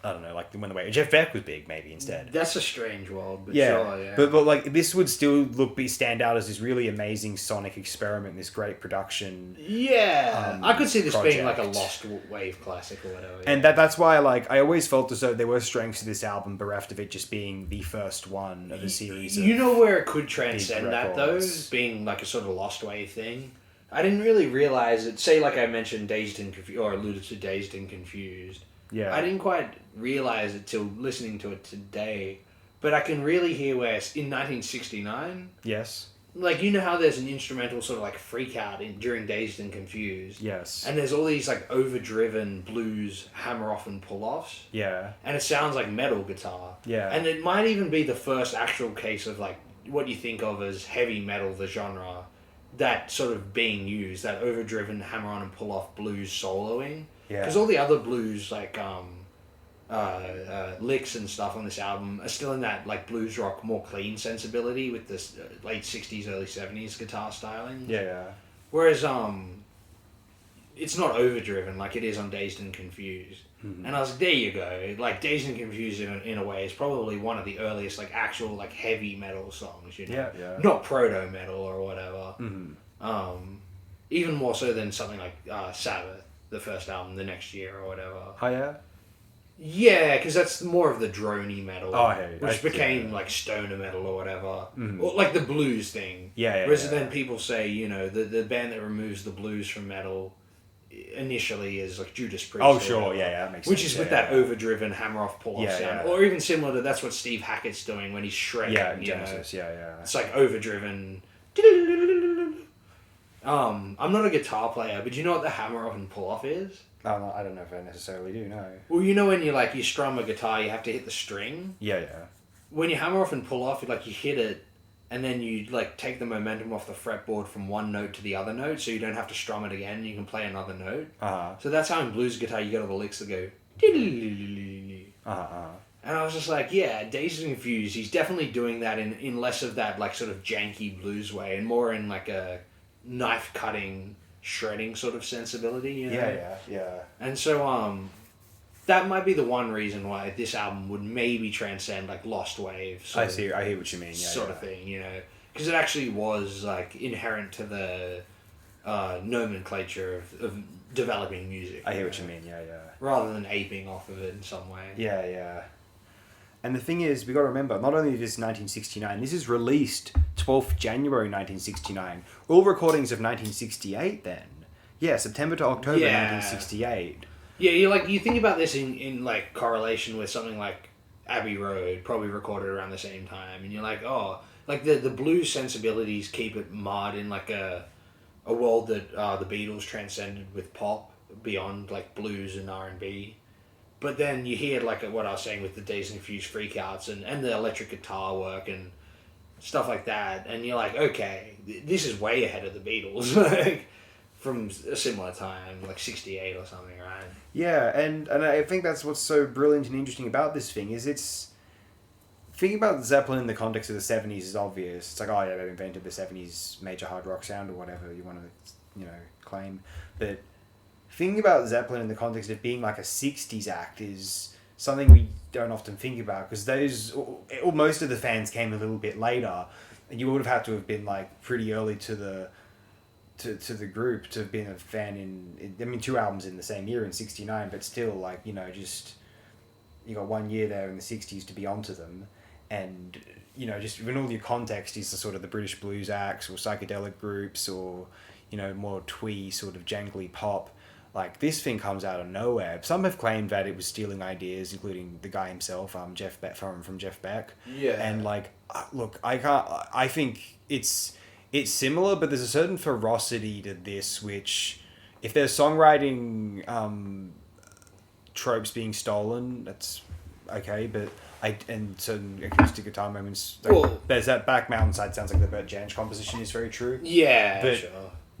Speaker 4: I don't know, like, went away. Jeff Beck was big, maybe, instead.
Speaker 5: That's a strange world, but
Speaker 4: Yeah,
Speaker 5: sure, yeah.
Speaker 4: but like this would still stand out as this really amazing sonic experiment, this great production.
Speaker 5: Yeah, I could see this being like a
Speaker 4: project.
Speaker 5: lost wave classic or whatever.
Speaker 4: And that's why I always felt as though there were strengths to this album, bereft of it just being the first one of a series.
Speaker 5: You know where it could transcend that though,
Speaker 4: records.
Speaker 5: being like a sort of lost wave thing. I didn't really realize it. Say, like I mentioned, Dazed and Confused, or alluded to Dazed and Confused.
Speaker 4: Yeah.
Speaker 5: I didn't quite realize it till listening to it today, but I can really hear where in 1969,
Speaker 4: Yes.
Speaker 5: like, you know how there's an instrumental sort of like freak out during Dazed and Confused.
Speaker 4: Yes.
Speaker 5: And there's all these like overdriven blues hammer off and pull offs.
Speaker 4: Yeah.
Speaker 5: And it sounds like metal guitar.
Speaker 4: Yeah.
Speaker 5: And it might even be the first actual case of like what you think of as heavy metal, the genre, that sort of being used, that overdriven hammer on and pull off blues soloing.
Speaker 4: Yeah.
Speaker 5: Because all the other blues, like licks and stuff on this album, are still in that like blues rock, more clean sensibility with this late 60s, early 70s guitar styling.
Speaker 4: Yeah.
Speaker 5: Whereas it's not overdriven like it is on Dazed and Confused.
Speaker 4: Mm-hmm.
Speaker 5: And I was like, there you go. Like, Dazed and Confused in a way is probably one of the earliest like actual like heavy metal songs, you know?
Speaker 4: Yeah, yeah.
Speaker 5: Not proto metal or whatever.
Speaker 4: Mm-hmm.
Speaker 5: Even more so than something like Sabbath, the first album, the next year or whatever.
Speaker 4: Oh yeah.
Speaker 5: Yeah, because that's more of the droney metal,
Speaker 4: Oh, hey,
Speaker 5: which became
Speaker 4: yeah.
Speaker 5: like stoner metal or whatever,
Speaker 4: Mhm.
Speaker 5: or like the blues thing.
Speaker 4: Yeah,
Speaker 5: Whereas
Speaker 4: yeah.
Speaker 5: then people say, you know, the band that removes the blues from metal initially is like Judas Priest.
Speaker 4: Oh
Speaker 5: or
Speaker 4: sure,
Speaker 5: whatever,
Speaker 4: yeah, that makes
Speaker 5: which
Speaker 4: sense.
Speaker 5: is with
Speaker 4: yeah,
Speaker 5: that
Speaker 4: yeah.
Speaker 5: overdriven hammer off pull off
Speaker 4: Yeah,
Speaker 5: sound,
Speaker 4: yeah.
Speaker 5: or even similar to that's what Steve Hackett's doing when he's shredding.
Speaker 4: Yeah,
Speaker 5: you
Speaker 4: Genesis.
Speaker 5: know?
Speaker 4: Yeah.
Speaker 5: It's like overdriven. I'm not a guitar player, but do you know what the hammer off and pull off is?
Speaker 4: I don't know if I necessarily do. No.
Speaker 5: Well, you know when you strum a guitar, you have to hit the string.
Speaker 4: Yeah.
Speaker 5: When you hammer off and pull off, you hit it, and then you like take the momentum off the fretboard from one note to the other note, so you don't have to strum it again. You can play another note. So that's how in blues guitar you get all the licks that go. And I was just like, yeah, Dazed and Confused. He's definitely doing that in less of that like sort of janky blues way, and more in like a knife cutting, shredding sort of sensibility. You know?
Speaker 4: Yeah.
Speaker 5: And so that might be the one reason why this album would maybe transcend like Lost Wave.
Speaker 4: I hear what you mean. Yeah.
Speaker 5: Sort of thing, you know, because it actually was like inherent to the nomenclature of developing music.
Speaker 4: I hear what you mean. Yeah.
Speaker 5: Rather than aping off of it in some way.
Speaker 4: Yeah. And the thing is, we got to remember, not only is this 1969, this is released 12th January 1969. All recordings of 1968 then. Yeah, September to October 1968.
Speaker 5: Yeah, you think about this in like correlation with something like Abbey Road, probably recorded around the same time, and you're like, oh, like the blues sensibilities keep it marred in like a a world that the Beatles transcended with pop beyond like blues and R&B. But then you hear like what I was saying with the Dazed and Confused freakouts and the electric guitar work and stuff like that, and you're like, okay, this is way ahead of the Beatles, like from a similar time, like 68 or something, right?
Speaker 4: Yeah, and I think that's what's so brilliant and interesting about this thing is it's thinking about Zeppelin in the context of the 70s is obvious. It's like, oh yeah, they invented the 70s major hard rock sound or whatever you want to, claim. But thinking about Zeppelin in the context of being like a 60s act is something we don't often think about because most of the fans came a little bit later, and you would have had to have been like pretty early to the group to have been a fan in 2 albums in the same year in 69, but still like, just you got 1 year there in the 60s to be onto them, and just when all your context is the sort of the British blues acts or psychedelic groups or more twee sort of jangly pop. Like, this thing comes out of nowhere. Some have claimed that it was stealing ideas, including the guy himself, Jeff Beck, from Jeff Beck.
Speaker 5: Yeah.
Speaker 4: And, like, look, I think it's similar, but there's a certain ferocity to this, which, if there's songwriting tropes being stolen, that's okay, but and certain acoustic guitar moments, there's that Back Mountainside sounds like the Bert Jansch composition is very true.
Speaker 5: Yeah,
Speaker 4: but
Speaker 5: sure.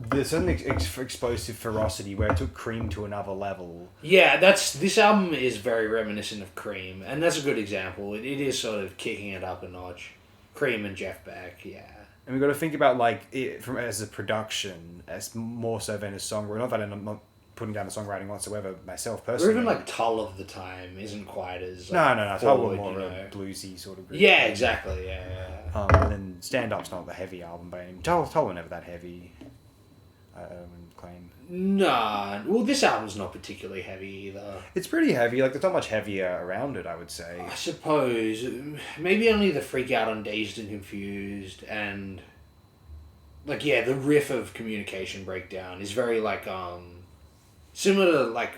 Speaker 4: There's certain explosive ferocity where it took Cream to another level.
Speaker 5: Yeah, this album is very reminiscent of Cream, and that's a good example. It is sort of kicking it up a notch. Cream and Jeff Beck, yeah.
Speaker 4: And we've got to think about like it from as a production, as more so than a songwriting. Not that I'm not putting down the songwriting whatsoever myself personally.
Speaker 5: Or even like Tull of the Time isn't quite as
Speaker 4: no. Tull
Speaker 5: forward,
Speaker 4: was more a bluesy sort of group.
Speaker 5: Yeah, exactly. Yeah.
Speaker 4: And then Stand Up's not the heavy album by any. Tull were never that heavy. I wouldn't claim.
Speaker 5: Nah. Well, this album's not particularly heavy either.
Speaker 4: It's pretty heavy. Like, there's not much heavier around it, I would say.
Speaker 5: I suppose. Maybe only the freak out on Dazed and Confused and... Like, yeah, the riff of Communication Breakdown is very, like, similar to, like...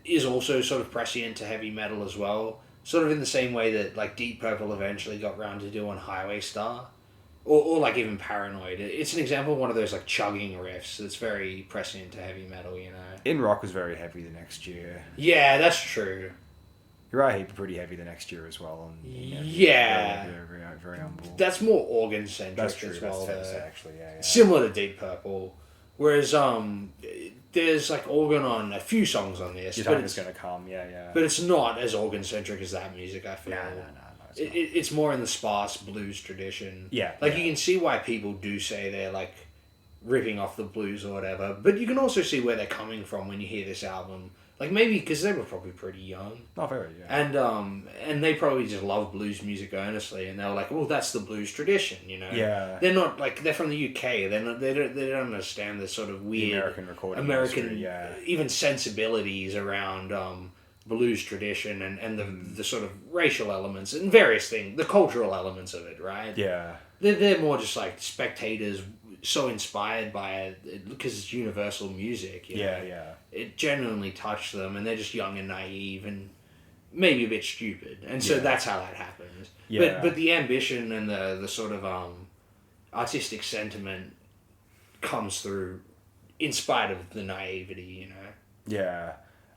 Speaker 5: Is also sort of prescient to heavy metal as well. Sort of in the same way that, like, Deep Purple eventually got round to doing Highway Star. Or like even Paranoid. It's an example of one of those like chugging riffs that's very prescient to heavy metal,
Speaker 4: In Rock was very heavy the next year.
Speaker 5: Yeah, that's true.
Speaker 4: Uriah Heep pretty heavy the next year as well. And,
Speaker 5: yeah.
Speaker 4: Very humble.
Speaker 5: That's more organ-centric
Speaker 4: That's true.
Speaker 5: as well.
Speaker 4: That's actually, yeah.
Speaker 5: Similar to Deep Purple. Whereas there's like organ on a few songs on this.
Speaker 4: Your Time Is Gonna Come, yeah.
Speaker 5: But it's not as organ-centric as that music, I feel.
Speaker 4: No.
Speaker 5: It's more in the sparse blues tradition.
Speaker 4: Yeah.
Speaker 5: Like, you can see why people do say they're, like, ripping off the blues or whatever. But you can also see where they're coming from when you hear this album. Like, maybe because they were probably pretty young.
Speaker 4: Not very, yeah.
Speaker 5: And they probably just love blues music earnestly. And they were like, well, that's the blues tradition,
Speaker 4: Yeah.
Speaker 5: They're not, like, they're from the UK. They don't understand the sort of weird...
Speaker 4: The American recording
Speaker 5: American,
Speaker 4: industry, yeah.
Speaker 5: Even sensibilities around... blues tradition and the sort of racial elements and various things, the cultural elements of it, right?
Speaker 4: Yeah.
Speaker 5: They're more just like spectators so inspired by it because it's universal music.
Speaker 4: Yeah.
Speaker 5: It genuinely touched them and they're just young and naive and maybe a bit stupid. And so that's how that happens.
Speaker 4: Yeah.
Speaker 5: But the ambition and the sort of artistic sentiment comes through in spite of the naivety,
Speaker 4: Yeah.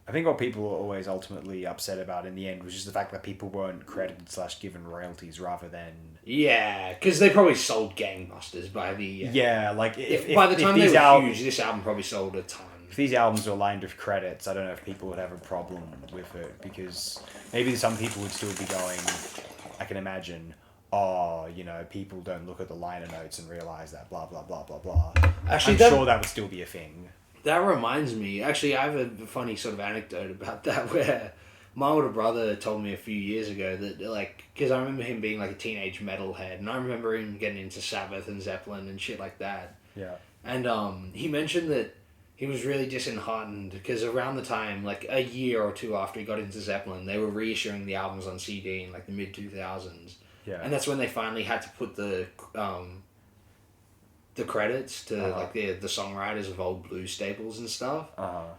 Speaker 4: I think what people were always ultimately upset about in the end was just the fact that people weren't credited / given royalties rather than...
Speaker 5: Yeah, because they probably sold gangbusters by the...
Speaker 4: Yeah, like... If
Speaker 5: by the time they were huge, this album probably sold a ton.
Speaker 4: If these albums were lined with credits, I don't know if people would have a problem with it, because maybe some people would still be going, I can imagine, people don't look at the liner notes and realise that blah, blah, blah, blah, blah.
Speaker 5: Actually,
Speaker 4: I'm sure that would still be a thing.
Speaker 5: That reminds me, actually, I have a funny sort of anecdote about that where my older brother told me a few years ago that, like, because I remember him being like a teenage metalhead, and I remember him getting into Sabbath and Zeppelin and shit like that.
Speaker 4: Yeah.
Speaker 5: And he mentioned that he was really disheartened because around the time, like a year or two after he got into Zeppelin, they were reissuing the albums on CD in like the mid-2000s.
Speaker 4: Yeah.
Speaker 5: And that's when they finally had to put the credits to like the songwriters of old blues staples and stuff,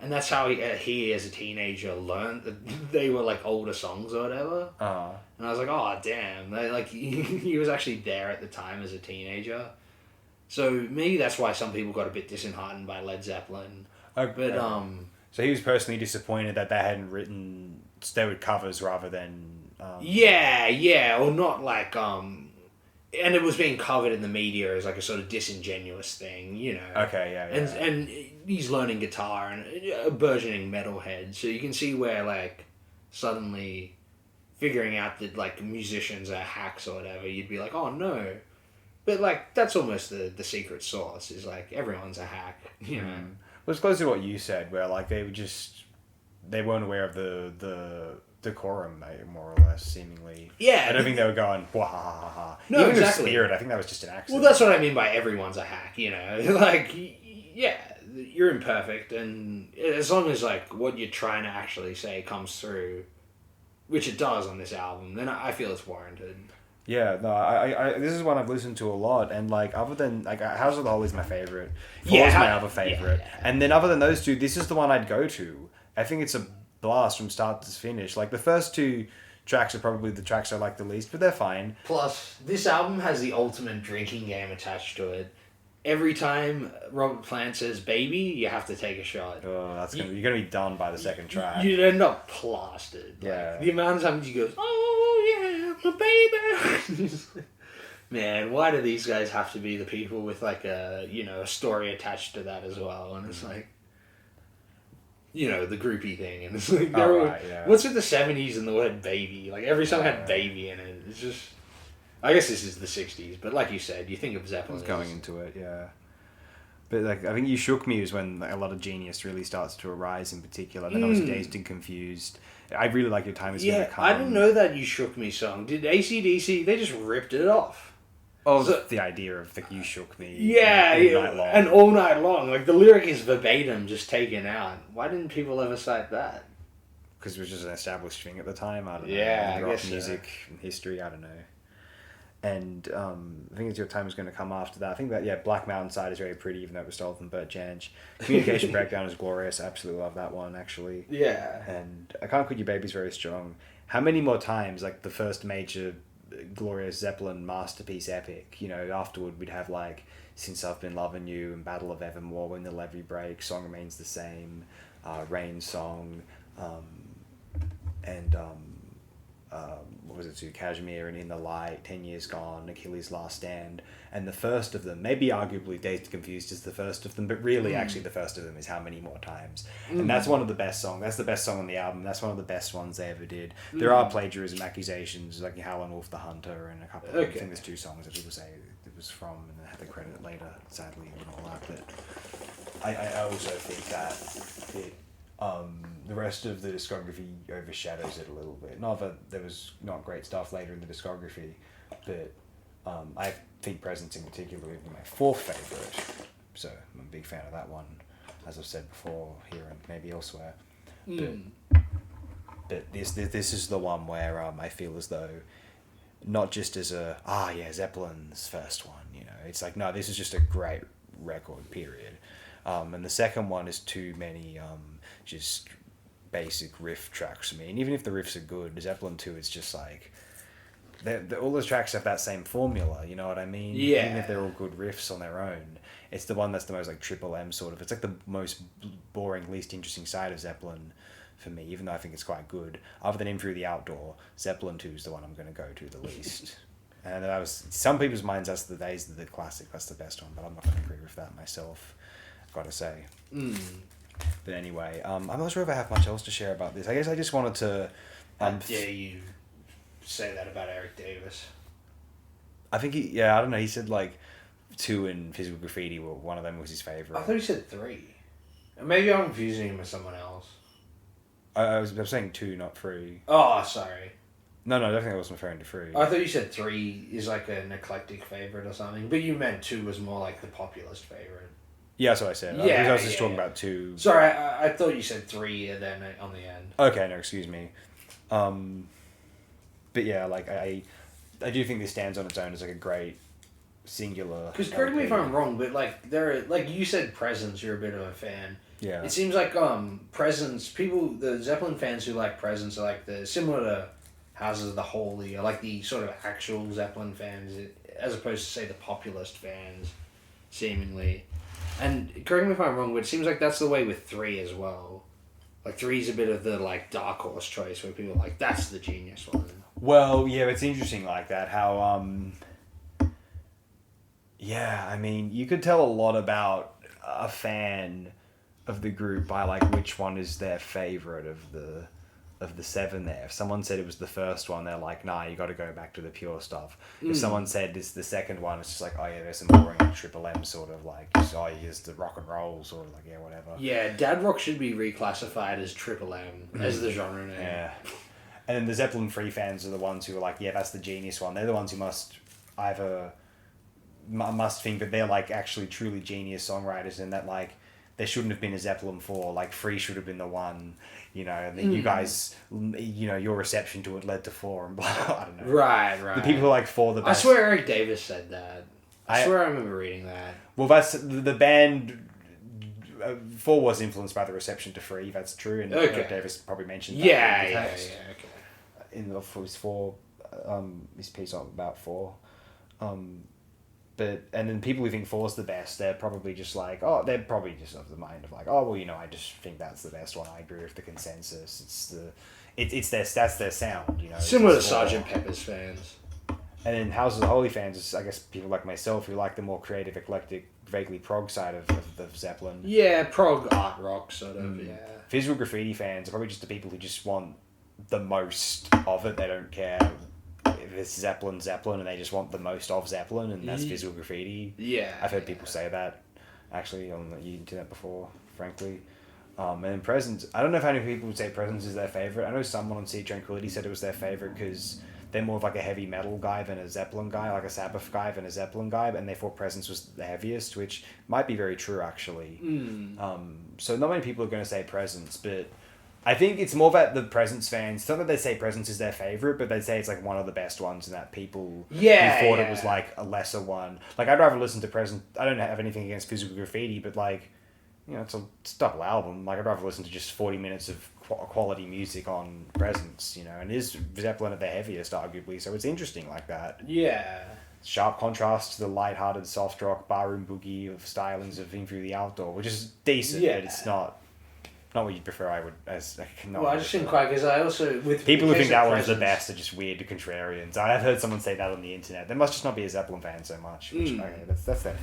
Speaker 5: and that's how he as a teenager learned that they were like older songs or whatever. And I was like, oh damn, he was actually there at the time as a teenager. So maybe that's why some people got a bit disheartened by Led Zeppelin. But
Speaker 4: So he was personally disappointed that they hadn't written they covers rather than.
Speaker 5: yeah, or not like and it was being covered in the media as like a sort of disingenuous thing, you know.
Speaker 4: Okay, yeah.
Speaker 5: And he's learning guitar and a burgeoning metalhead, so you can see where like suddenly figuring out that like musicians are hacks or whatever, you'd be like, oh no. But like that's almost the secret sauce is like everyone's a hack, you know.
Speaker 4: Well, it's close to what you said, where like they weren't aware of the decorum, more or less, seemingly.
Speaker 5: Yeah.
Speaker 4: I don't think they were going, wah ha ha ha.
Speaker 5: No,
Speaker 4: Even
Speaker 5: exactly.
Speaker 4: with Spirit, I think that was just an accident.
Speaker 5: Well, that's what I mean by everyone's a hack, you know. Like, yeah, you're imperfect, and as long as like what you're trying to actually say comes through, which it does on this album, then I feel it's warranted.
Speaker 4: Yeah, no, I this is one I've listened to a lot, and like other than like House of the Holy is my favorite. Four is my other favorite, and then other than those two, this is the one I'd go to. I think it's a blast from start to finish. Like the first two tracks are probably the tracks I like the least, but they're fine.
Speaker 5: Plus, this album has the ultimate drinking game attached to it. Every time Robert Plant says "baby," you have to take a shot.
Speaker 4: Oh, you're gonna be done by the second track.
Speaker 5: You'd end up plastered.
Speaker 4: Yeah.
Speaker 5: Like, the amount of times he goes, "Oh yeah, my baby." Man, why do these guys have to be the people with like a story attached to that as well? And it's like, the groupie thing, and it's like, what's with the 70s and the word baby? Like every song had baby in it. It's just, I guess this is the 60s, but like you said, you think of Zeppelin.
Speaker 4: It's going into it, yeah. But like, I think You Shook Me is when like, a lot of genius really starts to arise in particular. Then obviously Dazed and Confused. I really like Your Time Is Gonna Come.
Speaker 5: I didn't know that You Shook Me song. Did AC/DC, they just ripped it off.
Speaker 4: Oh, the idea of the You Shook Me.
Speaker 5: Yeah,
Speaker 4: all night long.
Speaker 5: And all night long. Like the lyric is verbatim, just taken out. Why didn't people ever cite that?
Speaker 4: Because it was just an established thing at the time. I don't know.
Speaker 5: Yeah, I
Speaker 4: rock
Speaker 5: guess
Speaker 4: music and history. I don't know. And I think Your Time Is Going to Come after that. I think that Black Mountain Side is very pretty, even though it was stolen from Bert Jansch. Communication Breakdown is glorious. I absolutely love that one, actually.
Speaker 5: Yeah.
Speaker 4: And I Can't Quit You Baby is very strong. How many more times, like the first major glorious Zeppelin masterpiece epic, afterward we'd have like Since I've Been Loving You and Battle of Evermore, When the Levee Breaks, Song Remains the Same, Rain Song, and what was it too? Kashmir and In the Light, 10 Years Gone, Achilles' Last Stand, and the first of them, maybe arguably Dazed and Confused is the first of them, but really actually the first of them is How Many More Times. And that's one of the best songs. That's the best song on the album. That's one of the best ones they ever did. There are plagiarism accusations, like Howlin' Wolf the Hunter and a couple of, I think there's 2 songs that people say it was from, and they had the credit later, sadly, and all that. But I also think that the rest of the discography overshadows it a little bit. Not that there was not great stuff later in the discography, but I think Presence in particular is my 4th favourite, so I'm a big fan of that one, as I've said before here and maybe elsewhere. But this is the one where I feel as though, not just as Zeppelin's first one, it's like, no, this is just a great record, period. And the second one is too many just basic riff tracks for me. And even if the riffs are good, Zeppelin 2 is just like, all those tracks have that same formula, you know what I mean?
Speaker 5: Yeah.
Speaker 4: Even if they're all good riffs on their own, it's the one that's the most like Triple M sort of. It's like the most boring, least interesting side of Zeppelin for me, even though I think it's quite good. Other than In Through the Outdoor, Zeppelin 2 is the one I'm going to go to the least. And that was, some people's minds, that's the classic, that's the best one, but I'm not going to agree with that myself, I've got to say. But anyway, I'm not sure if I have much else to share about this. I guess I just wanted to...
Speaker 5: How dare you say that about Eric Davis?
Speaker 4: I think I don't know, he said like 2 and Physical Graffiti, one of them was his favourite.
Speaker 5: I thought he said 3. Maybe I'm confusing him with someone else.
Speaker 4: I was saying 2, not 3.
Speaker 5: Oh, sorry.
Speaker 4: No, definitely I wasn't referring to 3.
Speaker 5: I thought you said 3 is like an eclectic favourite or something, but you meant 2 was more like the populist favourite.
Speaker 4: Yeah, that's what I said. I was just talking about 2.
Speaker 5: Sorry, I thought you said 3 and then on the end.
Speaker 4: Okay, no, excuse me. But yeah, like I do think this stands on its own as like a great singular.
Speaker 5: Because correct me if I'm wrong, but like you said, Presence, you're a bit of a fan.
Speaker 4: Yeah.
Speaker 5: It seems like Presence, the Zeppelin fans who like Presence are like similar to Houses of the Holy, or like the sort of actual Zeppelin fans, as opposed to say the populist fans. seemingly. And correct me if I'm wrong, but it seems like that's the way with 3 as well. Like 3's a bit of the like dark horse choice where people are like, that's the genius one.
Speaker 4: Well, yeah, it's interesting like that. How yeah, I mean, you could tell a lot about a fan of the group by like which one is their favorite of the 7 there. If someone said it was the first one, they're like, nah, you got to go back to the pure stuff. If someone said it's the second one, it's just like, oh yeah, there's some boring like, Triple M sort of like, just, oh, here's the rock and roll sort of like, yeah, whatever.
Speaker 5: Yeah, Dad Rock should be reclassified as Triple M as the genre name.
Speaker 4: Yeah. And then the Zeppelin 3 fans are the ones who are like, yeah, that's the genius one. They're the ones who must think that they're like actually truly genius songwriters, and that like there shouldn't have been a Zeppelin 4. Like 3 should have been the one, you know. And then you guys, you know, your reception to it led to 4 and blah. I don't know.
Speaker 5: Right.
Speaker 4: The people who like 4 the
Speaker 5: I
Speaker 4: best.
Speaker 5: swear Eric Davis said that. I swear I remember reading that.
Speaker 4: Well, that's the band. 4 was influenced by the reception to 3. That's true, and Eric Davis probably mentioned that.
Speaker 5: Yeah. Okay.
Speaker 4: In the his 4, his piece about 4. But and then people who think 4's the best, they're probably just like, oh, they're probably just of the mind of like, oh, well, you know, I just think that's the best one. I agree with the consensus. That's their sound, you know.
Speaker 5: Similar to Sgt. Pepper's fans.
Speaker 4: And then Houses of Holy fans is, I guess, people like myself who like the more creative, eclectic, vaguely prog side of Zeppelin.
Speaker 5: Yeah, prog art rock sort of. Yeah.
Speaker 4: Physical Graffiti fans are probably just the people who just want the most of it. They don't care if it's Zeppelin, and they just want the most of Zeppelin, and that's Physical Graffiti.
Speaker 5: Yeah.
Speaker 4: I've heard people say that, actually, on the internet before, frankly. And Presence, I don't know if how many people would say Presence is their favourite. I know someone on Sea Tranquility said it was their favourite because they're more of like a heavy metal guy than a Zeppelin guy, like a Sabbath guy than a Zeppelin guy, and they thought Presence was the heaviest, which might be very true, actually. So not many people are going to say Presence, but I think it's more about the Presence fans. It's not that they say Presence is their favourite, but they say it's like one of the best ones, and that people who thought it was like a lesser one. Like, I'd rather listen to Presence. I don't have anything against Physical Graffiti, but like, you know, it's a double album. Like, I'd rather listen to just 40 minutes of quality music on Presence, you know, and it is Zeppelin at their heaviest, arguably, so it's interesting like that.
Speaker 5: Yeah.
Speaker 4: Sharp contrast to the light-hearted soft rock barroom boogie of stylings of In Through the Outdoor, which is decent, but it's not what you'd prefer. I just
Speaker 5: didn't quite, because I also with
Speaker 4: people who think that one's the best are just weird contrarians. I've heard someone say that on the internet. They must just not be a Zeppelin fan so much. Which, okay, that's their thing.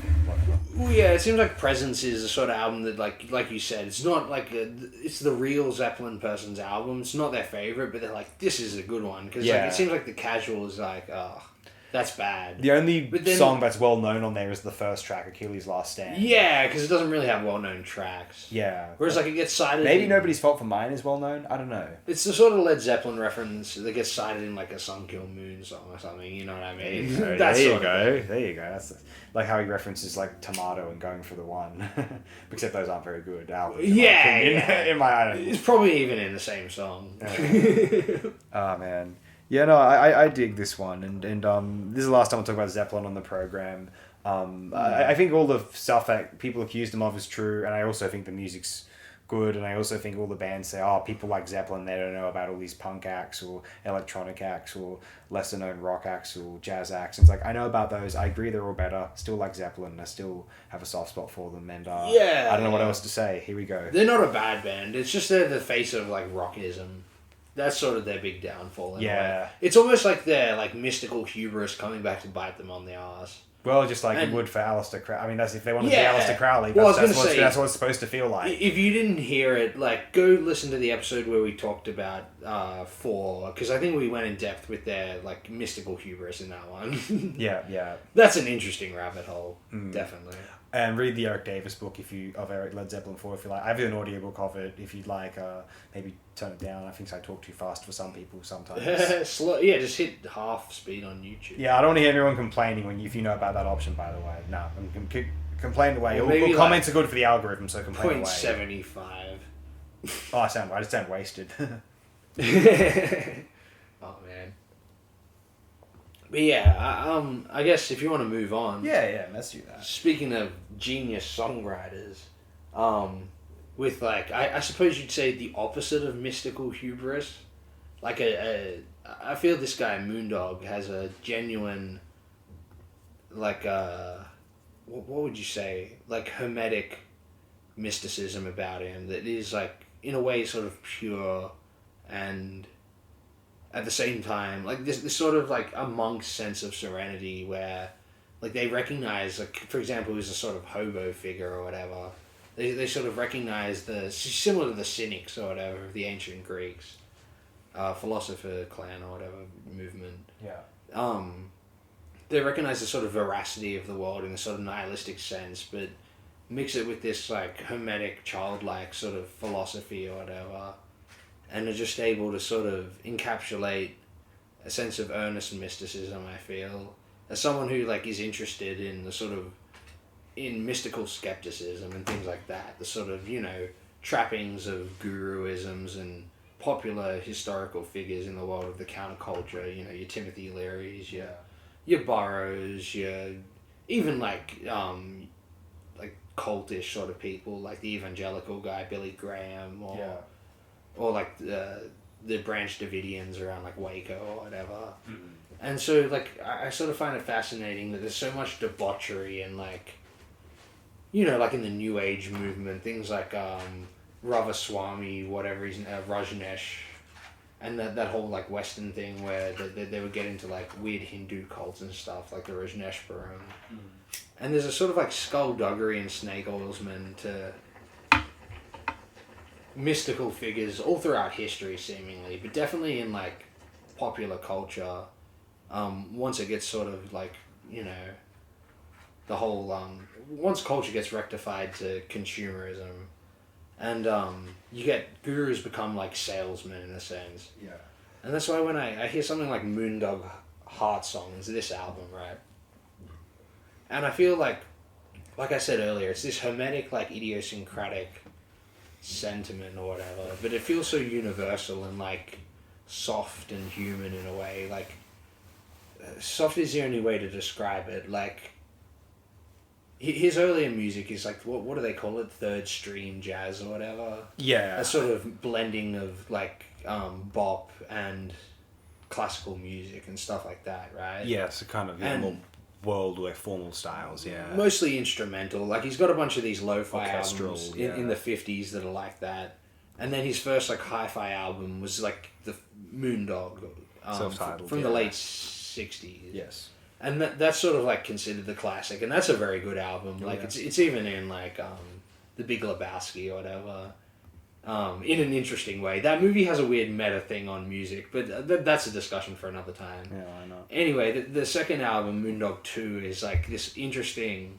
Speaker 5: Well, yeah, it seems like Presence is the sort of album that, like you said, it's not like it's the real Zeppelin person's album. It's not their favorite, but they're like, this is a good one, because like, it seems like the casual is like, oh, that's bad.
Speaker 4: The only song that's well known on there is the first track, Achilles' Last Stand.
Speaker 5: Yeah, because it doesn't really have well known tracks.
Speaker 4: Yeah.
Speaker 5: Whereas like it gets cited.
Speaker 4: Maybe Nobody's Fault for Mine is well known. I don't know.
Speaker 5: It's the sort of Led Zeppelin reference that gets cited in like a Sun Kill Moon song or something. You know what I mean?
Speaker 4: There you go. That's like how he references like Tomato and Going for the One, except those aren't very good albums. In my I don't know.
Speaker 5: It's probably even in the same song.
Speaker 4: Oh man. Yeah, no, I dig this one, and this is the last time I'll talk about Zeppelin on the program. I think all the stuff that people accuse them of is true, and I also think the music's good, and I also think all the bands say, oh, people like Zeppelin, they don't know about all these punk acts, or electronic acts, or lesser-known rock acts, or jazz acts, and it's like, I know about those, I agree they're all better, still like Zeppelin, I still have a soft spot for them, and I don't know what else to say, here we go.
Speaker 5: They're not a bad band, it's just they're the face of, like, rockism. That's sort of their big downfall. In a way. It's almost like their like mystical hubris coming back to bite them on the arse.
Speaker 4: Well, just like it would for Aleister Crowley. I mean, that's if they want to be Aleister Crowley. That's what it's supposed to feel like.
Speaker 5: If you didn't hear it, like, go listen to the episode where we talked about 4, because I think we went in depth with their like mystical hubris in that one.
Speaker 4: Yeah.
Speaker 5: That's an interesting rabbit hole, definitely.
Speaker 4: And read the Eric Davis book of Eric Led Zeppelin 4 if you like. I have an audiobook of it if you'd like. Maybe turn it down. I think I talk too fast for some people sometimes.
Speaker 5: Just hit half speed on YouTube.
Speaker 4: Yeah, I don't want to hear anyone complaining if you know about that option, by the way. No, complain away. All comments are good for the algorithm, so complain away.
Speaker 5: 0.75.
Speaker 4: Oh, I just sound wasted.
Speaker 5: Oh, man. But yeah, I guess if you want to move on.
Speaker 4: Yeah, let's do that.
Speaker 5: Speaking of genius songwriters, with like, I suppose you'd say the opposite of mystical hubris. Like I feel this guy Moondog has a genuine, like what would you say, like hermetic mysticism about him that is like in a way sort of pure and at the same time like this sort of like a monk's sense of serenity where like they recognize, like for example, he's a sort of hobo figure or whatever. They sort of recognize similar to the cynics or whatever of the ancient Greeks, philosopher clan or whatever movement.
Speaker 4: Yeah.
Speaker 5: They recognize the sort of veracity of the world in a sort of nihilistic sense, but mix it with this like hermetic, childlike sort of philosophy or whatever, and are just able to sort of encapsulate a sense of earnest mysticism. I feel as someone who like is interested in the sort of in mystical skepticism and things like that, the sort of trappings of guruisms and popular historical figures in the world of the counterculture. Your Timothy Learys, your Burroughs, your even like cultish sort of people like the evangelical guy Billy Graham or like the Branch Davidians around like Waco or whatever.
Speaker 4: Mm-hmm.
Speaker 5: And so like I sort of find it fascinating that there's so much debauchery and like like in the New Age movement, things like Ramaswamy, whatever he's Rajneesh, and that whole like Western thing where they would get into like weird Hindu cults and stuff like the Rajneeshpuram. And there's a sort of like skullduggery and snake oilsman to mystical figures all throughout history seemingly, but definitely in like popular culture. Once it gets sort of like the whole once culture gets rectified to consumerism, and you get gurus become like salesmen in a sense.
Speaker 4: Yeah.
Speaker 5: And that's why when I hear something like Moondog Heart Songs, this album, right? And I feel like I said earlier, it's this hermetic, like idiosyncratic sentiment or whatever, but it feels so universal and like soft and human in a way. Like soft is the only way to describe it. Like his earlier music is like what do they call it? Third stream jazz or whatever.
Speaker 4: Yeah.
Speaker 5: A sort of blending of like bop and classical music and stuff like that, right?
Speaker 4: Yeah, so kind of
Speaker 5: And-
Speaker 4: more world formal styles, yeah.
Speaker 5: Mostly instrumental. Like he's got a bunch of these lo-fi
Speaker 4: Orchestral,
Speaker 5: albums
Speaker 4: yeah.
Speaker 5: in the 50s that are like that. And then his first like hi-fi album was like the Moondog,
Speaker 4: Self-titled,
Speaker 5: from the
Speaker 4: yeah.
Speaker 5: late 60s.
Speaker 4: Yes.
Speaker 5: And that's sort of like considered the classic, and that's a very good album. Like
Speaker 4: yeah.
Speaker 5: it's even in like The Big Lebowski or whatever. In an interesting way. That movie has a weird meta thing on music, but that's a discussion for another time.
Speaker 4: Yeah, I know.
Speaker 5: Anyway, the second album, Moondog 2, is like this interesting,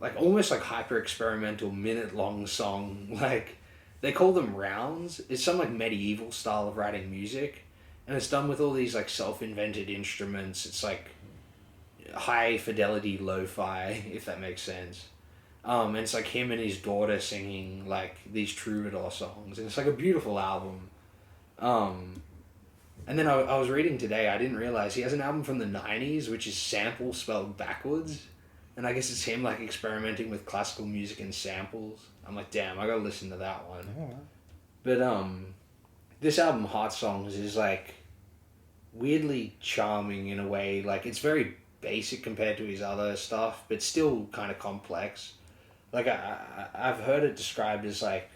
Speaker 5: like almost like hyper experimental minute long song. Like they call them rounds. It's some like medieval style of writing music, and it's done with all these like self-invented instruments. It's like high fidelity lo-fi, if that makes sense. And it's like him and his daughter singing like these troubadour songs, and it's like a beautiful album. And then I was reading today, I didn't realize he has an album from the 90s, which is sample spelled backwards. And I guess it's him like experimenting with classical music and samples. I'm like, damn, I gotta listen to that one.
Speaker 4: Yeah.
Speaker 5: But this album, Heart Songs, is like weirdly charming in a way. Like it's very basic compared to his other stuff, but still kind of complex. Like I've heard it described as like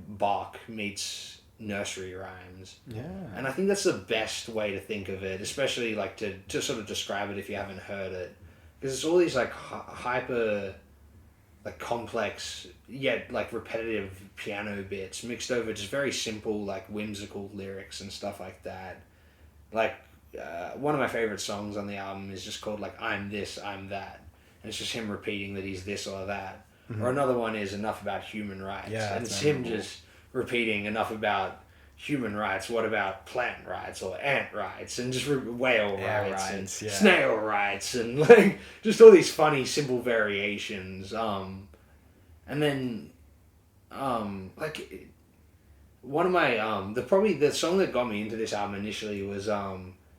Speaker 5: Bach meets nursery rhymes.
Speaker 4: Yeah.
Speaker 5: And I think that's the best way to think of it, especially like to sort of describe it if you haven't heard it. Because it's all these like hyper, like complex, yet like repetitive piano bits mixed over just very simple, like whimsical lyrics and stuff like that. Like one of my favorite songs on the album is just called like I'm This, I'm That. And it's just him repeating that he's this or that. Mm-hmm. Or another one is Enough About Human Rights.
Speaker 4: Yeah,
Speaker 5: and
Speaker 4: that's
Speaker 5: it's him
Speaker 4: memorable.
Speaker 5: just repeating enough about human rights, what about plant rights or ant rights, and just whale
Speaker 4: Yeah,
Speaker 5: rights and
Speaker 4: rights, yeah.
Speaker 5: snail rights, and like just all these funny simple variations. And then like one of my the song that got me into this album initially was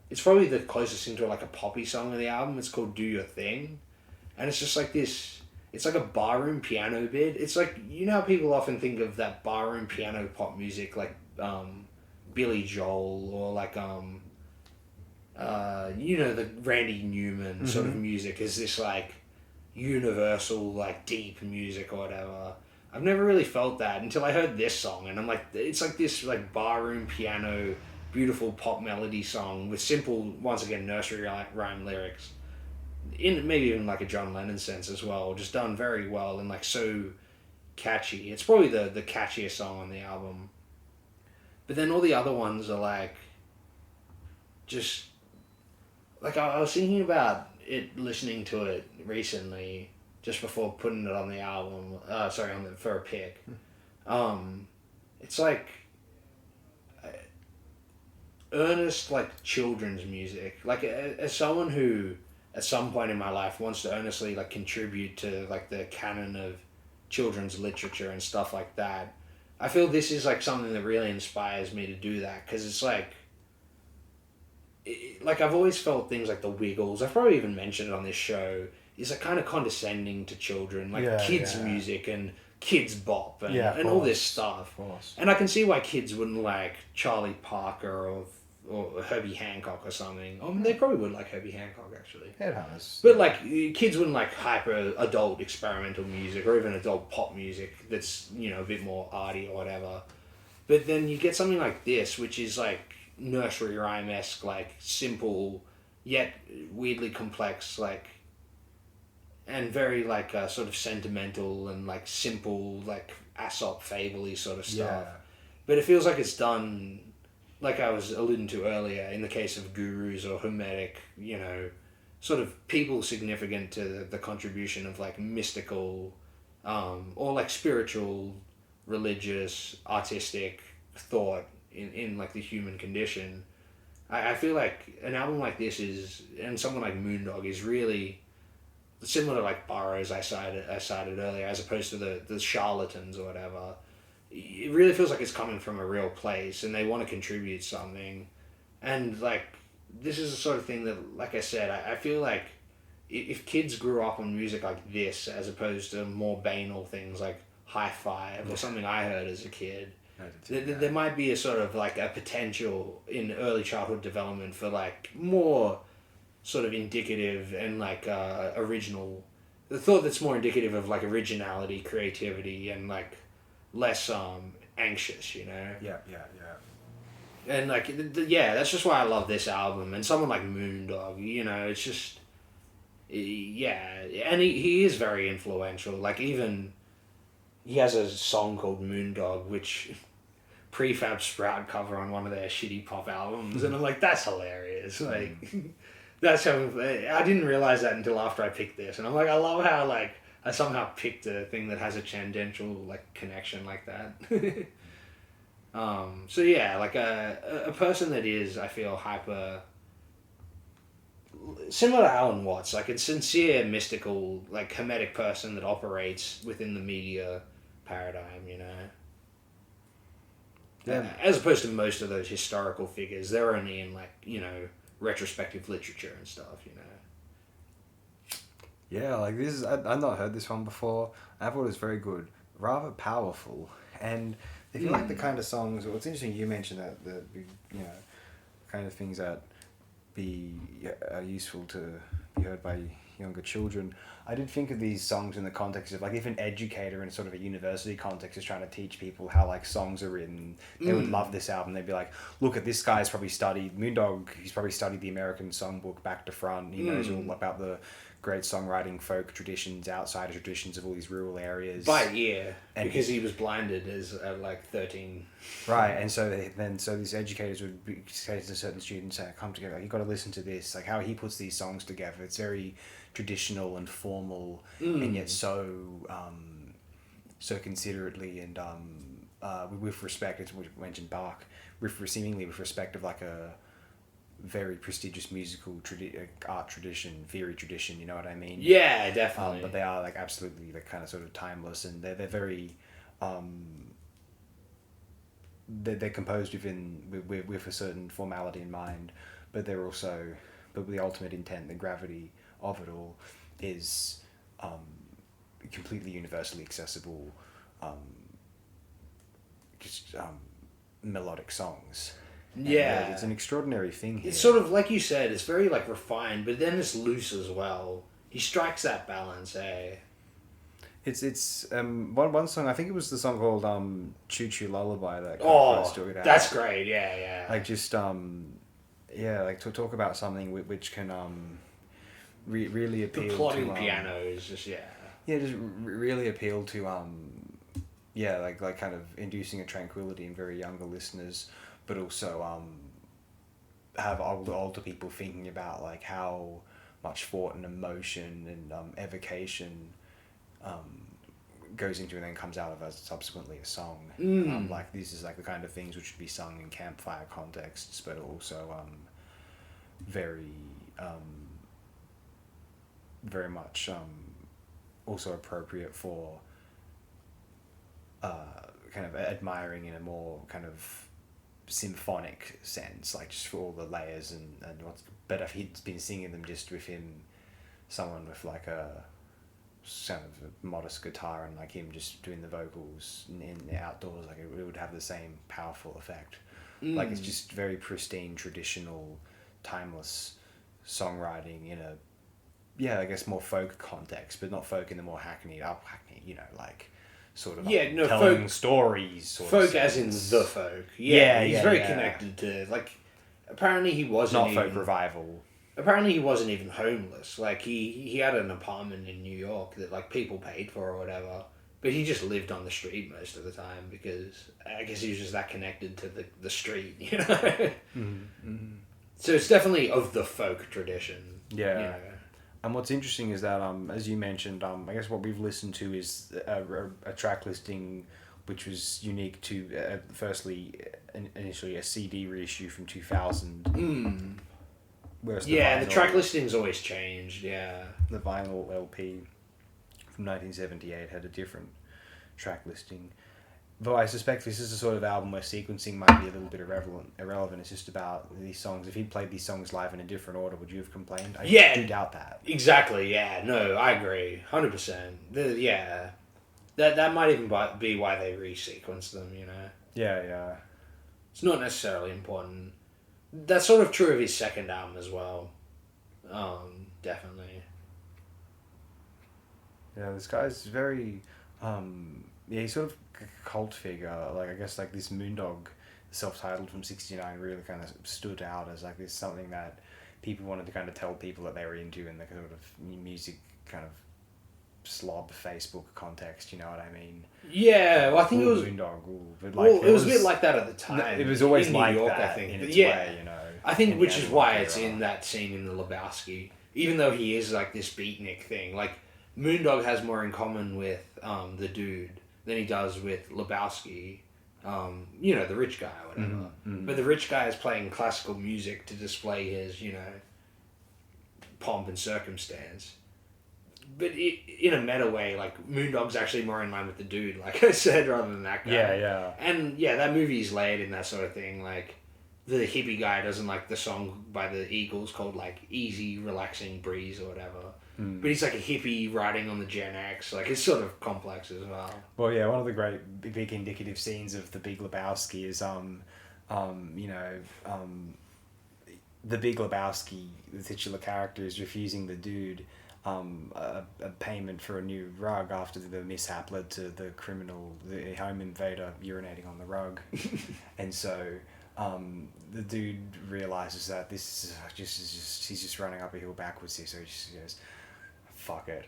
Speaker 5: it's probably the closest thing to like a poppy song of the album. It's called Do Your Thing, and it's just like this. It's like a barroom piano bit. It's like, you know how people often think of that barroom piano pop music like Billy Joel or like the Randy Newman sort of music is this like universal, like deep music or whatever. I've never really felt that until I heard this song, and I'm like, it's like this like barroom piano, beautiful pop melody song with simple, once again, nursery rhyme lyrics. In maybe even like a John Lennon sense as well, just done very well and like so catchy. It's probably the catchiest song on the album. But then all the other ones are like, just like I was thinking about it, listening to it recently, just before putting it on the album. For a pick. It's like earnest like children's music. Like as someone who at some point in my life wants to earnestly like contribute to like the canon of children's literature and stuff like that, I feel this is like something that really inspires me to do that, because it's like I've always felt things like the Wiggles, I've probably even mentioned it on this show, is like kind of condescending to children, like kids music and kids bop and all this stuff.
Speaker 4: Of course.
Speaker 5: And I can see why kids wouldn't like Charlie Parker or Herbie Hancock or something. They probably would like Herbie Hancock, actually.
Speaker 4: Headhunters.
Speaker 5: But like kids wouldn't like hyper adult experimental music or even adult pop music that's, a bit more arty or whatever. But then you get something like this, which is like nursery rhyme-esque, like simple yet weirdly complex, like, and very like sort of sentimental and like simple, like Aesop fable-y sort of stuff.
Speaker 4: Yeah.
Speaker 5: But it feels like it's done, like I was alluding to earlier, in the case of gurus or hermetic, sort of people significant to the contribution of like mystical, or like spiritual, religious, artistic thought in like the human condition. I feel like an album like this is, and something like Moondog is really similar to like Burroughs I cited earlier, as opposed to the charlatans or whatever. It really feels like it's coming from a real place and they want to contribute something. And like, this is the sort of thing that, like I said, I feel like if kids grew up on music like this as opposed to more banal things like High Five or something I heard as a kid, there might be a sort of like a potential in early childhood development for like more sort of indicative and like original, the thought that's more indicative of like originality, creativity, and like less anxious,
Speaker 4: Yeah.
Speaker 5: And like that's just why I love this album. And someone like Moondog, it's just and he is very influential. Like, even he has a song called Moondog, which Prefab Sprout cover on one of their shitty pop albums, and I'm like, that's hilarious. Like, that's how I didn't realize that until after I picked this, and I'm like, I love how like I somehow picked a thing that has a tangential like connection like that. So yeah, like a person that is, I feel, hyper similar to Alan Watts, like a sincere, mystical, like hermetic person that operates within the media paradigm, as opposed to most of those historical figures. They're only in like, retrospective literature and stuff,
Speaker 4: Yeah, like this is, I've not heard this one before. I thought it was very good, rather powerful, and if you like the kind of songs, well, it's interesting you mentioned that kind of things that are useful to be heard by younger children. I did think of these songs in the context of like, if an educator in sort of a university context is trying to teach people how like songs are written, they would love this album. They'd be like, look at this guy's probably studied Moondog, he's probably studied the American songbook back to front, he knows all about the great songwriting folk traditions, outsider traditions of all these rural areas
Speaker 5: by ear,
Speaker 4: and
Speaker 5: because he was blinded as like 13.
Speaker 4: Right, and so these educators would say to certain students, come together, you've got to listen to this, like how he puts these songs together. It's very traditional and formal, and yet so considerately and with respect. It's what you mentioned Bach, seemingly with respect of like a very prestigious musical art tradition, theory tradition, you know what I mean?
Speaker 5: Yeah, definitely.
Speaker 4: But they are like absolutely like kind of sort of timeless, and they're very they're composed with a certain formality in mind, but they're also, but the ultimate intent, the gravity of it all is completely universally accessible, melodic songs.
Speaker 5: Yeah.
Speaker 4: It's an extraordinary thing here.
Speaker 5: It's sort of, like you said, it's very, like, refined, but then it's loose as well. He strikes that balance, eh?
Speaker 4: It's one song, I think it was the song called Choo Choo Lullaby that kind of
Speaker 5: Oh,
Speaker 4: really stood out.
Speaker 5: that's great, yeah.
Speaker 4: Like just like to talk about something which can really appeal
Speaker 5: The plotting
Speaker 4: to
Speaker 5: piano is just, yeah.
Speaker 4: just really appeal to like kind of inducing a tranquility in very younger listeners, but also have older people thinking about like how much thought and emotion and evocation goes into and then comes out of as subsequently a song. Like this is like the kind of things which should be sung in campfire contexts, but also very much also appropriate for kind of admiring in a more kind of symphonic sense, like just for all the layers and what's better if he'd been singing them just with him, someone with like a kind of a modest guitar and like him just doing the vocals in the outdoors, like it would have the same powerful effect. Like it's just very pristine, traditional, timeless songwriting in a I guess more folk context, but not folk in the more hackneyed, like sort of telling
Speaker 5: folk,
Speaker 4: stories. Sort
Speaker 5: folk
Speaker 4: of
Speaker 5: as in
Speaker 4: sense.
Speaker 5: the folk. Yeah, he's very
Speaker 4: yeah.
Speaker 5: connected to, like, apparently he wasn't
Speaker 4: Not
Speaker 5: even,
Speaker 4: folk revival.
Speaker 5: apparently he wasn't even homeless. Like, he had an apartment in New York that, like, people paid for or whatever. But he just lived on the street most of the time because I guess he was just that connected to the street, you know? So it's definitely of the folk tradition.
Speaker 4: Yeah.
Speaker 5: You know?
Speaker 4: And what's interesting is that, as you mentioned, I guess what we've listened to is a track listing which was unique to, firstly, initially a CD reissue from 2000. Whereas
Speaker 5: The track listing's always changed, yeah.
Speaker 4: The vinyl LP from 1978 had a different track listing. Though I suspect this is the sort of album where sequencing might be a little bit irrelevant. It's just about these songs. If he'd played these songs live in a different order, would you have complained? I do doubt that.
Speaker 5: Exactly, yeah. No, I agree. 100%. Yeah. That might even be why they resequenced them, you know?
Speaker 4: Yeah.
Speaker 5: It's not necessarily important. That's sort of true of his second album as well. Definitely.
Speaker 4: Yeah, this guy's very... he's sort of a cult figure. Like, I guess, like, this Moondog, self-titled from 69, really kind of stood out as, like, this something that people wanted to kind of tell people that they were into in the sort of music kind of slob Facebook context, you know what I mean?
Speaker 5: Yeah, well, I think it was...
Speaker 4: Moondog, but like...
Speaker 5: Well, it was a bit like that at the time.
Speaker 4: It was always
Speaker 5: in
Speaker 4: like
Speaker 5: New York,
Speaker 4: that
Speaker 5: I think.
Speaker 4: in its
Speaker 5: yeah.
Speaker 4: way, you know?
Speaker 5: I think,
Speaker 4: in
Speaker 5: which
Speaker 4: the
Speaker 5: is why
Speaker 4: analog
Speaker 5: it's
Speaker 4: era.
Speaker 5: in that scene in the Lebowski. Even though he is, like, this beatnik thing. Like, Moondog has more in common with the dude than he does with Lebowski. You know, the rich guy or whatever. But the rich guy is playing classical music to display his, you know, pomp and circumstance. But in a meta way, like, Moondog's actually more in line with the dude, like I said, rather than that guy.
Speaker 4: Yeah.
Speaker 5: And, yeah, that movie's layered in that sort of thing. Like, the hippie guy doesn't like the song by the Eagles called, like, Easy Relaxing Breeze or whatever. But he's like a hippie riding on the Gen X. Like, it's sort of complex as well.
Speaker 4: Well, yeah, one of the great big indicative scenes of The Big Lebowski is, the Big Lebowski, the titular character, is refusing the dude a payment for a new rug after the mishap led to the home invader urinating on the rug. And so the dude realizes that this is he's just running up a hill backwards here, so he just goes, fuck it.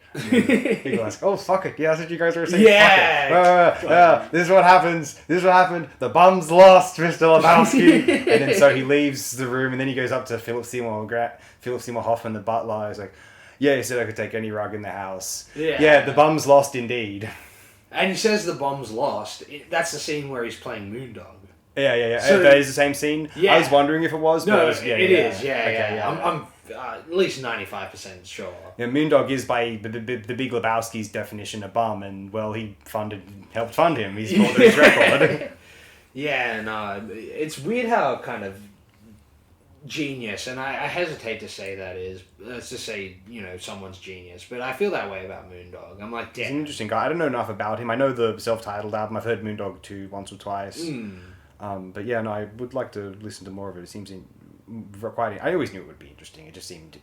Speaker 4: People ask, oh, fuck it. Yeah, that's what you guys were saying.
Speaker 5: Yeah.
Speaker 4: Fuck it. This is what happens. This is what happened. The bum's lost, Mr. Lebowski. And then so he leaves the room, and then he goes up to Philip Seymour Hoffman, the butler. He's like, yeah, he said I could take any rug in the house. Yeah, the bum's lost indeed.
Speaker 5: And he says the bomb's lost. That's the scene where he's playing Moondog.
Speaker 4: Yeah.
Speaker 5: So,
Speaker 4: that is the same scene?
Speaker 5: Yeah.
Speaker 4: I was wondering if it was, but
Speaker 5: No,
Speaker 4: it is.
Speaker 5: Okay,
Speaker 4: yeah.
Speaker 5: I'm at least 95% sure.
Speaker 4: Yeah, Moondog is, by the Big Lebowski's definition, a bum, and, well, he helped fund him. He's called his record.
Speaker 5: Yeah, no, it's weird how kind of genius, and I hesitate to say that is, let's just say, you know, someone's genius, but I feel that way about Moondog. I'm like,
Speaker 4: He's an
Speaker 5: damn.
Speaker 4: interesting guy. I don't know enough about him. I know the self-titled album. I've heard Moondog 2 once or twice. But yeah, no, I would like to listen to more of it. It seems quite. I always knew it would be interesting. It just seemed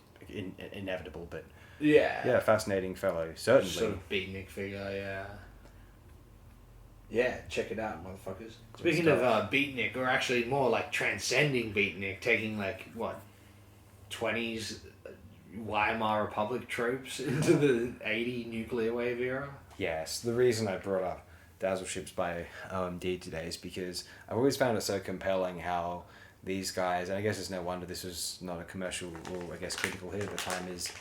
Speaker 4: inevitable, but yeah, fascinating fellow, certainly.
Speaker 5: Sort of beatnik figure, yeah. Yeah, check it out, motherfuckers. Speaking of beatnik, or actually more like transcending beatnik, taking like, what, 20s Weimar Republic tropes into the 80 nuclear wave era?
Speaker 4: Yes, the reason I brought up Dazzle Ships by OMD today is because I've always found it so compelling how these guys, and I guess it's no wonder this was not a commercial or I guess critical hit at the time, is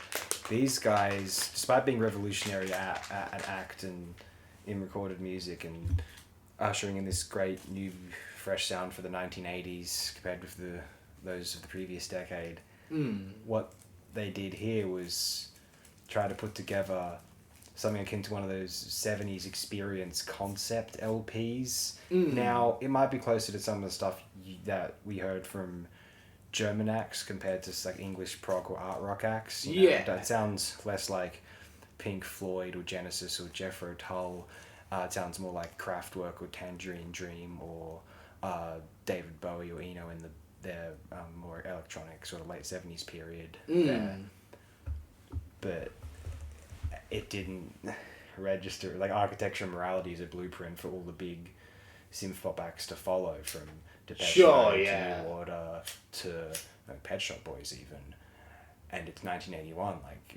Speaker 4: these guys, despite being revolutionary at act and in recorded music and ushering in this great new fresh sound for the 1980s compared with those of the previous decade, what they did here was try to put together something akin to one of those 70s experience concept LPs. Now, it might be closer to some of the stuff that we heard from German acts compared to like English prog or art rock acts. You know, that sounds less like Pink Floyd or Genesis or Jethro Tull. It sounds more like Kraftwerk or Tangerine Dream or David Bowie or Eno in their more electronic sort of late 70s period. But it didn't register. Like Architecture and Morality is a blueprint for all the big synth pop acts to follow, from Depeche Mode to New Order to Pet Shop Boys even. And it's 1981. Like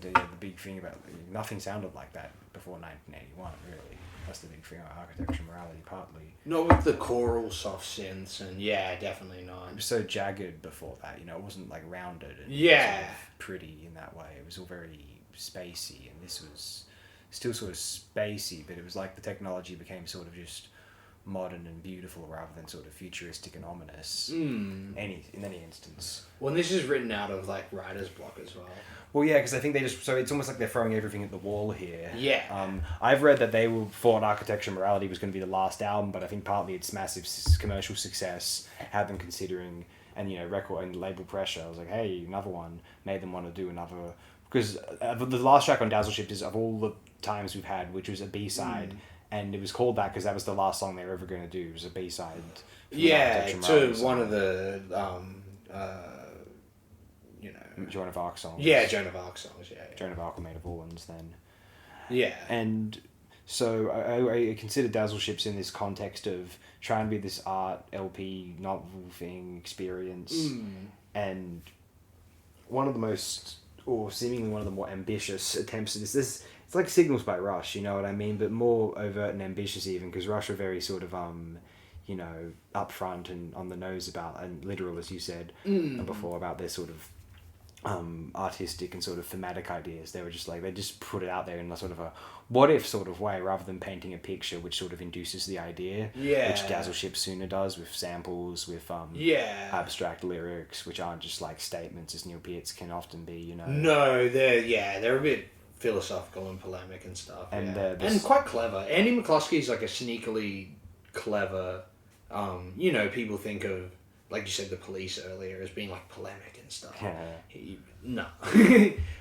Speaker 4: the big thing about nothing sounded like that before 1981. Really, that's the big thing about Architecture and Morality. Partly
Speaker 5: not with the choral soft synths, and definitely not.
Speaker 4: It was so jagged before that. You know, it wasn't like rounded and sort of pretty in that way. It was all very spacey, and this was still sort of spacey, but it was like the technology became sort of just modern and beautiful rather than sort of futuristic and ominous. In any instance.
Speaker 5: Well, this is written out of like writer's block as well.
Speaker 4: Well, yeah, because I think so it's almost like they're throwing everything at the wall here.
Speaker 5: Yeah.
Speaker 4: I've read that they thought Architecture and Morality was going to be the last album, but I think partly its massive commercial success had them considering, and record and label pressure. I was like, hey, another one, made them want to do another. Because the last track on Dazzle Shift is of all the times we've had, which was a B-side, and it was called that because that was the last song they were ever going to do. It was a B-side.
Speaker 5: To one of the,
Speaker 4: Joan of Arc songs.
Speaker 5: Yeah, Joan of Arc songs, yeah.
Speaker 4: Joan of Arc were made of Orleans then.
Speaker 5: Yeah.
Speaker 4: And so I consider Dazzle Ships in this context of trying to be this art LP novel thing experience, and one of the most, or seemingly one of the more ambitious attempts at this. It's like Signals by Rush, you know what I mean, but more overt and ambitious even, because Rush are very sort of upfront and on the nose about, and literal, as you said before, about their sort of artistic and sort of thematic ideas. They were just like, they just put it out there in a sort of a what if sort of way, rather than painting a picture which sort of induces the idea, which Dazzle Ship sooner does with samples, with abstract lyrics, which aren't just like statements as Neil Peart's can often be,
Speaker 5: No, they're a bit philosophical and polemic and stuff, and quite clever. Andy McCluskey's like a sneakily clever, people think of, like you said, the Police earlier as being like polemic and stuff. No.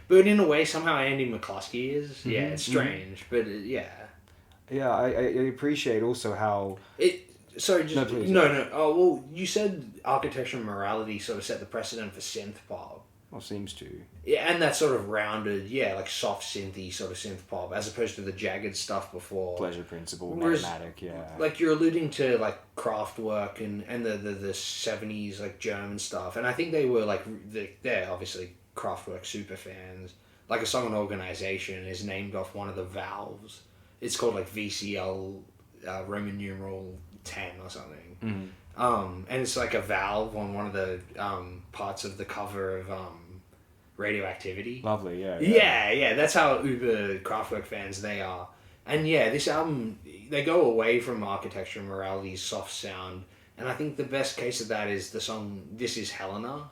Speaker 5: But in a way, somehow Andy McCluskey is. Yeah, it's strange, but yeah.
Speaker 4: Yeah, I appreciate also how...
Speaker 5: Sorry, just...
Speaker 4: No, please.
Speaker 5: No. Oh, well, you said Architecture and Morality sort of set the precedent for synth pop.
Speaker 4: Well, seems to.
Speaker 5: Yeah, and that sort of rounded, like soft synthy sort of synth pop, as opposed to the jagged stuff before.
Speaker 4: Pleasure Principle,
Speaker 5: Whereas,
Speaker 4: Mathematic,
Speaker 5: Like you're alluding to like Kraftwerk and the 70s like German stuff, and I think they were like they're obviously Kraftwerk super fans. Like a song on Organization is named off one of the valves. It's called like VCL Roman numeral 10 or something. And it's like a valve on one of the parts of the cover of Radioactivity.
Speaker 4: Lovely, yeah.
Speaker 5: Yeah, that's how uber Kraftwerk fans they are. And this album, they go away from Architecture and Morality's soft sound, and I think the best case of that is the song This Is Helena,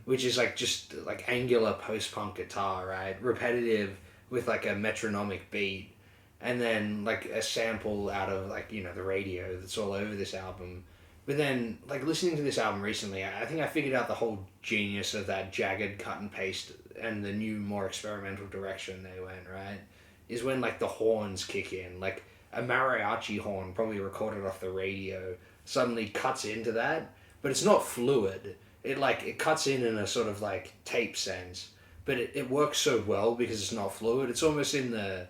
Speaker 5: which is like just like angular post-punk guitar, right? Repetitive with like a metronomic beat, and then like a sample out of like, the radio that's all over this album. But then, like, listening to this album recently, I think I figured out the whole genius of that jagged cut and paste and the new, more experimental direction they went, right? Is when, like, the horns kick in. Like, a mariachi horn probably recorded off the radio suddenly cuts into that, but it's not fluid. It cuts in a sort of like tape sense, but it works so well because it's not fluid. It's almost in the,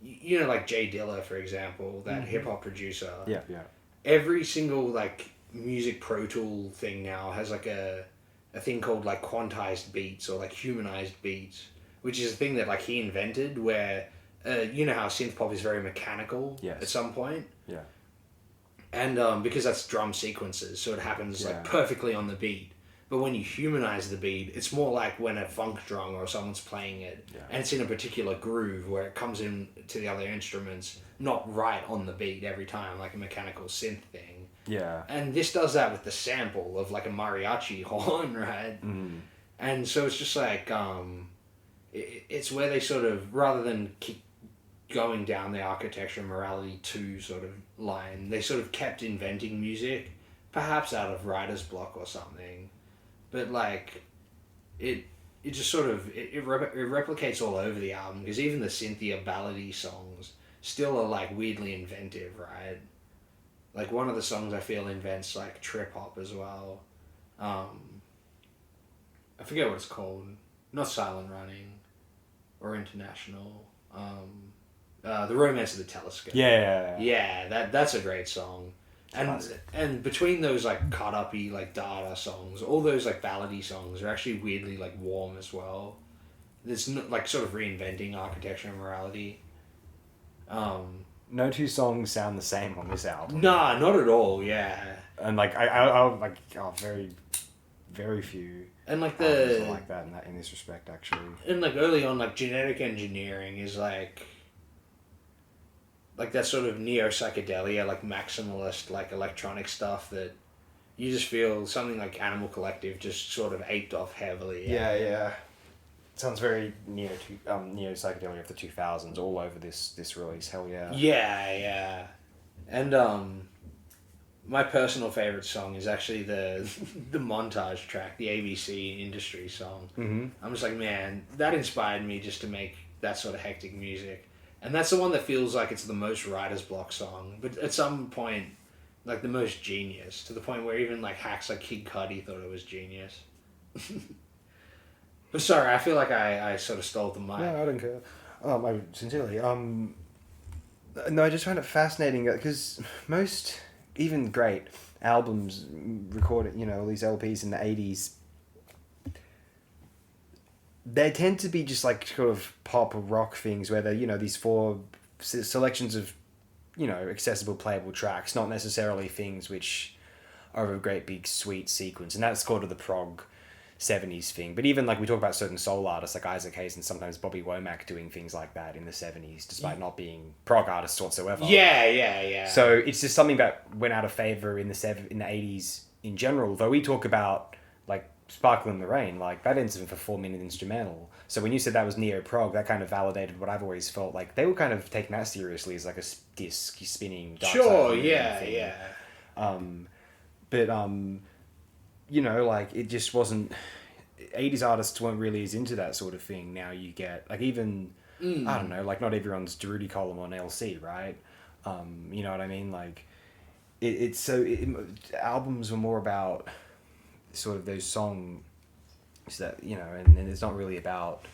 Speaker 5: like Jay Dilla, for example, that hip hop producer.
Speaker 4: Yeah, yeah.
Speaker 5: Every single like music Pro Tool thing now has like a thing called like quantized beats or like humanized beats, which is a thing that like he invented where how synth pop is very mechanical at some point.
Speaker 4: Yeah.
Speaker 5: And because that's drum sequences, so it happens like perfectly on the beat. But when you humanize the beat, it's more like when a funk drum or someone's playing it, and it's in a particular groove where it comes in to the other instruments, not right on the beat every time, like a mechanical synth thing.
Speaker 4: Yeah.
Speaker 5: And this does that with the sample of like a mariachi horn, right? And so it's just like, it's where they sort of, rather than keep going down the architecture and morality 2 sort of line, they sort of kept inventing music, perhaps out of writer's block or something. But like, it just sort of, it replicates all over the album, because even the synthier ballady songs still are like weirdly inventive, right? Like one of the songs I feel invents like trip hop as well. I forget what it's called. Not Silent Running or International. The Romance of the Telescope. Yeah, that's a great song. And between those like cut uppy like Dada songs, all those like ballady songs are actually weirdly like warm as well. It's like sort of reinventing architecture and morality.
Speaker 4: No two songs sound the same on this album.
Speaker 5: Nah, not at all. Yeah.
Speaker 4: And like I like very, very few.
Speaker 5: And like
Speaker 4: albums are like that in this respect, actually.
Speaker 5: And like early on, like Genetic Engineering is like that sort of neo psychedelia, like maximalist, like electronic stuff that you just feel something like Animal Collective just sort of aped off heavily.
Speaker 4: Yeah. Sounds very neo psychedelia of the 2000s all over this release. Hell yeah.
Speaker 5: Yeah. And my personal favorite song is actually the montage track, the ABC Industry song.
Speaker 4: Mm-hmm.
Speaker 5: I'm just like, man, that inspired me just to make that sort of hectic music. And that's the one that feels like it's the most writer's block song, but at some point, like the most genius, to the point where even like hacks like Kid Cudi thought it was genius. But sorry, I feel like I sort of stole the mic.
Speaker 4: No, I don't care. I sincerely. No, I just find it fascinating because most, even great albums recorded, all these LPs in the 80s, they tend to be just like sort of pop or rock things where they're, these 4 selections of, accessible playable tracks, not necessarily things which are a great big sweet sequence. And that's sort of the prog 70s thing. But even like we talk about certain soul artists like Isaac Hayes and sometimes Bobby Womack doing things like that in the 70s, despite not being prog artists whatsoever.
Speaker 5: Yeah.
Speaker 4: So it's just something that went out of favor in the 80s in general. Though we talk about like Sparkle in the Rain, like that incident for 4-minute instrumental. So when you said that was neo-prog, that kind of validated what I've always felt like they were kind of taking that seriously as like a disc spinning dark
Speaker 5: Sure,
Speaker 4: side
Speaker 5: yeah.
Speaker 4: But like it just wasn't. 80s artists weren't really as into that sort of thing. Now you get like even I don't know, like not everyone's Durutti column on LC, right? You know what I mean? Like albums were more about sort of those songs that and it's not really about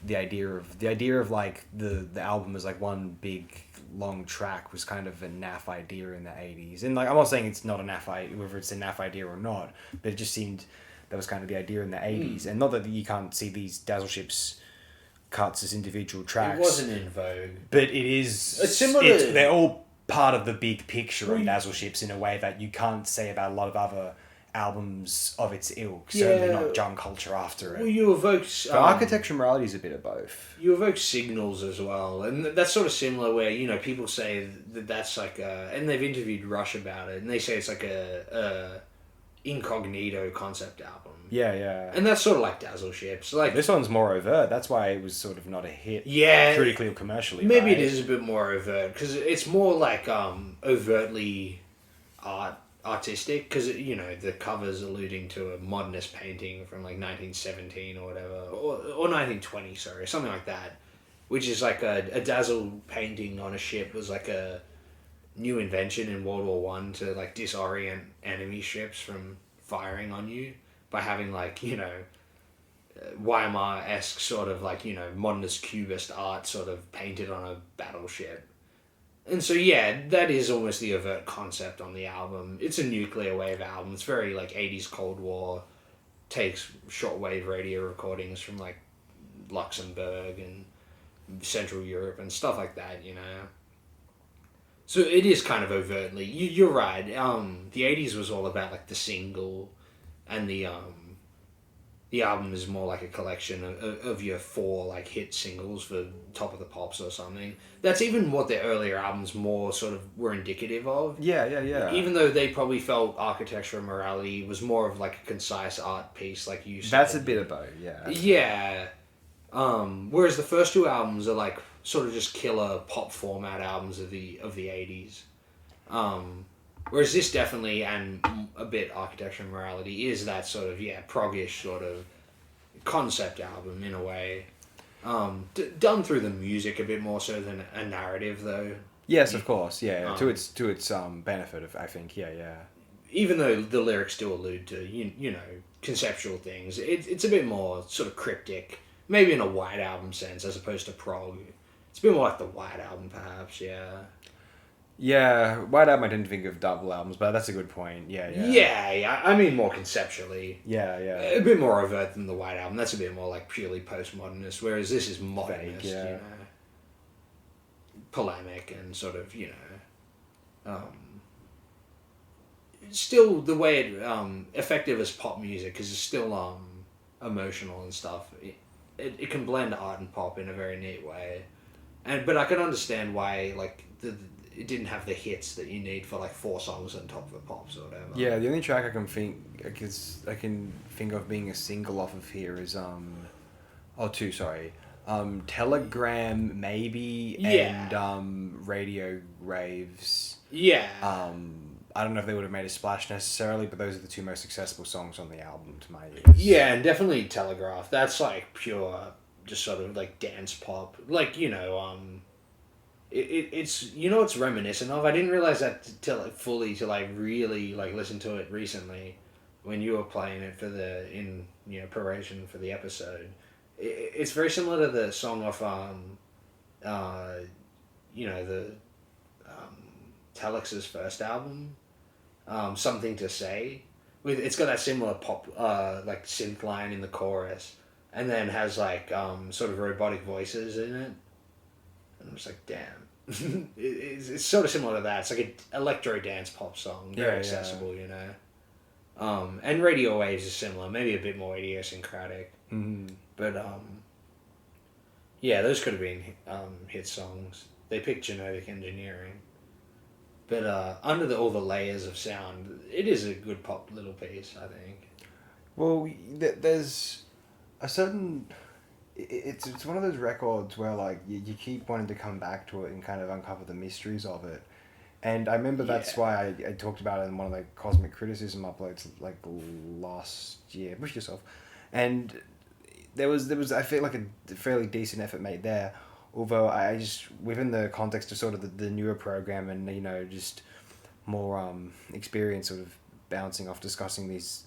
Speaker 4: the idea of like the album as like one big long track was kind of a naff idea in the 80s. And like I'm not saying it's not a naff idea, whether it's a naff idea or not, but it just seemed that was kind of the idea in the 80s. And not that you can't see these Dazzle Ships cuts as individual tracks.
Speaker 5: It wasn't in vogue,
Speaker 4: but it is.
Speaker 5: It's similar.
Speaker 4: They're all part of the big picture of Dazzle Ships in a way that you can't say about a lot of other albums of its ilk. Certainly not Junk Culture after it.
Speaker 5: Well, you evoke
Speaker 4: architecture and morality is a bit of both.
Speaker 5: You evoke signals as well, and that's sort of similar. Where people say that's like and they've interviewed Rush about it, and they say it's like a incognito concept album.
Speaker 4: Yeah.
Speaker 5: And that's sort of like Dazzle Ships. Like
Speaker 4: this one's more overt. That's why it was sort of not a hit.
Speaker 5: Yeah,
Speaker 4: critically or commercially.
Speaker 5: Maybe
Speaker 4: right?
Speaker 5: it is a bit more overt because it's more like overtly artistic because the cover's alluding to a modernist painting from like 1917 or whatever or 1920, sorry, something like that, which is like a Dazzle painting on a ship was like a new invention in World War One to like disorient enemy ships from firing on you by having like, you know, Weimar-esque sort of like, you know, modernist cubist art sort of painted on a battleship. And so yeah, that is almost the overt concept on the album. It's a nuclear wave album. It's very like 80s Cold War, takes shortwave radio recordings from like Luxembourg and Central Europe and stuff like that, you know. So it is kind of overtly. You're right. The 80s was all about like the single, and the album is more like a collection of your 4 like hit singles for Top of the Pops or something. That's even what the earlier albums more sort of were indicative of.
Speaker 4: Yeah.
Speaker 5: Even though they probably felt Architecture and Morality was more of like a concise art piece, like you said.
Speaker 4: That's a bit of both, yeah.
Speaker 5: Yeah. Whereas the first 2 albums are like sort of just killer pop format albums of the 80s. Whereas this definitely, and a bit Architecture and Morality, is that sort of, yeah, proggish sort of concept album in a way. Done through the music a bit more so than a narrative, though.
Speaker 4: Yes, of course, yeah. To its benefit, I think, yeah.
Speaker 5: Even though the lyrics do allude to, you know, conceptual things, it's a bit more sort of cryptic, maybe in a White Album sense, as opposed to prog. It's a bit more like the White Album, perhaps, yeah.
Speaker 4: Yeah, White Album I didn't think of double albums, but that's a good point. Yeah.
Speaker 5: Yeah, I mean more conceptually.
Speaker 4: Yeah.
Speaker 5: A bit more overt than the White Album. That's a bit more like purely postmodernist, whereas this is modernist,
Speaker 4: Vague, yeah.
Speaker 5: you know. Polemic and sort of, you know, still the way it, effective as pop music, because it's still emotional and stuff. It can blend art and pop in a very neat way. But I can understand why, like, it didn't have the hits that you need for like 4 songs on Top of the Pops or whatever.
Speaker 4: Yeah, the only track I can think of being a single off of here is 2, sorry. Telegram maybe,
Speaker 5: Yeah.
Speaker 4: and Radio Raves.
Speaker 5: Yeah.
Speaker 4: I don't know if they would have made a splash necessarily, but those are the 2 most accessible songs on the album to my ears.
Speaker 5: Yeah, and definitely Telegraph. That's like pure, just sort of like dance pop. Like, you know, it's, you know, it's reminiscent of. I didn't realize that till I really like listened to it recently, when you were playing it in preparation for the episode. It's very similar to the song off the Telex's first album, Something to Say. It's got that similar pop like synth line in the chorus, and then has like sort of robotic voices in it. And I'm just like, damn. it's sort of similar to that. It's like an electro dance pop song. Very accessible, you know. And Radio Waves is similar. Maybe a bit more idiosyncratic.
Speaker 4: Mm-hmm.
Speaker 5: But, yeah, those could have been hit songs. They picked Genetic Engineering. But under all the layers of sound, it is a good pop little piece, I think.
Speaker 4: Well, there's a certain... It's one of those records where like you keep wanting to come back to it and kind of uncover the mysteries of it. And I remember that's why I talked about it in one of the Cosmic Criticism uploads like last year. Push yourself. And there was I feel like a fairly decent effort made there. Although I just, within the context of sort of the newer program and, you know, just more experience sort of bouncing off discussing these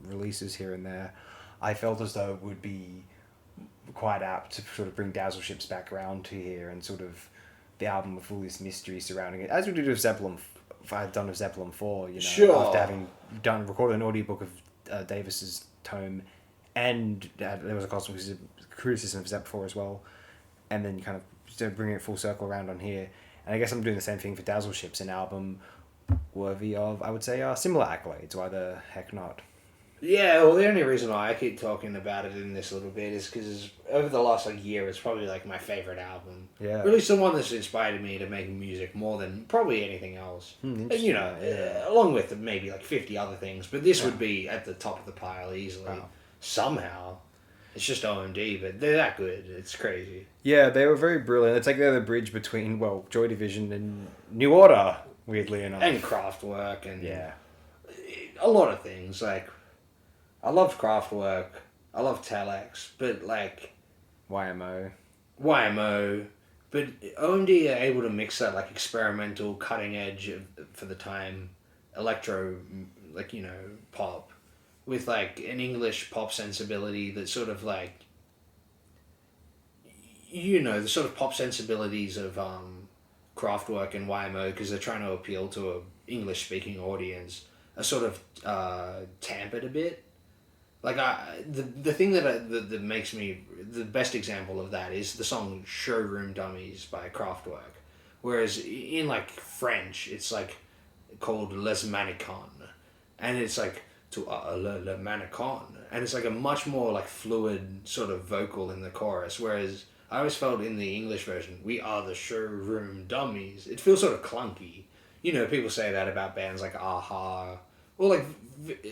Speaker 4: releases here and there, I felt as though it would be quite apt to sort of bring Dazzle Ships back around to here and sort of the album with all this mystery surrounding it, as we did with Zeppelin. I've done with Zeppelin 4, you know,
Speaker 5: sure.
Speaker 4: After having recorded an audiobook of Davis's tome, and there was a Cosmic Criticism of Zepp 4 as well, and then kind of bringing it full circle around on here. And I guess I'm doing the same thing for Dazzle Ships, an album worthy of, I would say, similar accolades. Why the heck not?
Speaker 5: Yeah, well, the only reason why I keep talking about it in this little bit is because over the last year, it's probably like my favorite album.
Speaker 4: Yeah.
Speaker 5: Really, the one that's inspired me to make music more than probably anything else. You know, along with maybe like 50 other things, but this would be at the top of the pile easily.
Speaker 4: Wow.
Speaker 5: Somehow. It's just OMD, but they're that good. It's crazy.
Speaker 4: Yeah, they were very brilliant. It's like they're the bridge between, well, Joy Division and New Order, weirdly enough.
Speaker 5: And Kraftwerk and
Speaker 4: yeah,
Speaker 5: a lot of things. Like, I love Kraftwerk. I love Telex, but like
Speaker 4: YMO.
Speaker 5: YMO, But OMD are able to mix that like experimental, cutting edge for the time, electro, like pop, with like an English pop sensibility that sort of like, the sort of pop sensibilities of Kraftwerk and YMO, because they're trying to appeal to a English speaking audience, are sort of tampered a bit. Like the thing that makes me the best example of that is the song "Showroom Dummies" by Kraftwerk, whereas in like French it's like called "Les Mannequins," and it's like to le mannequin, and it's like a much more like fluid sort of vocal in the chorus, whereas I always felt in the English version, "We are the showroom dummies." It feels sort of clunky. People say that about bands like Aha, or like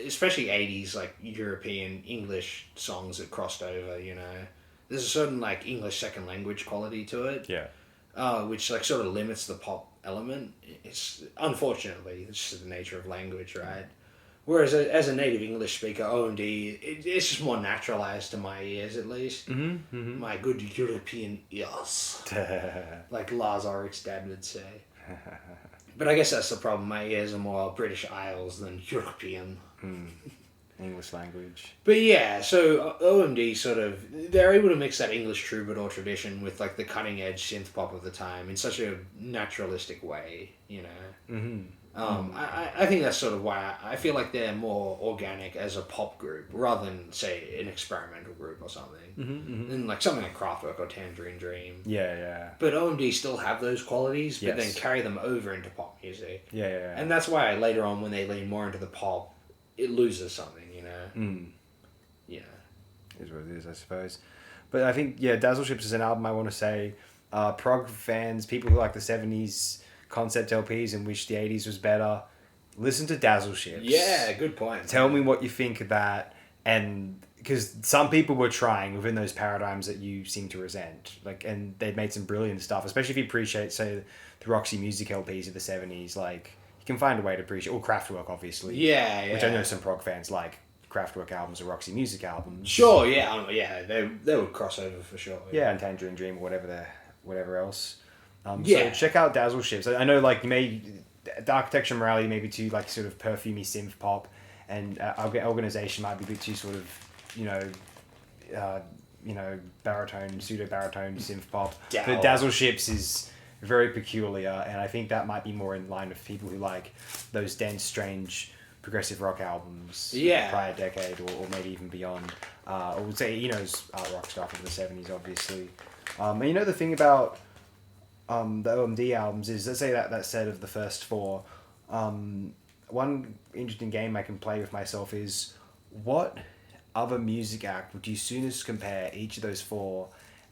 Speaker 5: especially 80s like European English songs that crossed over. There's a certain like English second language quality to it.
Speaker 4: Yeah.
Speaker 5: Which like sort of limits the pop element. It's unfortunately it's just the nature of language, right? Whereas as a native English speaker, OMD, it's just more naturalized to my ears, at least. My good European ears. Like Lars Ulrich's dad would say. But I guess that's the problem. My ears are more British Isles than European.
Speaker 4: English language.
Speaker 5: But yeah, so OMD sort of, they're able to mix that English troubadour tradition with like the cutting edge synth pop of the time in such a naturalistic way, I think that's sort of why I feel like they're more organic as a pop group rather than, say, an experimental group or something. Than like something like Kraftwerk or Tangerine Dream.
Speaker 4: Yeah.
Speaker 5: But OMD still have those qualities, but then
Speaker 4: Yes.
Speaker 5: carry them over into pop music.
Speaker 4: Yeah.
Speaker 5: And that's why later on, when they lean more into the pop, it loses something, Yeah.
Speaker 4: Is what it is, I suppose. But I think, Dazzle Ships is an album I want to say, prog fans, people who like the 70s concept LPs and wish the 80s was better, listen to Dazzle Ships.
Speaker 5: Yeah, good point.
Speaker 4: Tell me what you think of that, and because some people were trying within those paradigms that you seem to resent, and they'd made some brilliant stuff, especially if you appreciate, say, the Roxy Music LPs of the 70s, you can find a way to appreciate, or Kraftwerk, obviously.
Speaker 5: Yeah.
Speaker 4: Which I know some prog fans like Kraftwerk albums or Roxy Music albums.
Speaker 5: Sure, yeah, they would cross over for sure.
Speaker 4: Yeah, and Tangerine Dream or whatever else.
Speaker 5: Yeah.
Speaker 4: So check out Dazzle Ships. I know, the Architecture Morality may be too, sort of perfumey synth pop, and Organization might be a bit too sort of, baritone, pseudo-baritone synth pop. But Dazzle Ships is very peculiar, and I think that might be more in line with people who like those dense, strange progressive rock albums of the prior decade, or maybe even beyond. Or would say, art rock stuff of the 70s, obviously. And the thing about the OMD albums is, let's say that set of the first four, one interesting game I can play with myself is, what other music act would you soonest compare each of those four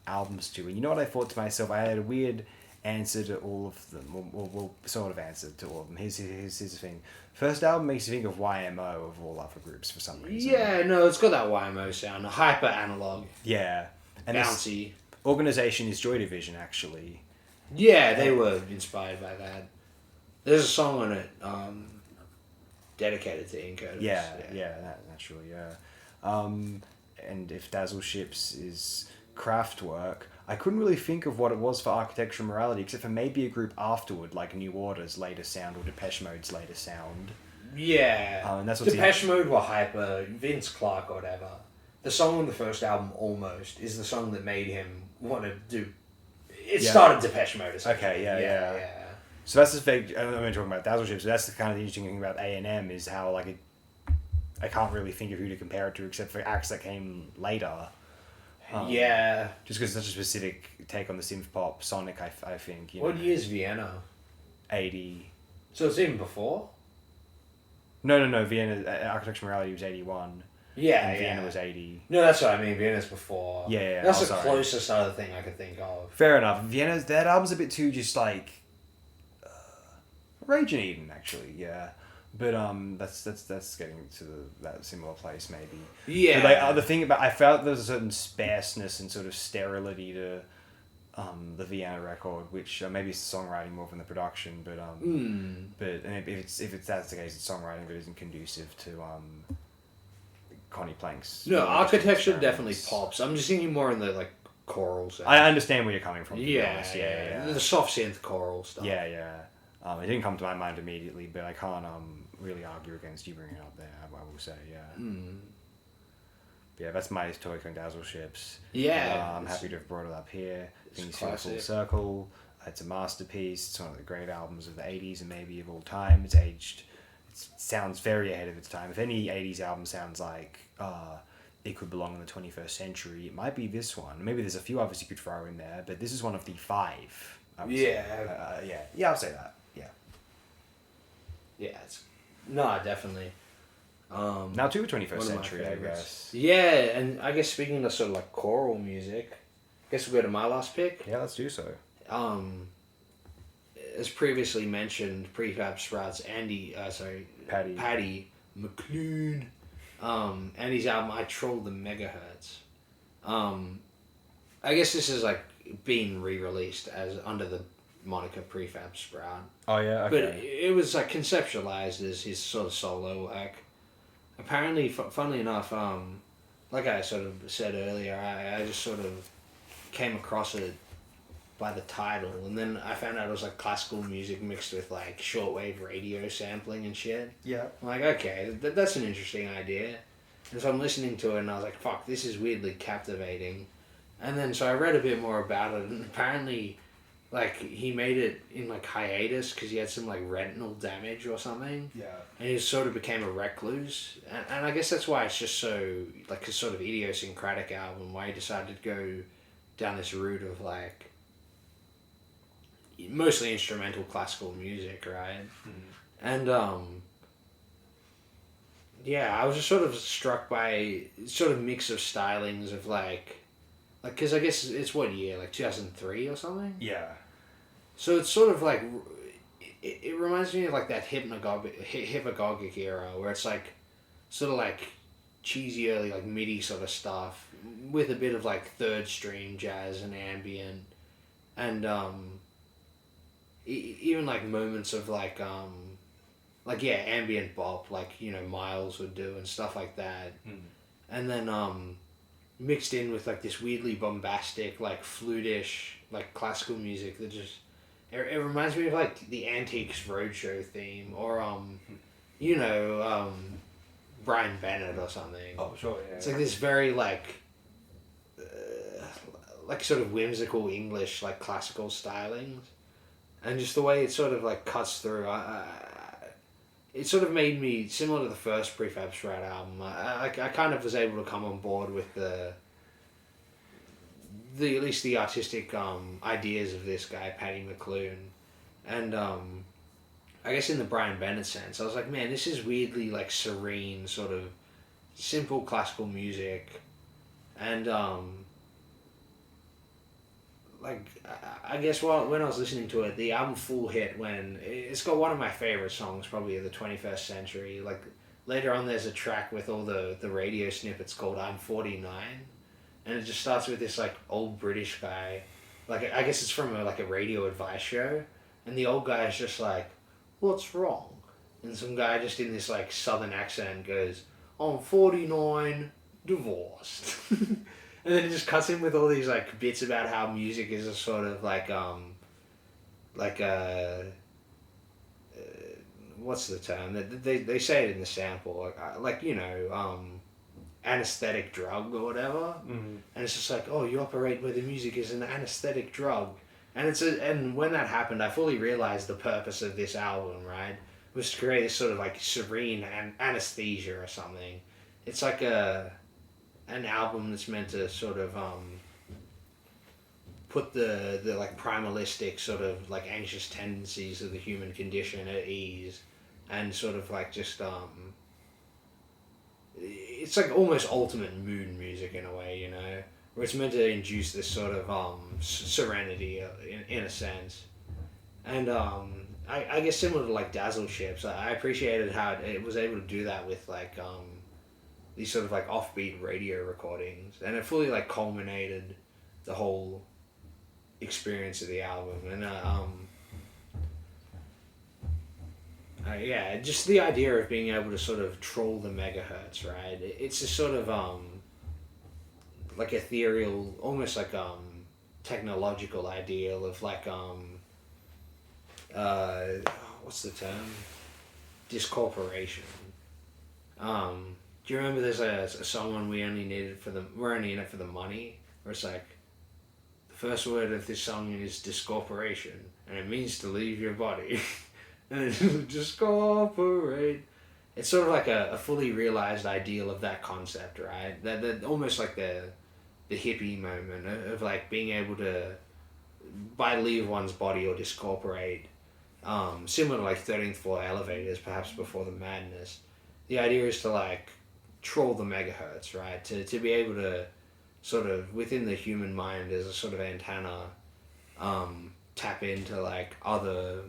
Speaker 4: albums to? And you know what I thought to myself? I had a weird answer to all of them, or sort of answer to all of them. Here's the thing. First album makes you think of YMO of all other groups for some reason.
Speaker 5: Yeah, no, it's got that YMO sound, hyper analog,
Speaker 4: Yeah. And
Speaker 5: bouncy.
Speaker 4: Organization is Joy Division, actually.
Speaker 5: Yeah, they were inspired by that. There's a song on it dedicated to Ian Curtis.
Speaker 4: Naturally, yeah. And if Dazzle Ships is Kraftwerk, I couldn't really think of what it was for Architectural Morality, except for maybe a group afterward, like New Order's later sound or Depeche Mode's later sound.
Speaker 5: Yeah.
Speaker 4: And that's what's
Speaker 5: Depeche Mode were hyper, Vince Clarke or whatever. The song on the first album, Almost, is the song that made him want to do... It started Depeche Mode.
Speaker 4: Okay, yeah. So that's the thing, I'm talking about Dazzle Ships, so that's the kind of interesting thing about A&M, is how, I can't really think of who to compare it to, except for acts that came later. Just because it's such a specific take on the synth pop sonic, I think.
Speaker 5: What year is Vienna?
Speaker 4: 80.
Speaker 5: So it's even before?
Speaker 4: No. Vienna, Architectural Morality was 81.
Speaker 5: Yeah,
Speaker 4: and Vienna was 80.
Speaker 5: No, that's what I mean. Vienna's before.
Speaker 4: Yeah.
Speaker 5: That's the
Speaker 4: sorry.
Speaker 5: closest other thing I could think of.
Speaker 4: Fair enough. That album's a bit too just Rage and Eden, actually, yeah. But that's getting to that similar place, maybe.
Speaker 5: Yeah.
Speaker 4: But the thing about, I felt there was a certain sparseness and sort of sterility to the Vienna record, which maybe it's the songwriting more than the production, but and if that's the case, it's songwriting that isn't conducive to Connie Plank's.
Speaker 5: No, architecture definitely
Speaker 4: experiments.
Speaker 5: pops. I'm just thinking more in the choral sound.
Speaker 4: I understand where you're coming from. To be
Speaker 5: Yeah,
Speaker 4: honest.
Speaker 5: yeah, the soft synth choral stuff.
Speaker 4: Yeah, yeah. It didn't come to my mind immediately, but I can't really argue against you bringing it up there. I will say, yeah. Yeah, that's my Toy Con Dazzle ships.
Speaker 5: Yeah,
Speaker 4: I'm happy to have brought it up here. Things feel full
Speaker 5: classic.
Speaker 4: circle. It's a masterpiece. It's one of the great albums of the 80s and maybe of all time. It's aged. It sounds very ahead of its time. If any 80s album sounds like it could belong in the 21st century, it might be this one. Maybe there's a few others you could throw in there, but this is one of the 5. I would say. Yeah, I'll say that. Yeah.
Speaker 5: Yeah, no, definitely.
Speaker 4: Now to the 21st
Speaker 5: One of my
Speaker 4: century, I
Speaker 5: favorites.
Speaker 4: guess.
Speaker 5: Yeah, and I guess speaking of sort of like choral music, I guess we'll go to my last pick.
Speaker 4: Yeah, let's do so.
Speaker 5: As previously mentioned, Prefab Sprouts Paddy McClune, and his album I Troll the Megahertz. I guess this is like being re-released as under the moniker Prefab Sprout.
Speaker 4: Oh yeah,
Speaker 5: But
Speaker 4: okay.
Speaker 5: it was like conceptualized as his sort of solo work. Apparently, funnily enough, like I sort of said earlier, I just sort of came across it by the title, and then I found out it was like classical music mixed with like shortwave radio sampling and shit.
Speaker 4: Yeah.
Speaker 5: I'm like, okay, that's an interesting idea. And so I'm listening to it, and I was like, fuck, this is weirdly captivating. And then so I read a bit more about it, and apparently, like, he made it in like hiatus because he had some like retinal damage or something.
Speaker 4: Yeah.
Speaker 5: And he sort of became a recluse. And I guess that's why it's just so, like, a sort of idiosyncratic album, why he decided to go down this route of, like, mostly instrumental classical music, right? And, yeah, I was just sort of struck by sort of mix of stylings of, like, because I guess it's what year? Like 2003 or something?
Speaker 4: Yeah.
Speaker 5: So it's sort of like, it reminds me of like that hypnagogic era where it's like, sort of like cheesy early like MIDI sort of stuff with a bit of like third stream jazz and ambient, and even like moments of like yeah, ambient bop like, you know, Miles would do and stuff like that. And then mixed in with like this weirdly bombastic like flutish like classical music that just it reminds me of like the Antiques Roadshow theme, or you know, Brian Bennett or something.
Speaker 4: Oh sure, yeah.
Speaker 5: It's like this very like sort of whimsical English like classical stylings, and just the way it sort of like cuts through. It sort of made me similar to the first Prefab Sprout album. I kind of was able to come on board with the at least the artistic ideas of this guy Paddy McClune, and I guess in the Brian Bennett sense, I was like, man, this is weirdly like serene, sort of simple classical music, and like I guess when I was listening to it, the album full hit when it's got one of my favorite songs probably of the 21st century. Like later on, there's a track with all the radio snippets called "I'm 49," and it just starts with this like old British guy, like I guess it's from a radio advice show, and the old guy is just like, "What's wrong?" And some guy just in this like southern accent goes, "I'm 49, divorced." And then it just cuts in with all these like bits about how music is a sort of like what's the term? They say it in the sample, like you know, anesthetic drug or whatever. And it's just like, oh, you operate where the music is an anesthetic drug, and and when that happened, I fully realized the purpose of this album, right? Was to create this sort of like serene anesthesia or something. It's like an album that's meant to sort of put the like primalistic sort of like anxious tendencies of the human condition at ease, and sort of like just it's like almost ultimate mood music in a way, you know, where it's meant to induce this sort of serenity in a sense. And I guess similar to like Dazzle Ships, I appreciated how it was able to do that with like these sort of like offbeat radio recordings, and it fully like culminated the whole experience of the album. And yeah, just the idea of being able to sort of troll the megahertz, right? It's a sort of like ethereal, almost like technological ideal of like what's the term? Discorporation. Do you remember there's a song on we're only in it for the money? Where it's like, the first word of this song is discorporation, and it means to leave your body. And it's discorporate. It's sort of like a fully realized ideal of that concept, right? That almost like the hippie moment of like being able to, by leave one's body or discorporate, similar to like 13th floor elevators, perhaps before the madness. The idea is to like troll the megahertz, right? To be able to sort of, within the human mind as a sort of antenna, tap into like other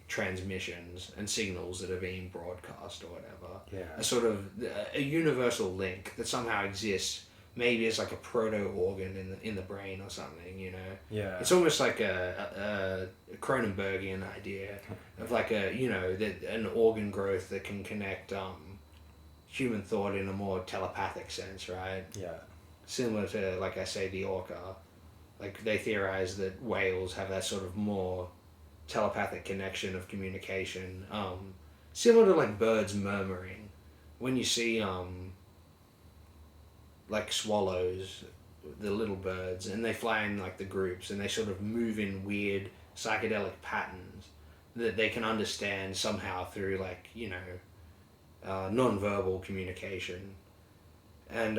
Speaker 5: transmissions and signals that are being broadcast or whatever.
Speaker 4: Yeah.
Speaker 5: A sort of a universal link that somehow exists, maybe as like a proto organ in the brain or something, you know.
Speaker 4: Yeah.
Speaker 5: It's almost like a Cronenbergian idea of like an organ growth that can connect human thought in a more telepathic sense, right?
Speaker 4: Yeah.
Speaker 5: Similar to, like I say, the orca. Like they theorize that whales have that sort of more telepathic connection of communication, similar to like birds murmuring. When you see like swallows, the little birds, and they fly in like the groups, and they sort of move in weird psychedelic patterns that they can understand somehow through like non-verbal communication. And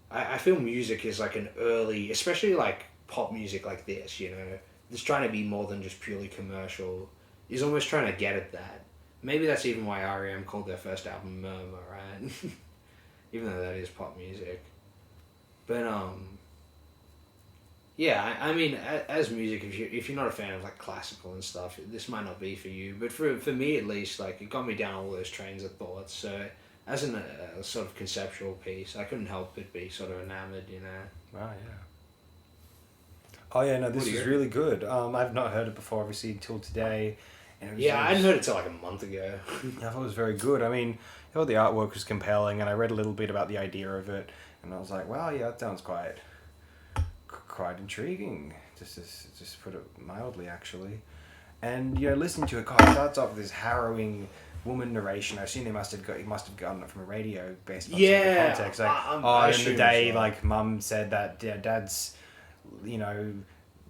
Speaker 5: I feel music is like an early, especially like pop music like this, that's trying to be more than just purely commercial, is almost trying to get at that. Maybe that's even why R.E.M. called their first album Murmur, right? Even though that is pop music. But, yeah, I mean, as music, if you're not a fan of, like, classical and stuff, this might not be for you. But for me, at least, like, it got me down all those trains of thoughts. So, as a sort of conceptual piece, I couldn't help but be sort of enamored,
Speaker 4: Wow, yeah. Oh, yeah, no, this is really good. I've not heard it before, obviously, until today. And it was,
Speaker 5: I hadn't heard it till, like, a month ago.
Speaker 4: I thought it was very good. I mean, I thought the artwork was compelling, and I read a little bit about the idea of it, and I was like, wow, yeah, that sounds quite intriguing, just to put it mildly, actually. And listening to it, God, it starts off with this harrowing woman narration. I assume he must have gotten it from a radio based on the context. Like, in the day, like Mum said that Dad's,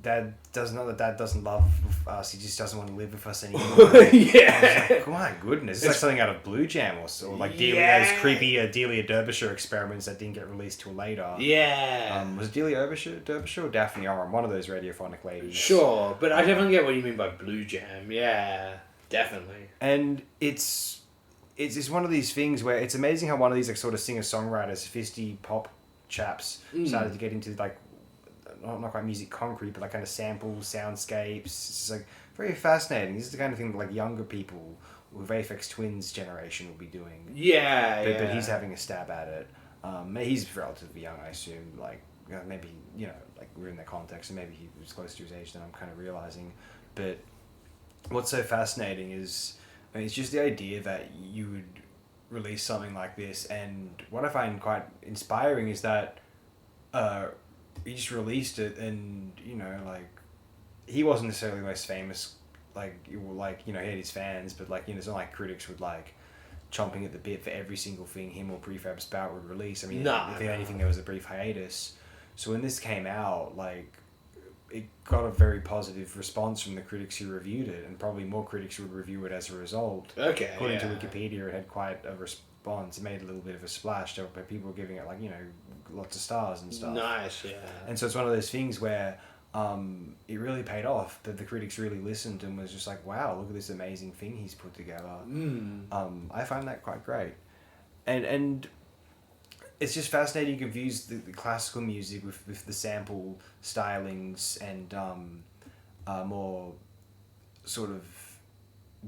Speaker 4: Dad doesn't love us. He just doesn't want to live with us anymore.
Speaker 5: Yeah.
Speaker 4: Like, my goodness, it's like something out of Blue Jam or like those creepy Delia Derbyshire experiments that didn't get released till later.
Speaker 5: Yeah.
Speaker 4: Was it Delia Derbyshire or Daphne Oram, one of those radiophonic ladies?
Speaker 5: Sure, but I definitely get what you mean by Blue Jam. Yeah, definitely.
Speaker 4: And it's one of these things where it's amazing how one of these like sort of singer-songwriters, fisty pop chaps started to get into like not quite music concrete, but like kind of samples, soundscapes. It's like very fascinating. This is the kind of thing that like younger people with Aphex Twins generation will be doing.
Speaker 5: Yeah,
Speaker 4: But he's having a stab at it. He's relatively young, I assume. Like maybe like we're in the context, and maybe he was closer to his age than I'm kind of realizing. But what's so fascinating is, it's just the idea that you would release something like this, and what I find quite inspiring is that he just released it, and like he wasn't necessarily the most famous, he had his fans, but it's not like critics would like chomping at the bit for every single thing him or Prefab Spout would release. I mean, if anything, there was a brief hiatus. So when this came out, like, it got a very positive response from the critics who reviewed it, and probably more critics would review it as a result.
Speaker 5: Okay.
Speaker 4: According to Wikipedia, it had quite a response. It made a little bit of a splash, but people were giving it lots of stars and stuff.
Speaker 5: Nice, yeah.
Speaker 4: And so it's one of those things where it really paid off. That the critics really listened and was just like, wow, look at this amazing thing he's put together. I find that quite great, and it's just fascinating. You can fuse the classical music with the sample stylings and more sort of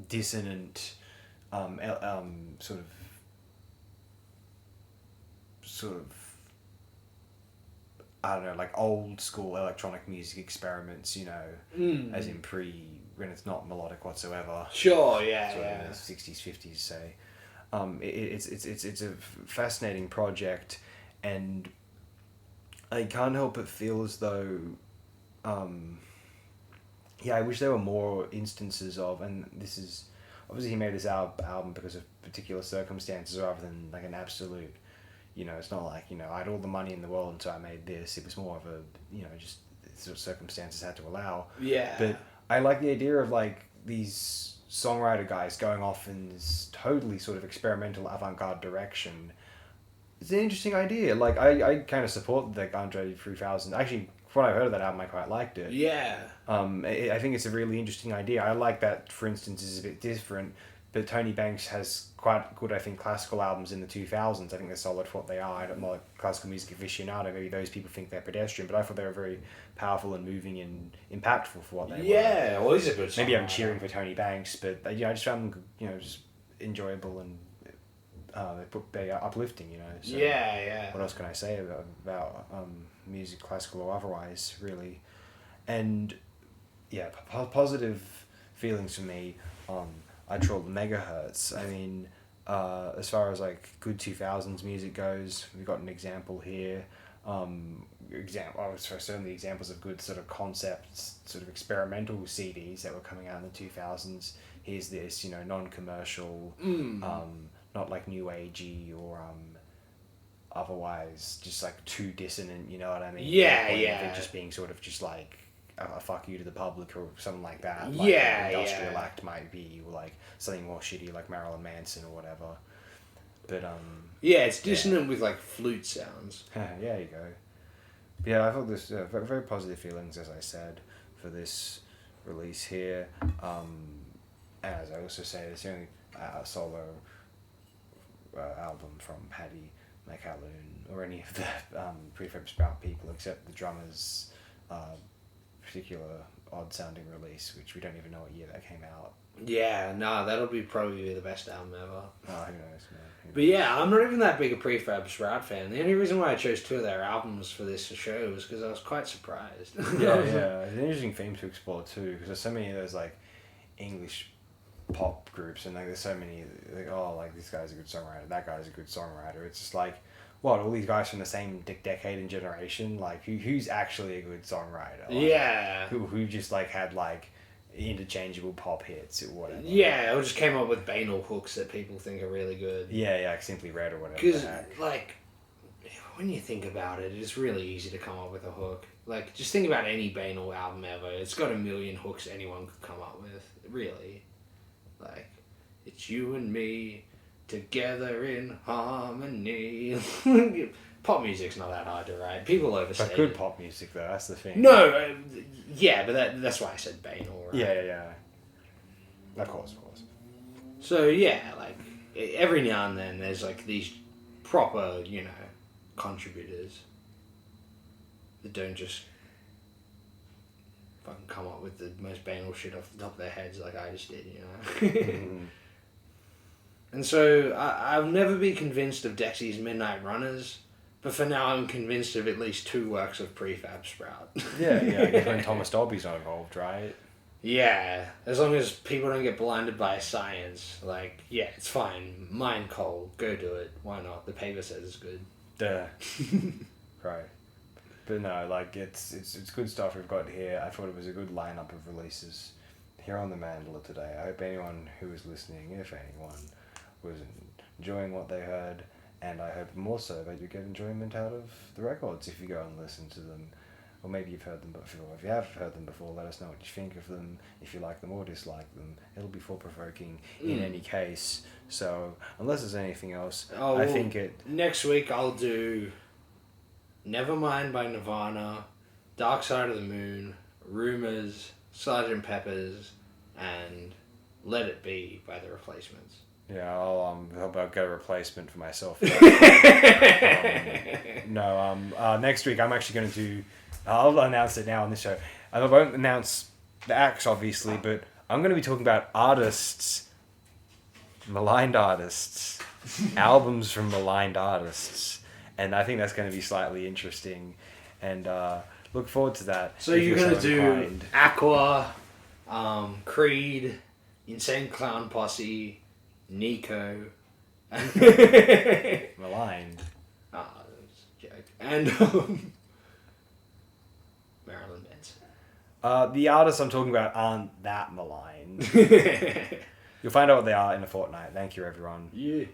Speaker 4: dissonant, sort of I don't know, like old school electronic music experiments, as in when it's not melodic whatsoever.
Speaker 5: Sure, yeah,
Speaker 4: sort of in the 60s, 50s, say. It's a fascinating project, and I can't help but feel as though, yeah, I wish there were more instances of, and this is, obviously he made this album because of particular circumstances rather than like an absolute, it's not like, I had all the money in the world and so I made this. It was more of a, just sort of circumstances had to allow.
Speaker 5: Yeah.
Speaker 4: But I like the idea of like these songwriter guys going off in this totally sort of experimental avant-garde direction. It's an interesting idea. Like, I kind of support the Andre 3000. Actually, from what I heard of that album, I quite liked it.
Speaker 5: Yeah.
Speaker 4: I think it's a really interesting idea. I like that, for instance, is a bit different, but Tony Banks has quite good, I think, classical albums in the 2000s. I think they're solid for what they are. I'm not a classical music aficionado. Maybe those people think they're pedestrian, but I thought they were very powerful and moving and impactful for what they were.
Speaker 5: Yeah, well, he's a good songwriter.
Speaker 4: Maybe I'm cheering for Tony Banks, but I just found them, just enjoyable and they're uplifting, So
Speaker 5: Yeah.
Speaker 4: what else can I say about music, classical or otherwise, really? And yeah, positive feelings for me on I Troll the Megahertz. I mean, as far as like good 2000s music goes, we've got an example here. Certainly examples of good sort of concepts, sort of experimental CDs that were coming out in the 2000s. Here's this, non-commercial, not like new agey or otherwise just like too dissonant, you know what I mean?
Speaker 5: Yeah,
Speaker 4: Like,
Speaker 5: yeah.
Speaker 4: It just being sort of just like a fuck you to the public or something like that.
Speaker 5: Yeah,
Speaker 4: an industrial
Speaker 5: yeah.
Speaker 4: act might be, or like something more shitty like Marilyn Manson or whatever. But
Speaker 5: Yeah, it's dissonant with like flute sounds.
Speaker 4: yeah, you go. But yeah, I thought this very, very positive feelings, as I said, for this release here. As I also say, it's the only solo album from Paddy McAloon or any of the Prefab Sprout people, except the drummer's particular odd-sounding release, which we don't even know what year that came out.
Speaker 5: Yeah, no, that'll be probably the best album ever.
Speaker 4: Oh, who knows, man.
Speaker 5: But yeah, I'm not even that big a Prefab Sprout fan. The only reason why I chose two of their albums for this show was because I was quite surprised.
Speaker 4: Yeah. It's an interesting theme to explore too, because there's so many of those like English pop groups, and like there's so many like, oh, like this guy's a good songwriter, that guy's a good songwriter. It's just like, what, all these guys from the same decade and generation, like who's actually a good songwriter? Like,
Speaker 5: Yeah.
Speaker 4: Who just like had like interchangeable pop hits or whatever.
Speaker 5: Yeah, or just came up with banal hooks that people think are really good.
Speaker 4: Yeah, like Simply Red or whatever.
Speaker 5: Because,
Speaker 4: the heck.
Speaker 5: like, when you think about it, it's really easy to come up with a hook. Like, just think about any banal album ever. It's got a million hooks anyone could come up with. Really. Like, it's you and me together in harmony. Pop music's not that hard to write. People overstate
Speaker 4: But good
Speaker 5: it.
Speaker 4: pop music though, that's the thing.
Speaker 5: No, yeah, but that's why I said banal, right?
Speaker 4: Yeah. Of course.
Speaker 5: So, yeah, like, every now and then there's, like, these proper, contributors that don't just fucking come up with the most banal shit off the top of their heads like I just did, And so, I'll never be convinced of Dexy's Midnight Runners, but for now I'm convinced of at least two works of Prefab Sprout.
Speaker 4: Yeah, I guess when Thomas Dolby's not involved, right?
Speaker 5: Yeah, as long as people don't get blinded by science, like, yeah, it's fine. Mind cold, go do it. Why not? The paper says it's good.
Speaker 4: Duh. Right. But no, like, it's good stuff we've got here. I thought it was a good lineup of releases here on the Mandala today. I hope anyone who was listening, if anyone, was enjoying what they heard, and I hope more so that you get enjoyment out of the records if you go and listen to them. Or maybe you've heard them before. If you have heard them before, let us know what you think of them, if you like them or dislike them. It'll be thought-provoking in any case. So, unless there's anything else, I think it...
Speaker 5: Next week I'll do Nevermind by Nirvana, Dark Side of the Moon, Rumours, Sgt. Pepper's, and Let It Be by The Replacements.
Speaker 4: Yeah, I'll get a replacement for myself. Next week I'm actually going to... I'll announce it now on this show. I won't announce the acts, obviously, but I'm going to be talking about artists, maligned artists, albums from maligned artists, and I think that's going to be slightly interesting, and look forward to that.
Speaker 5: So
Speaker 4: if
Speaker 5: you're going to
Speaker 4: so
Speaker 5: do
Speaker 4: inclined.
Speaker 5: Aqua, Creed, Insane Clown Posse, Nico,
Speaker 4: Maligned.
Speaker 5: that's a joke. And
Speaker 4: The artists I'm talking about aren't that maligned. You'll find out what they are in a fortnight. Thank you, everyone.
Speaker 5: Yeah.